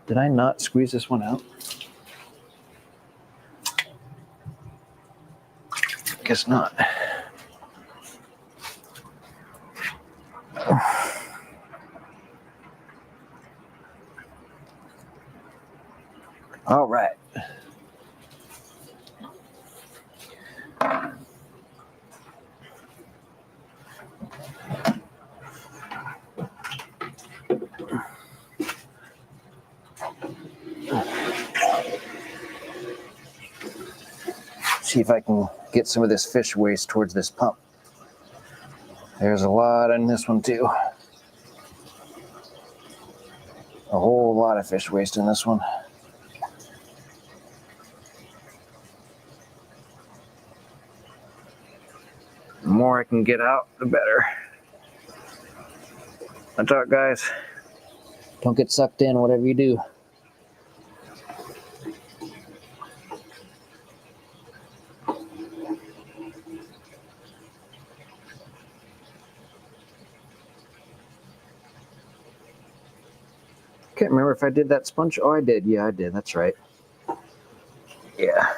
did I not squeeze this one out? Guess not. All right. See if I can get some of this fish waste towards this pump. There's a lot in this one too. A whole lot of fish waste in this one. The more I can get out, the better. That's all, guys. Don't get sucked in, whatever you do. Can't remember if I did that sponge. Oh, I did. Yeah, I did. That's right. Yeah.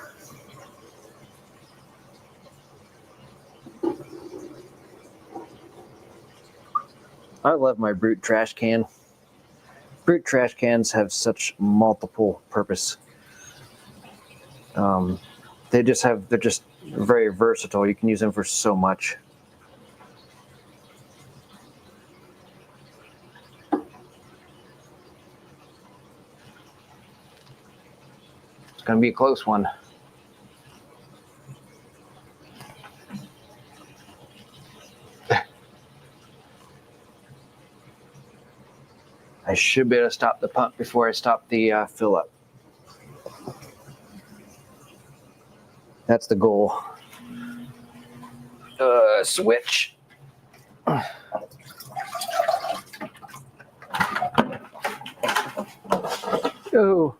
I love my Brute trash can. Brute trash cans have such multiple purpose. They're just very versatile. You can use them for so much. It's gonna be a close one. I should be able to stop the pump before I stop the fill up. That's the goal. Switch. Oh.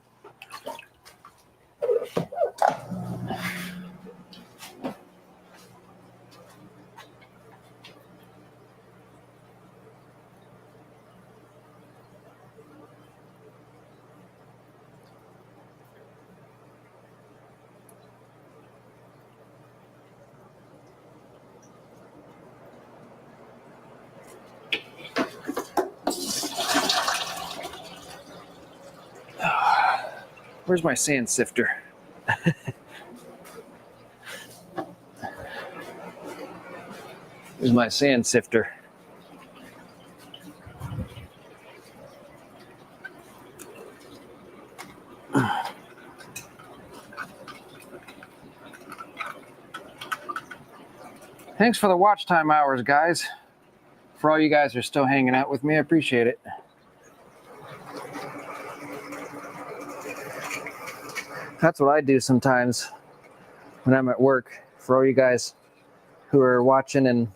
Where's my sand sifter? Here's my sand sifter. Thanks for the watch time hours, guys. For all you guys who are still hanging out with me, I appreciate it. That's what I do sometimes when I'm at work. For all you guys who are watching and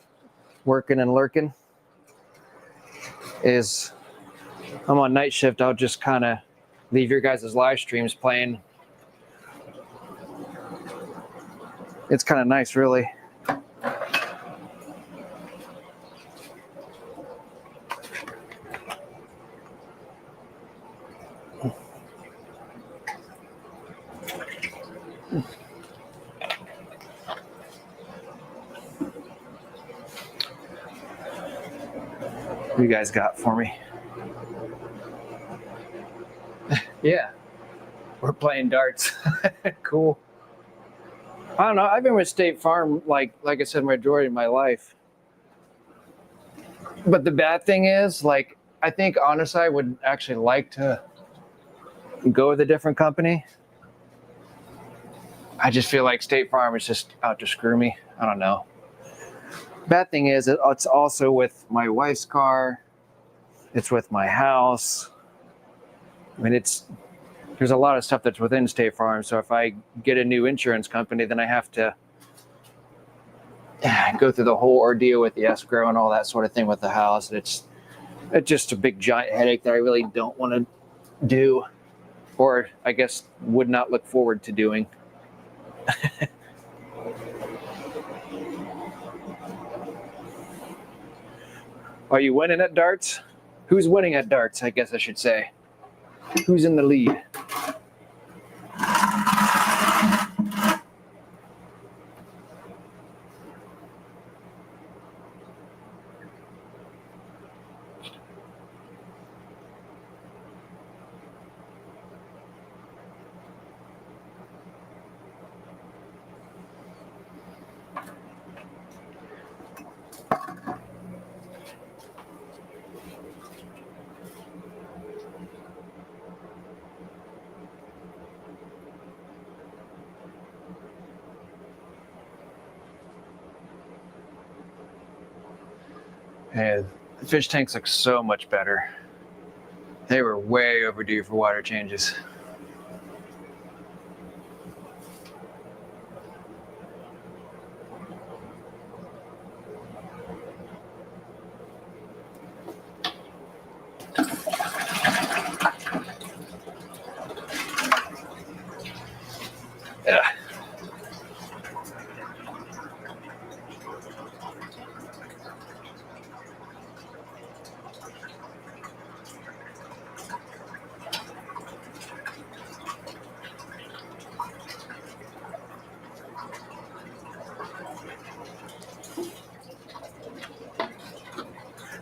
working and lurking, is I'm on night shift. I'll just kind of leave your guys' live streams playing. It's kind of nice, really. What you guys got for me? Yeah, we're playing darts. Cool. I don't know. I've been with State Farm, like I said, majority of my life. But the bad thing is, like, I think honestly, I would actually like to go with a different company. I just feel like State Farm is just out to screw me. I don't know. Bad thing is, it's also with my wife's car. It's with my house. I mean, there's a lot of stuff that's within State Farm. So if I get a new insurance company, then I have to go through the whole ordeal with the escrow and all that sort of thing with the house. It's just a big giant headache that I really don't want to do. or I guess would not look forward to doing. Are you winning at darts? Who's winning at darts, I guess I should say. Who's in the lead? And the fish tanks look so much better. They were way overdue for water changes. Yeah.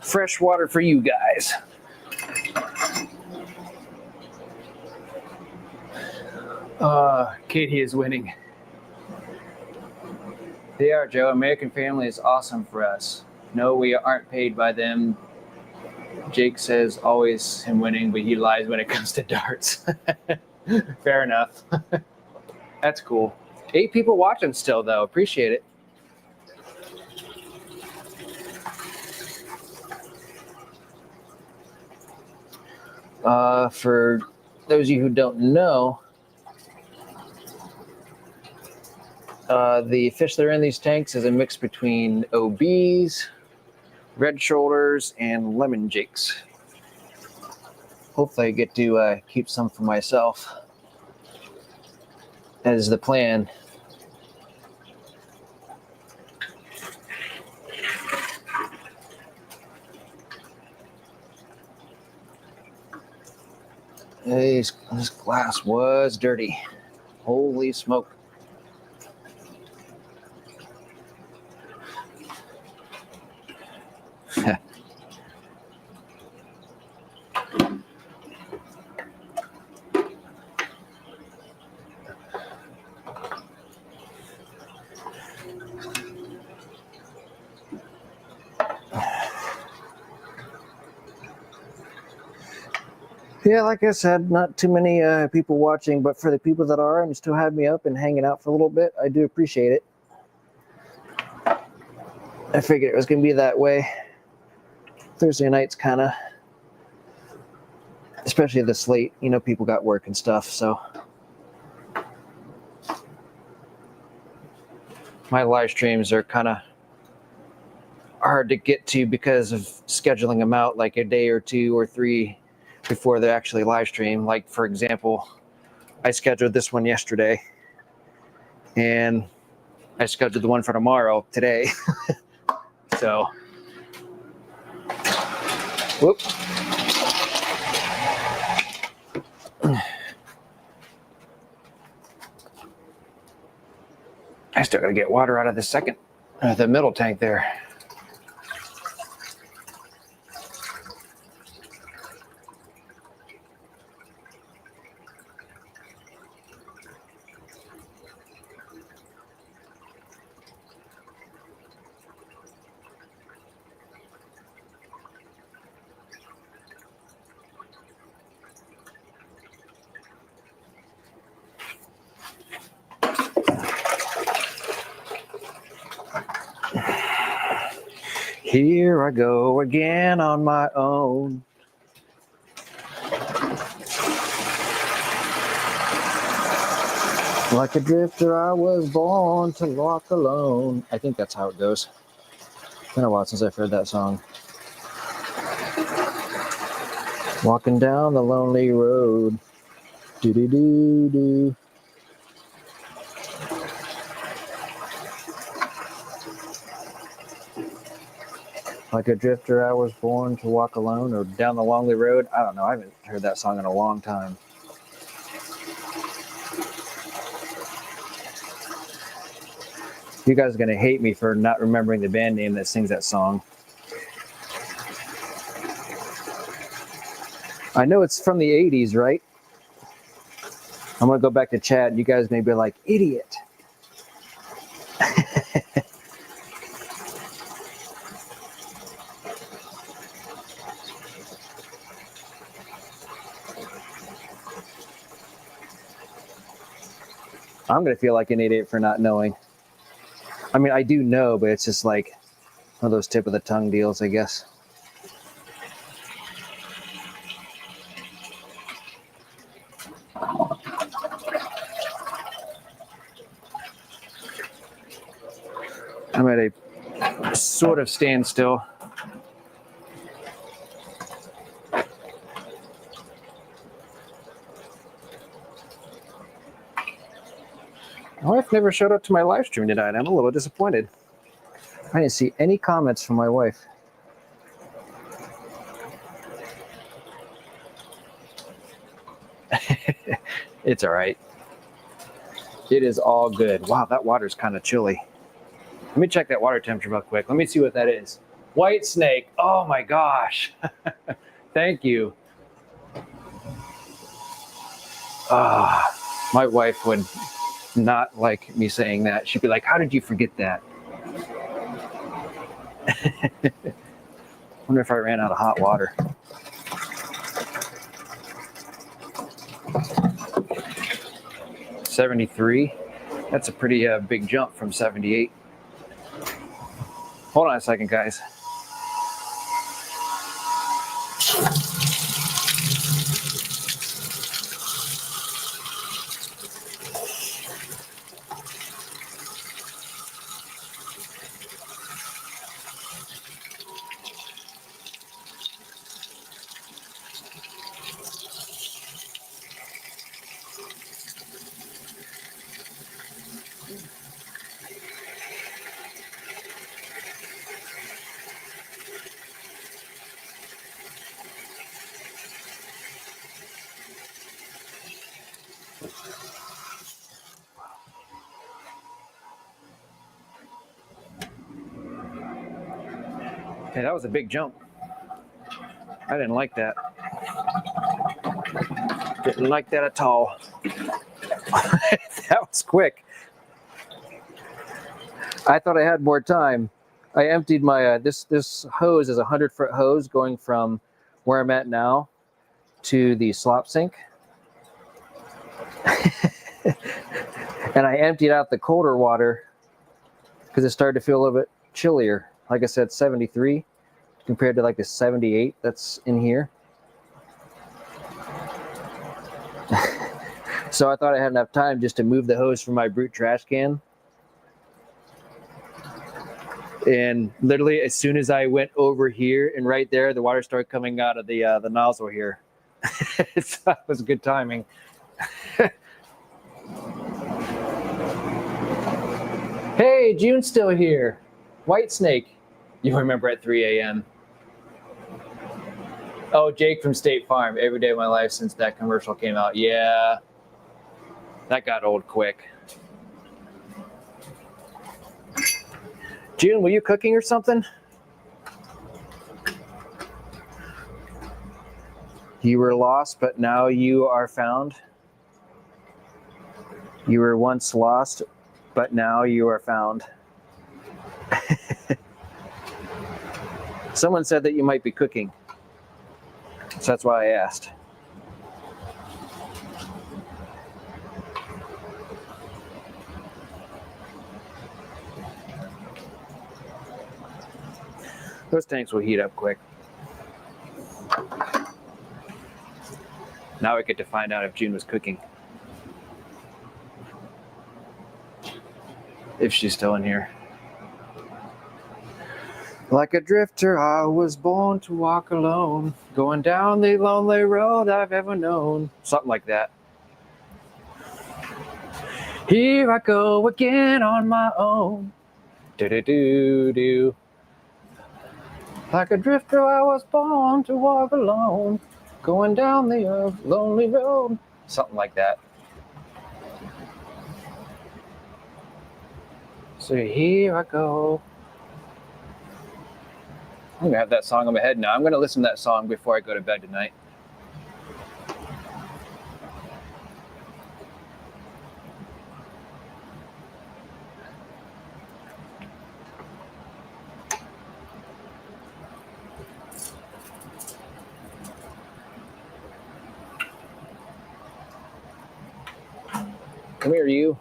Fresh water for you guys. Katie is winning. They are, Joe. American Family is awesome for us. No, we aren't paid by them. Jake says always him winning, but he lies when it comes to darts. Fair enough. That's cool. 8 people watching still, though. Appreciate it. For those of you who don't know, the fish that are in these tanks is a mix between OBs, red shoulders, and lemon jakes. Hopefully I get to keep some for myself, as the plan. This glass was dirty. Holy smoke. Yeah, like I said, not too many people watching, but for the people that are and still have me up and hanging out for a little bit, I do appreciate it. I figured it was going to be that way. Thursday nights kind of, especially this late, you know, people got work and stuff, so. My live streams are kind of hard to get to because of scheduling them out like a day or 2 or 3 before they actually live stream. Like, for example, I scheduled this one yesterday, and I scheduled the one for tomorrow today. So, whoop. I still got to get water out of the middle tank there. Here I go again on my own. Like a drifter, I was born to walk alone. I think that's how it goes. It's been a while since I've heard that song. Walking down the lonely road. Do do do do. Like a drifter, I was born to walk alone, or down the lonely road. I don't know. I haven't heard that song in a long time. You guys are going to hate me for not remembering the band name that sings that song. I know it's from the 80s, right? I'm going to go back to chat. You guys may be like, idiot. I'm going to feel like an idiot for not knowing. I mean, I do know, but it's just like one of those tip of the tongue deals, I guess. I'm at a sort of standstill. My wife never showed up to my live stream tonight. I'm a little disappointed. I didn't see any comments from my wife. It's all right. It is all good. Wow, that water's kind of chilly. Let me check that water temperature real quick. Let me see what that is. White snake. Oh my gosh. Thank you. My wife would not like me saying that. She'd be like, how did you forget that? Wonder if I ran out of hot water. $73. That's a pretty big jump from 78. Hold on a second, guys. Okay, that was a big jump. I didn't like that. Didn't like that at all. That was quick. I thought I had more time. I emptied my, this hose is a 100-foot hose going from where I'm at now to the slop sink. And I emptied out the colder water because it started to feel a little bit chillier. Like I said, 73 compared to like the 78 that's in here. So I thought I had enough time just to move the hose from my Brute trash can. And literally, as soon as I went over here and right there, the water started coming out of the nozzle here. So that was good timing. Hey, June's still here. White Snake. You remember at 3 a.m. Oh, Jake from State Farm. Every day of my life since that commercial came out. Yeah, that got old quick. June, were you cooking or something? You were lost, but now you are found. You were once lost, but now you are found. Someone said that you might be cooking. So that's why I asked. Those tanks will heat up quick. Now we get to find out if June was cooking. If she's still in here. Like a drifter, I was born to walk alone, going down the lonely road I've ever known. Something like that. Here I go again on my own. Do-do-do-do. Like a drifter, I was born to walk alone, going down the lonely road. Something like that. So here I go. I'm gonna have that song in my head now. I'm gonna listen to that song before I go to bed tonight. Come here, you.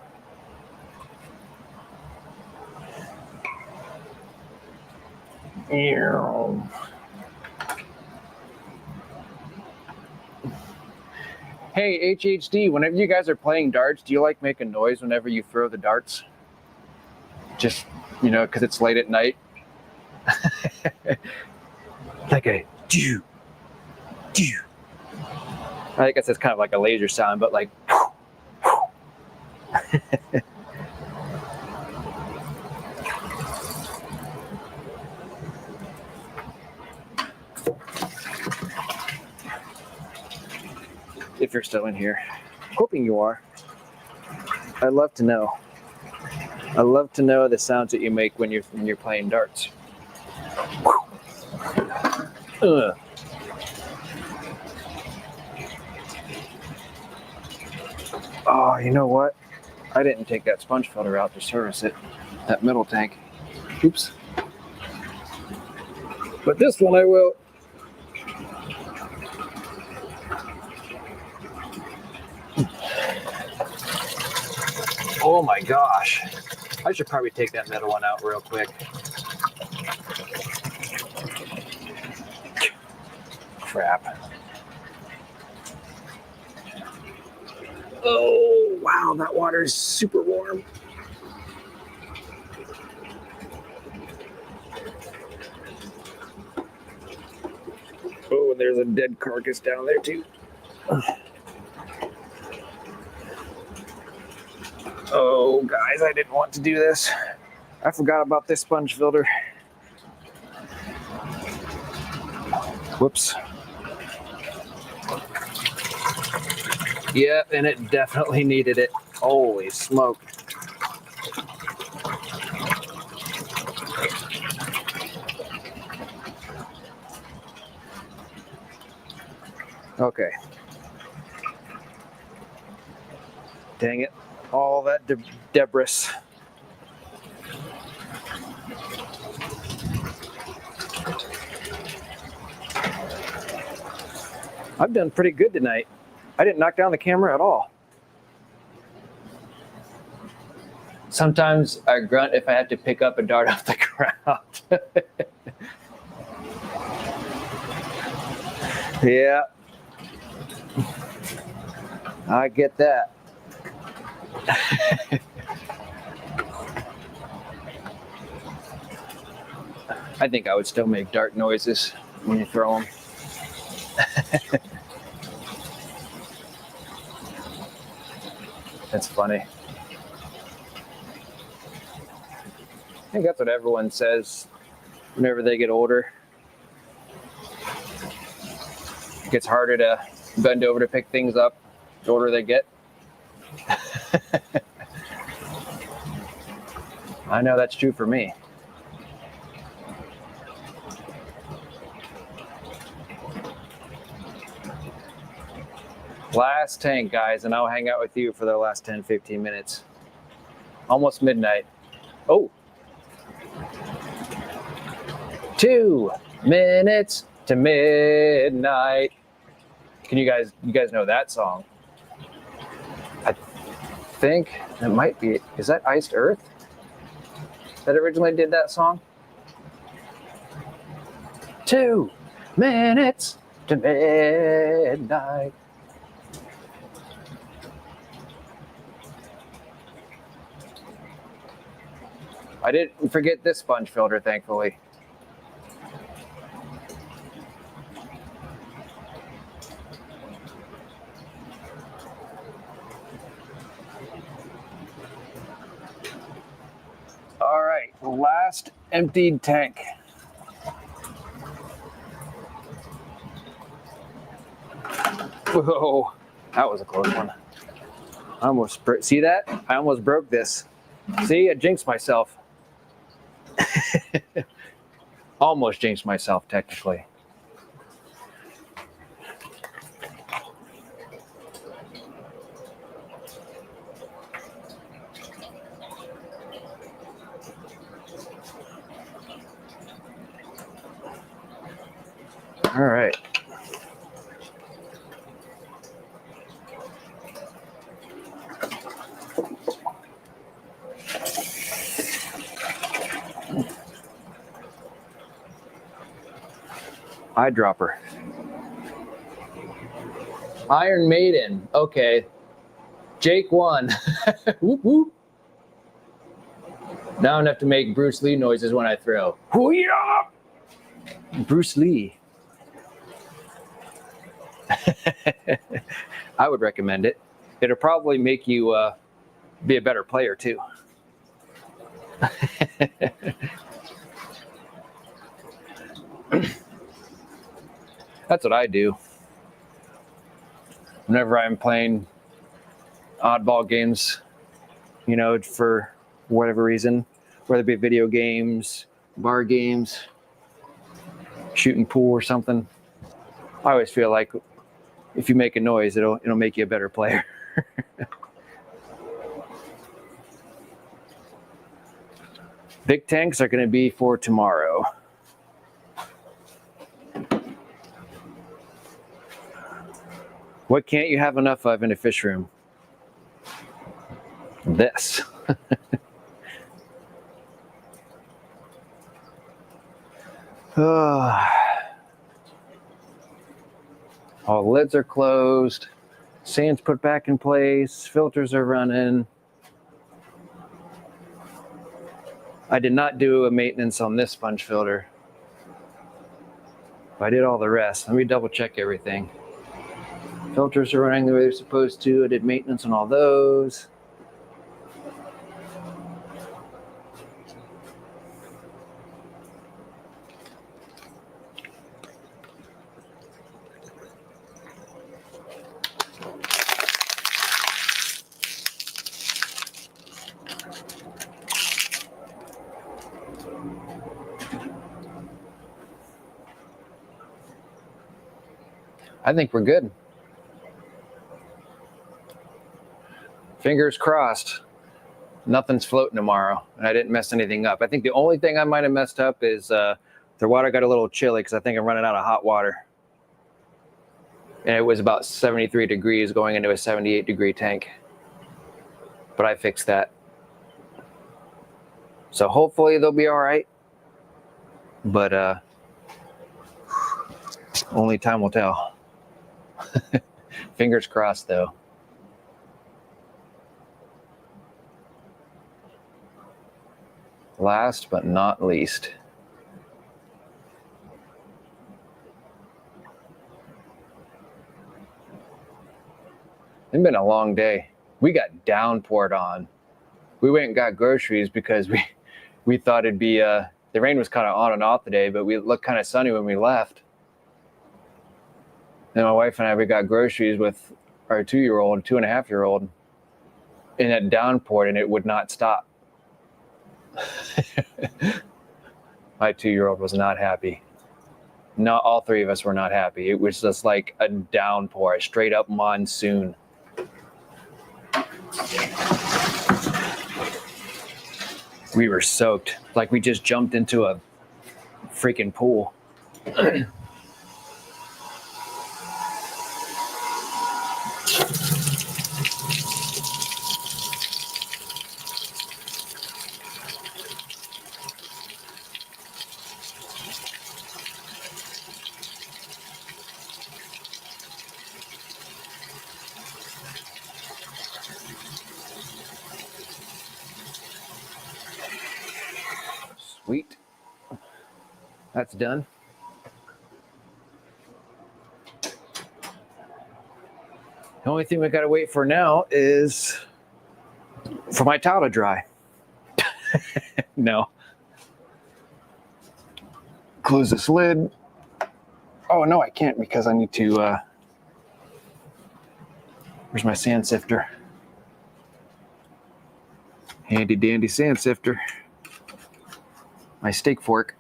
Hey, HHD, whenever you guys are playing darts, do you like make a noise whenever you throw the darts? Just, because it's late at night. Like a doo, doo. I guess it's kind of like a laser sound, but like. If you're still in here. Hoping you are. I'd love to know. I love to know the sounds that you make when you're playing darts. Oh, you know what? I didn't take that sponge filter out to service it. That middle tank. Oops. But this one I will. Oh my gosh. I should probably take that middle one out real quick. Crap. Oh, wow, that water is super warm. Oh, and there's a dead carcass down there too. Oh, guys, I didn't want to do this. I forgot about this sponge filter. Whoops. Yeah, and it definitely needed it. Holy smoke. Okay. Dang it. All that debris. I've done pretty good tonight. I didn't knock down the camera at all. Sometimes I grunt if I have to pick up a dart off the ground. Yeah. I get that. I think I would still make dart noises when you throw them. That's funny. I think that's what everyone says whenever they get older. It gets harder to bend over to pick things up the older they get. I know that's true for me. Last tank, guys, and I'll hang out with you for the last 10-15 minutes. Almost midnight. Oh. 2 minutes to midnight. Can you guys know that song? I think it might be. Is that Iced Earth that originally did that song? 2 minutes to midnight. I didn't forget this sponge filter, thankfully. last emptied tank. Whoa, that was a close one. I almost see that? I almost broke this. See, I jinxed myself. Almost jinxed myself, technically. All right. Eyedropper. Iron Maiden. Okay. Jake won. Whoop, whoop. Now I'm gonna have to make Bruce Lee noises when I throw. Hoo-yah! Bruce Lee. I would recommend it. It'll probably make you be a better player too. That's what I do. Whenever I'm playing oddball games, you know, for whatever reason, whether it be video games, bar games, shooting pool or something, I always feel like if you make a noise, it'll make you a better player. Big tanks are going to be for tomorrow. What can't you have enough of in a fish room? This. All the lids are closed. Sand's put back in place. Filters are running. I did not do a maintenance on this sponge filter. I did all the rest. Let me double check everything. Filters are running the way they're supposed to. I did maintenance on all those. I think we're good. Fingers crossed. Nothing's floating tomorrow, and I didn't mess anything up. I think the only thing I might have messed up is the water got a little chilly because I think I'm running out of hot water. And it was about 73 degrees going into a 78-degree tank. But I fixed that. So hopefully they'll be all right. But only time will tell. Fingers crossed, though. Last but not least. It's been a long day. We got downpoured on. We went and got groceries because we thought it'd be the rain was kind of on and off today, but we looked kind of sunny when we left. And my wife and I, we got groceries with our 2-year-old, 2.5-year-old, and it downpoured and it would not stop. My 2-year-old was not happy. Not all three of us were not happy. It was just like a downpour, a straight up monsoon. We were soaked, like we just jumped into a freaking pool. Sweet. That's done. The only thing we gotta wait for now is for my towel to dry. No. Close this lid. Oh, no, I can't because I need to, where's my sand sifter? Handy dandy sand sifter. My steak fork.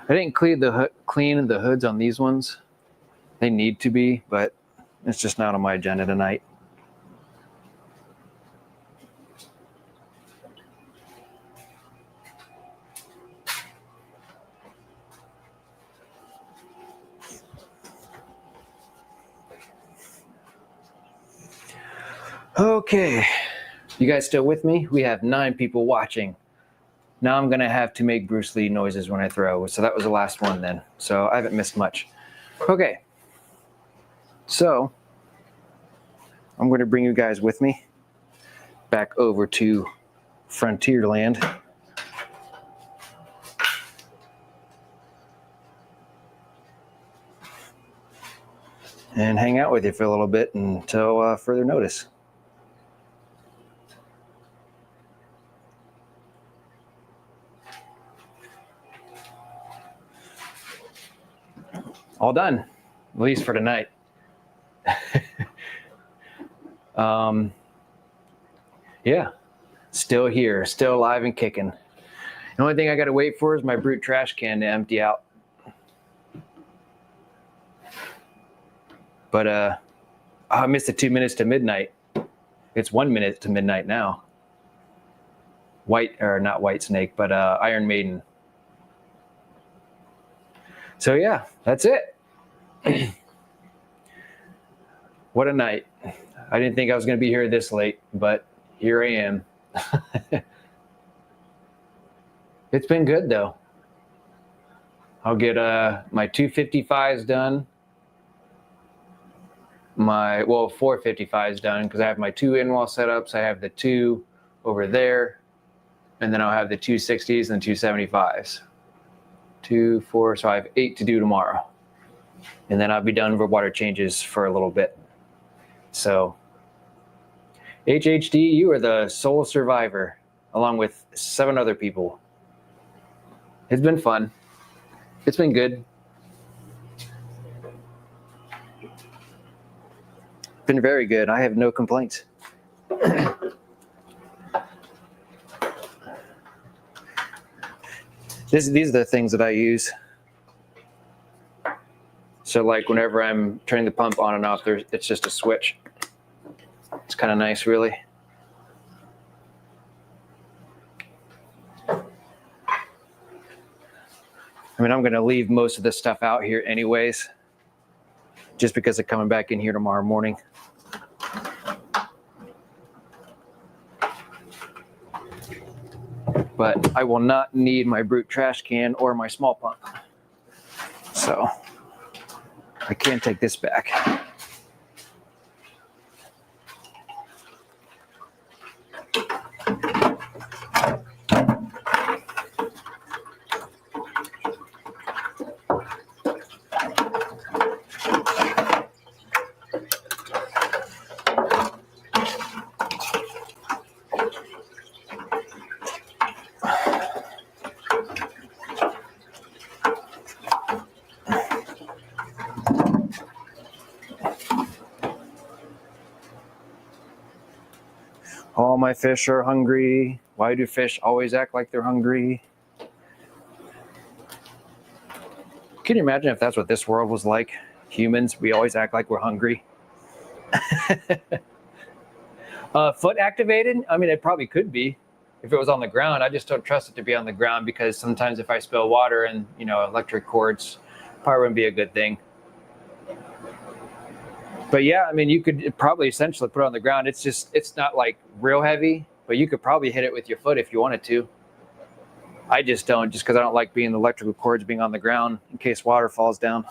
I didn't clean the hoods on these ones. They need to be, but it's just not on my agenda tonight. Okay, you guys still with me? We have 9 people watching. Now I'm gonna have to make Bruce Lee noises when I throw. So that was the last one then. So I haven't missed much. Okay, so I'm gonna bring you guys with me back over to Frontierland. And hang out with you for a little bit until further notice. All done, at least for tonight. Yeah, still here, still alive and kicking. The only thing I gotta wait for is my brute trash can to empty out. But I missed the 2 minutes to midnight. It's 1 minute to midnight now. Not White Snake, but Iron Maiden. So yeah, that's it. What a night. I didn't think I was going to be here this late, but here I am. It's been good though. I'll get my 255s done. My 455s done because I have my 2 in-wall setups. I have the 2 over there, and then I'll have the 260s and 275s. 2, 4, so I have 8 to do tomorrow. And then I'll be done for water changes for a little bit. So, HHD, you are the sole survivor, along with 7 other people. It's been fun. It's been good. Been very good. I have no complaints. These are the things that I use. So like whenever I'm turning the pump on and off, it's just a switch. It's kind of nice, really. I mean, I'm going to leave most of this stuff out here anyways, just because of coming back in here tomorrow morning. But I will not need my brute trash can or my small pump. So I can take this back. All my fish are hungry. Why do fish always act like they're hungry? Can you imagine if that's what this world was like? Humans, we always act like we're hungry. Foot activated? I mean, it probably could be if it was on the ground. I just don't trust it to be on the ground because sometimes if I spill water and, electric cords, probably wouldn't be a good thing. But yeah, I mean, you could probably essentially put it on the ground. It's not like real heavy, but you could probably hit it with your foot if you wanted to. I just don't, just because I don't like the electrical cords being on the ground in case water falls down.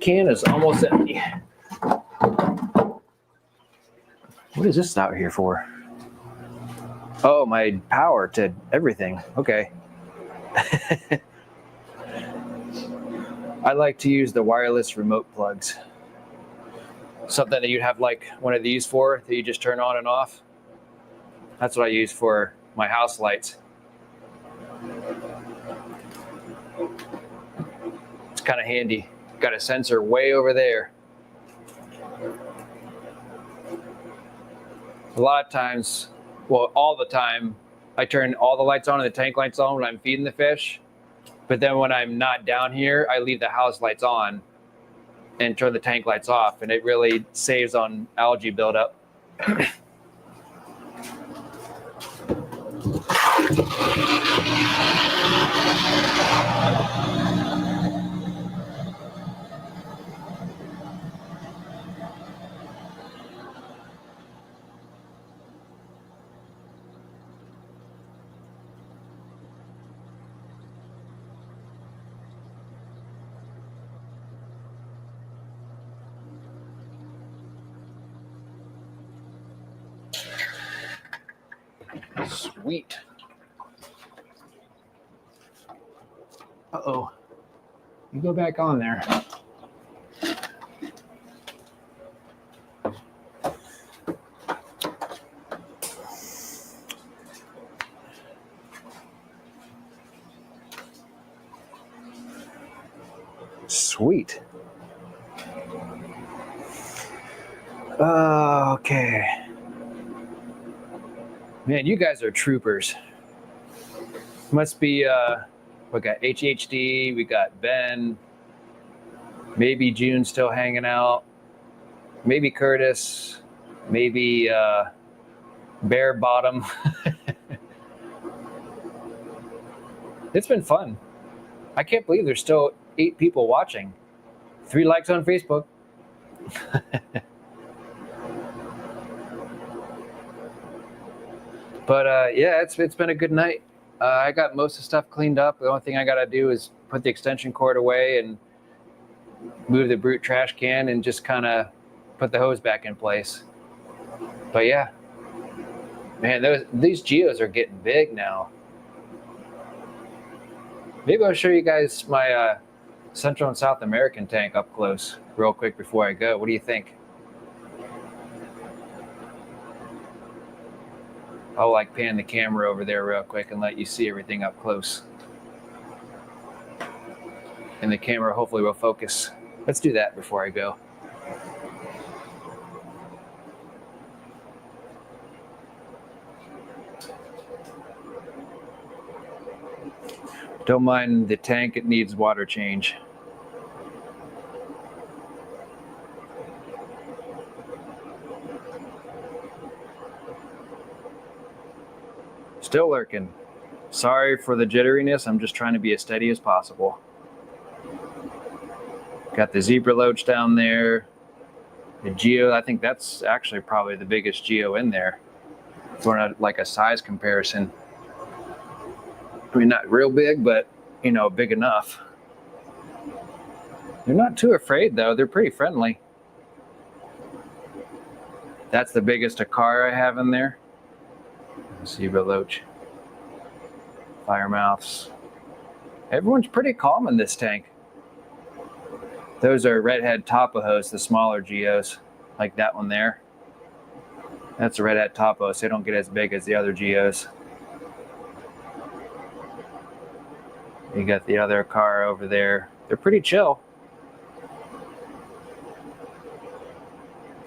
can is almost empty. What is this out here for? Oh, my power to everything. Okay. I like to use the wireless remote plugs. Something that you'd have like one of these for that you just turn on and off. That's what I use for my house lights. It's kind of handy. Got a sensor way over there. A lot of times, well, all the time, I turn all the lights on and the tank lights on when I'm feeding the fish. But then when I'm not down here, I leave the house lights on and turn the tank lights off, and it really saves on algae buildup. Sweet. Uh-oh. You go back on there. Sweet. Okay. Man, you guys are troopers. Must be, we got HHD, we got Ben, maybe June still hanging out, maybe Curtis, maybe Bear Bottom. It's been fun. I can't believe there's still 8 people watching. 3 likes on Facebook. But yeah, it's been a good night. I got most of the stuff cleaned up. The only thing I got to do is put the extension cord away and move the brute trash can and just kind of put the hose back in place. But yeah, man, these geos are getting big now. Maybe I'll show you guys my Central and South American tank up close real quick before I go. What do you think? I'll like pan the camera over there real quick and let you see everything up close. And the camera hopefully will focus. Let's do that before I go. Don't mind the tank, it needs water change. Still lurking. Sorry for the jitteriness, I'm just trying to be as steady as possible. Got the zebra loach down there. The geo, I think that's actually probably the biggest geo in there. For like a size comparison. I mean, not real big, but you know, big enough. They're not too afraid though, they're pretty friendly. That's the biggest acar I have in there. Zebra loach. Firemouths. Everyone's pretty calm in this tank. Those are redhead tapajos, the smaller geos, like that one there. That's a redhead tapo, so they don't get as big as the other geos. You got the other car over there. They're pretty chill.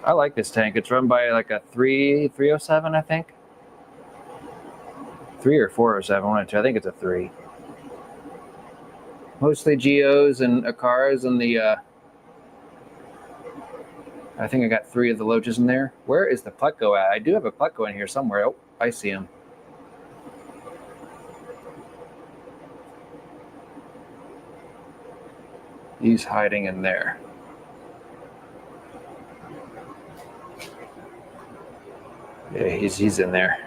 I like this tank. It's run by like a 307, I think. 3 or 407, one or two. I think it's a 3. Mostly geos and acars and the I think I got 3 of the loaches in there. Where is the pleco at? I do have a pleco in here somewhere. Oh, I see him. He's hiding in there. Yeah, he's in there.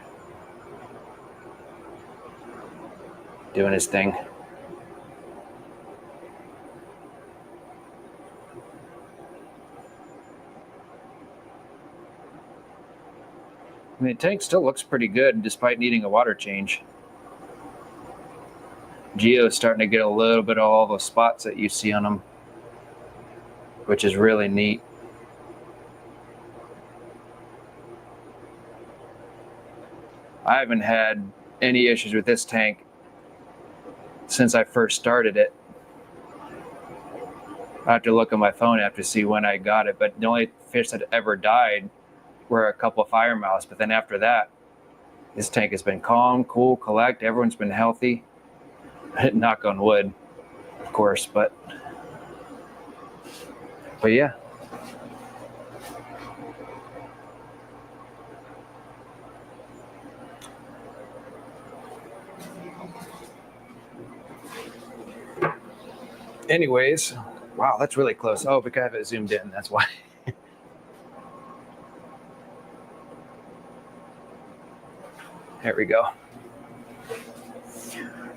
Doing his thing. I mean, the tank still looks pretty good despite needing a water change. Geo's starting to get a little bit of all those spots that you see on them, which is really neat. I haven't had any issues with this tank since I first started it. I have to look on my phone app to see when I got it, but the only fish that ever died were a couple of fire mouths. But then after that, this tank has been calm, cool, collect. Everyone's been healthy. Knock on wood, of course, but yeah. Anyways, wow, that's really close. Oh, because I have it zoomed in, that's why. There we go.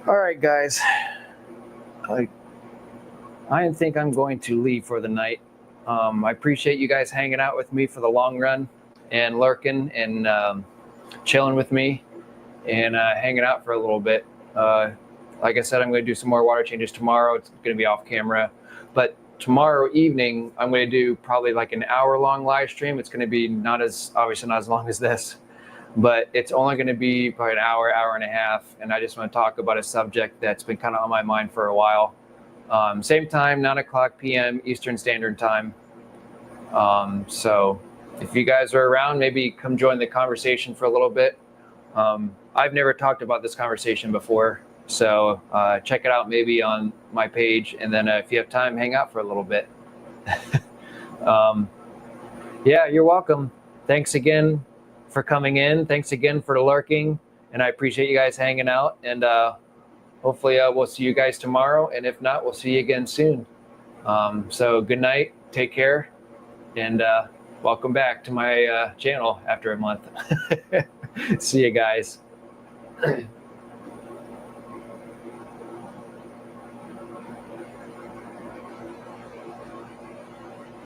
All right, guys. I think I'm going to leave for the night. I appreciate you guys hanging out with me for the long run and lurking and chilling with me and hanging out for a little bit. Like I said, I'm going to do some more water changes tomorrow. It's going to be off camera. But tomorrow evening, I'm going to do probably like an hour-long live stream. It's going to be obviously not as long as this, but it's only going to be probably an hour, hour and a half. And I just want to talk about a subject that's been kind of on my mind for a while. Same time, 9:00 p.m. Eastern Standard Time. So if you guys are around, maybe come join the conversation for a little bit. I've never talked about this conversation before, so check it out maybe on my page. And then if you have time, hang out for a little bit. Yeah, you're welcome. Thanks again for coming in. Thanks again for lurking. And I appreciate you guys hanging out. And hopefully we'll see you guys tomorrow. And if not, we'll see you again soon. So good night. Take care. And welcome back to my channel after a month. See you guys.